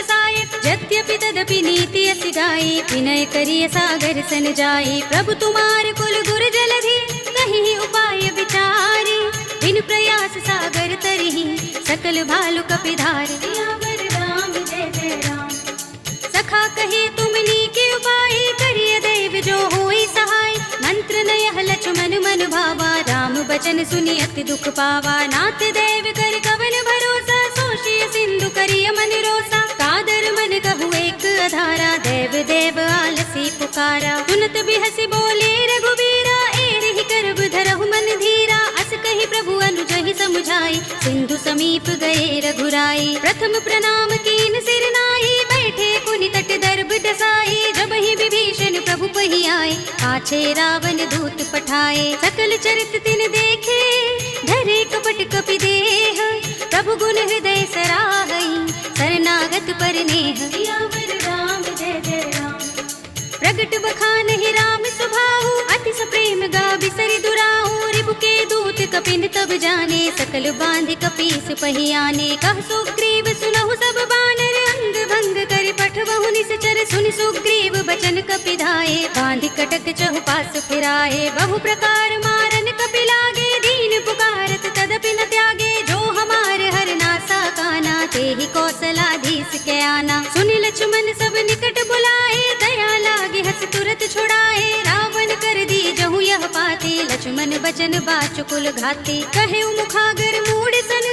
यद्यपि तदपि नीति अस गाई, विनय करिय सागर सन जाई। प्रभु तुम्हार कुल गुर जलधि, कहीं उपाय विचारी। बिन प्रयास सागर तरही, सकल भालु कपिधार। सियावर राम जय जय राम। सखा कहे तुमनी के उपाय, करिय देव जो होई सहाय। मंत्र नयह लक्ष्मण मन भावा, राम बचन सुनि अति दुख पावा। नाथ देव कर कवन भरोसा, सोशिय सिंधु करिय मन रोसा। कादर मन कहु एक अधारा, देव देव आलसी पुकारा। सुनत बिहसी बोले रघुबीरा, एहि करब धरहु मन धीरा। अस कहि प्रभु अनुजहि समुझाई, सिंधु समीप गए रघुराई। प्रथम प्रणाम कीन सिर नाई, बैठे पुनि तट दर्भ डसाई। जब ही विभीषण प्रभु पहि आए, पाछे रावण दूत पठाए। सकल चरित तिन देखे, धरे कपट कपि देह। प्रभु गुण हृदय सराहई, शरणागत पर नेह। सियावर राम जय जय राम। प्रगट बखान ही राम सुभाहु, अति सप्रेम गा बिसरि दुराहु। रिपु के दूत कपिन तब जाने, सकल बांधि कपीस पहि आने। कह सुग्रीव सुनहु सब बानर, अंग भंग करि पठबहु निश्चर। सुनि सुग्रीव बचन कपिधाए, बांधि कटक चहुपास फिराए। बहु प्रकार मारन कपि लागे, दीन पुकारत तदपि न त्यागे। जो हमार हर नासा काना, तेहि कौशलाधीश के आना। सुनि लक्ष्मण सब निकट बुलाए, दया लागे हस तुरत छुड़ाए। रावण कर दी जहु यह पाते, लक्ष्मण बचन बाचुकुल घाते। कहे मुखागर मूड सन,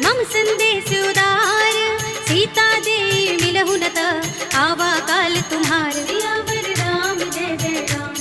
मम संदेश उदार। सीता दे मिलहु न त, आवा काल तुम्हार। सियावर राम जय जय राम।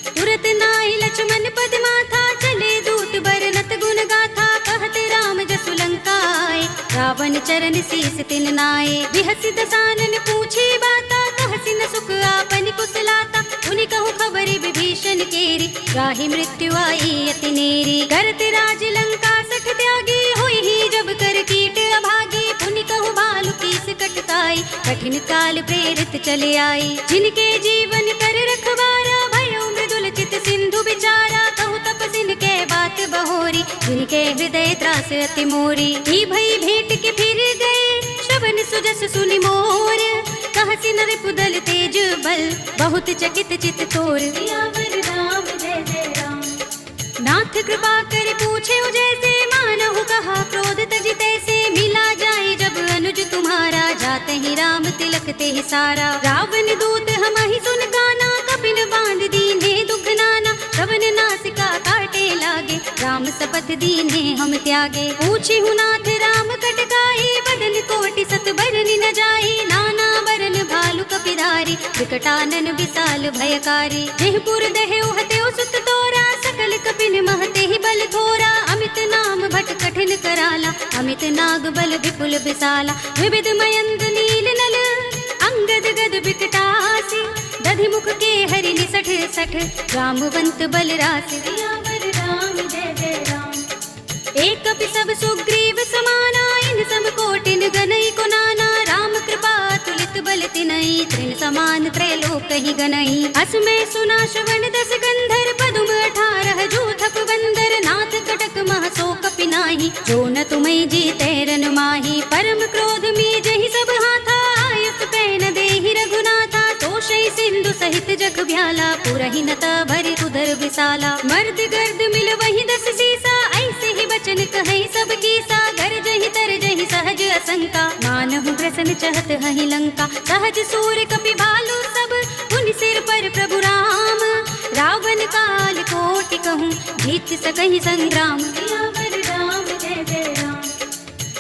तुरत नाई लक्ष्मण पद माथा, चले दूत बरनत गुण गाथा। कहत राम जसु लंका आए, रावण चरण शीस तिन नाए। बिहसि दसानन पूछे बाता, कहसि न सुख आपन कुशलाता। उनि कहु खबरि विभीषण केरी, राहि मृत्यु आई अति नेरी। करत राज लंका सठ त्यागी, होई ही जब कर कीट अभागी। पुनि कहु भालु कीस कटकाई, कठिन काल प्रेरित चले आई। जिनके जीवन कर रखवारा, भयो मृदुल चित सिंधु विचारा। कहु तपसिन के बात बहोरी, जिनके हृदय त्रास अति मोरी। ही भई भेंट के फिर गए, श्रवण सुजस सुनि मोर। कहसि न रिपुदल तेज बल, बहुत चकित चित तोर। सियावर राम जय जय राम। नाथ कृपा कर पूछे जैसे, मानहु कहा क्रोध तजि तैसे। मिला जाए जब अनुज तुम्हारा, जाते ही राम तिलक ते ही सारा। रावण दूत हमहि सुन गाना, कपिन बांध दीन्हे दुख नाना। श्रवण नासिका काटे लागे, राम शपथ दीन्हे हम त्यागे। पूछी हूँ नाथ राम कटकाई, बदन कोटि सत बरनि न जाई। नाना बरन भालु कपिधारी, विकटानन विशाल भयकारी। जेहपुर दहे उहते सुत तोरा, सकल कपिन महते ही बल थोरा। अमित नाम भट कठिन कराला, अमित नाग बल विपुल विशाला। विविध मयंद नील नल, अंगद गद विकटासी। दधि मुख के हरि निसठ सठ, रामवंत बल रासि। सियावर राम जय जय राम। एक कपि सब सुग्रीव समाना, इन सब कोटिन गनई को नाना। राम कृपा तुलित बल तिनई, तृण समान त्रैलोक ही गनई। अस में सुना श्रवण दस गंधर, पदुम 18 जूथप बंदर। नाथ कटक मह सो कपि नाही, जो न तुम्हें जीते रन माही। परम क्रोध में जहि सब हाथा, आयुष पैन देहि रघुनाथा। तोषै सिंधु सहित जग भ्याला, पुरहि न त भरि उदर विशाला। मर्द गर्द मिल वही 10 सीसा, ऐसे ही बचन कहीं सब कीसा। गरजहि तरजहि सहज असंका, मानहु ग्रसन चहत हहि लंका। सहज सूर कपि भालु सब, पुनि सिर पर प्रभु राम। रावण काल कोटि कहूँ, जीत सकहि संग्राम। सियावर राम जय जय राम।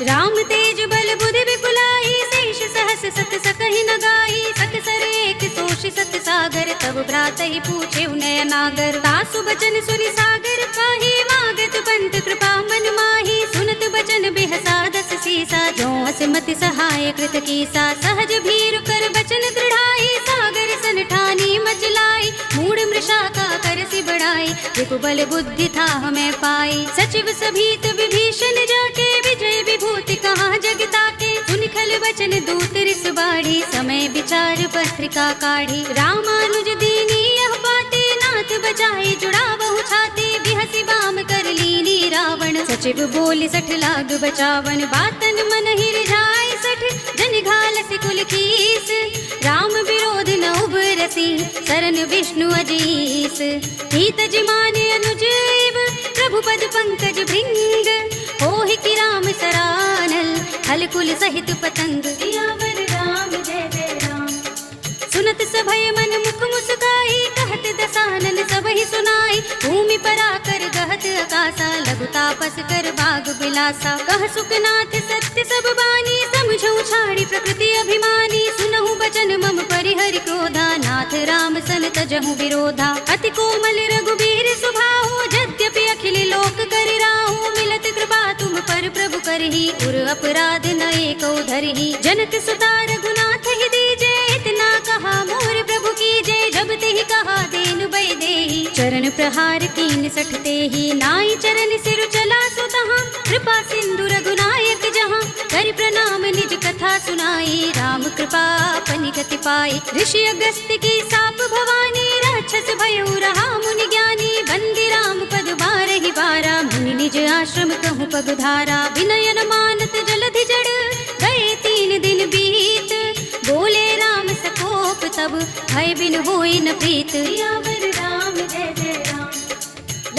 राम तेज बल बुद्धि विपुलाई, शेष सहस सत सकहि न गाई। सकसर एक सोष सत सागर, तब भ्रातहि पूछे नय नागर। तासु बचन सुनि सागर पाहि, मागत पंत कृपा मन माही। सुनत बचन बिहसा 10 सीसा, जो असमति सहाय कृत कीसा। सहज भीरु कर बचन दृढ़ाई, सागर सन ठानी मचलाई। मूढ़ मृषा का करसि बढ़ाई, रिपु बल बुद्धि था हमें पाई। सचिव सभीत विभीषण जाके, विजय विभूति कहाँ जगता के। सुनि खल बचन दूत रिस बाढ़ी, समय विचार पत्रिका काढ़ी। रामानुज दीनी यह बाते, नाथ बचाए जुड़ा बहु छाते। बिहसी बाम कर लीनी रावण, सचिव बोली 60 लाग बचावन। बातन मन ही रिझाए 60, जन घाल से कुल खीस। बसी, शरण विष्णु अजीस। हित जिमाने अनुज इव, प्रभु पद पंकज भृंग। होहि कि राम सरानल, हल कुल सहित पतंग। सियावर राम जय जय राम। सुनत सभय मन मुख मुस्काई, कहत दसानन सबहि सुनाई। भूमि पराकर गहत आकाशा, लघु तापस कर बाग बिलासा। कह सुखनाथ सत्य सब बानी, समझौ छाड़ी प्रकृति अभिमानी। सुनहु बचन मम परिहरि क्रोधा, नाथ राम सन तजहु विरोधा। अति कोमल रघुबीर सुभाऊ, यद्यपि अखिल लोक कर राहु। मिलत कृपा तुम पर प्रभु करही, उर अपराध न एको धरही। जनक सुता रघुनाथ ही दीजे, इतना कहा मोर प्रभु की जय। जब ते ही कहा देनु बय देहि, चरण प्रहार कीन सठते ही। नाई चरण सिर चला सो तहाँ, कृपा सिंधु रघुनायक जहाँ। कर प्रणाम निज कथा सुनाई, राम कृपा अपनी गति पाई। ऋषि अगस्त्य की साप भवानी, राक्षस भयउ रहा मुनि ज्ञानी। बंदी राम पद बारहि बारा, मुनि निज आश्रम कहूँ पगधारा। विनयन मानत जलधि जड़, गए 3 दिन बीत। बोले राम सकोप तब, भय बिन होई न प्रीत। सियावर राम जय जय राम।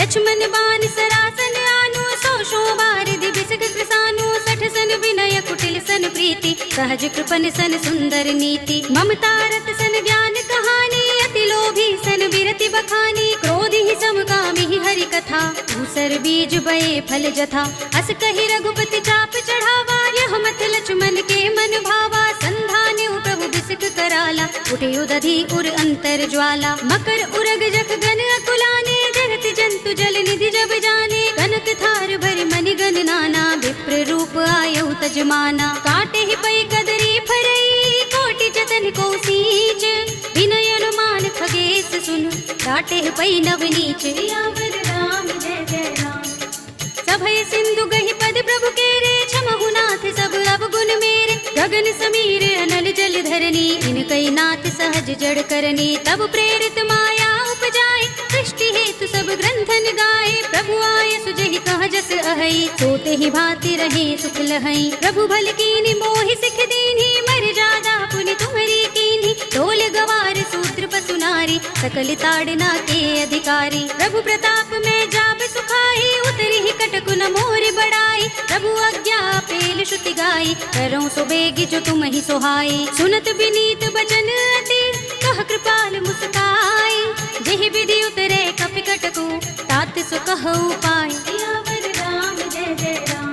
लक्ष्मण बान सरासन आनु, सौ बार दिबिसक कृसानु। 60 सन विनय कुटिल सन प्रीति, सहज कृपन सन सुंदर नीति। ममता रत सन ज्ञान कहानी, अति लोभी सन बिरति बखानी। क्रोध ही समकामी ही हरि कथा, दूसर बीज बये फल जथा। अस कहि रघुपति चाप चढ़ावा, यह मत लक्ष्मण के मन भावा। संधाने प्रभु बिसक कराला, उठे उदधि उर अंतर ज्वाला। मकर उरग जख गन अकुलाने, जगत जंतु जल निधि जब जाने। कनक थार भरि मनि गण नाना, विप्र रूप आयौ तजमाना। काटे ही पै कदरी फरई, कोटि जतन को सींच। विनय अनुमान खगेश सुन, डाटे ही पै नव नीच। सियावर राम जय जय राम। सभय सिंधु गहि पद प्रभु केरे, क्षमहु नाथ सब अवगुण मेरे। गगन समीर अनल जल धरनी, इनकई नाथ सहज जड़ करनी। तब प्रेरित माया उपजाए, सृष्टि हेतु सब ग्रंथन गाए। प्रभु आय सुजहि कह जस अहै, सोते ही भांति रहे सुख लहै। प्रभु भल कीन्हि मोहि सिख दीन्हि, मर जादा पुनि तुम्हरी कीन्हि। ढोल गवार सूत्र पसु नारी, सकल ताड़ना के अधिकारी। प्रभु प्रताप में जाब सुखाई, उतरी ही कटकु न मोर बड़ाई। प्रभु आज्ञा पेल श्रुति गाई, करौं सो बेगी जो तुम ही सोहाई। सुनत विनीत बचन अति, कह कृपाल मुस्काई। जेहि विधि उतरे कपि कटकु, तात सो कहु पाई। सियावर राम जय जय राम।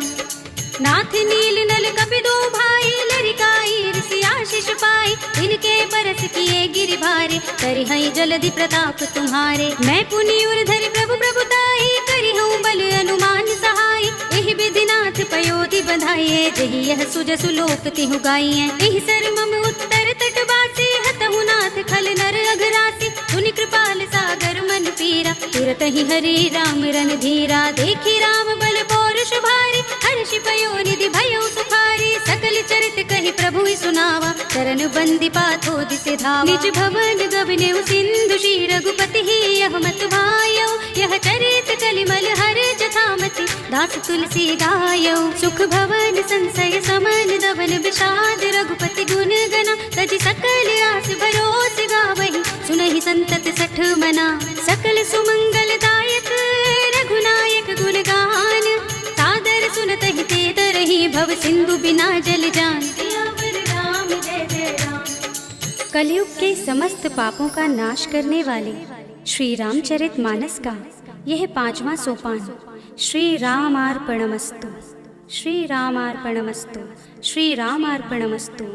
नाथ नील नल कपि दो भाई, लरिकाई ऋषि आशीष पाई। इनके बरस किए गिरि भारे, करिहै जलधि प्रताप तुम्हारे। मैं पुनि उर धरि प्रभु प्रभुताई, करिहूँ बल अनुमान सहाय। एहि विधि नाथ पयोधि बधाइए, जहि यह सुजसु लोक तिहु गाइए। एहि सर मम उत्तर तट बासी, हतहु नाथ खल नर अघरासी। सुनि कृपाल सागर मन पीरा, तुरत ही हरि राम रन धीरा। देखी राम बल पौरुष भारी, हर्षि पयो निधि भयो सुखारी। सकल चरित कहि प्रभु सुनावा, चरण बंदी पाथो दिसे धावा। निज भवन गबने सिंधु श्री रघुपति ही, यह मत भायो। यह चरित कलिमल हर जथामति, दास तुलसी गायो। सुख भवन संशय समन, दवन विषाद रघुपति गुण गना। तज सकल आस भरोस गावहि, सुनहि संतत सठ मना। सकल सुमंगल दायक, रघुनायक गुण गान। सादर सुनत ही ते तरहि, भव सिंधु बिना जल जान। सियावर राम जय जय राम। कलयुग के समस्त पापों का नाश करने वाले श्री रामचरितमानस का यह 5वां सोपान श्री रामार्पणमस्तु, श्री रामार्पणमस्तु, श्री रामार्पणमस्तु।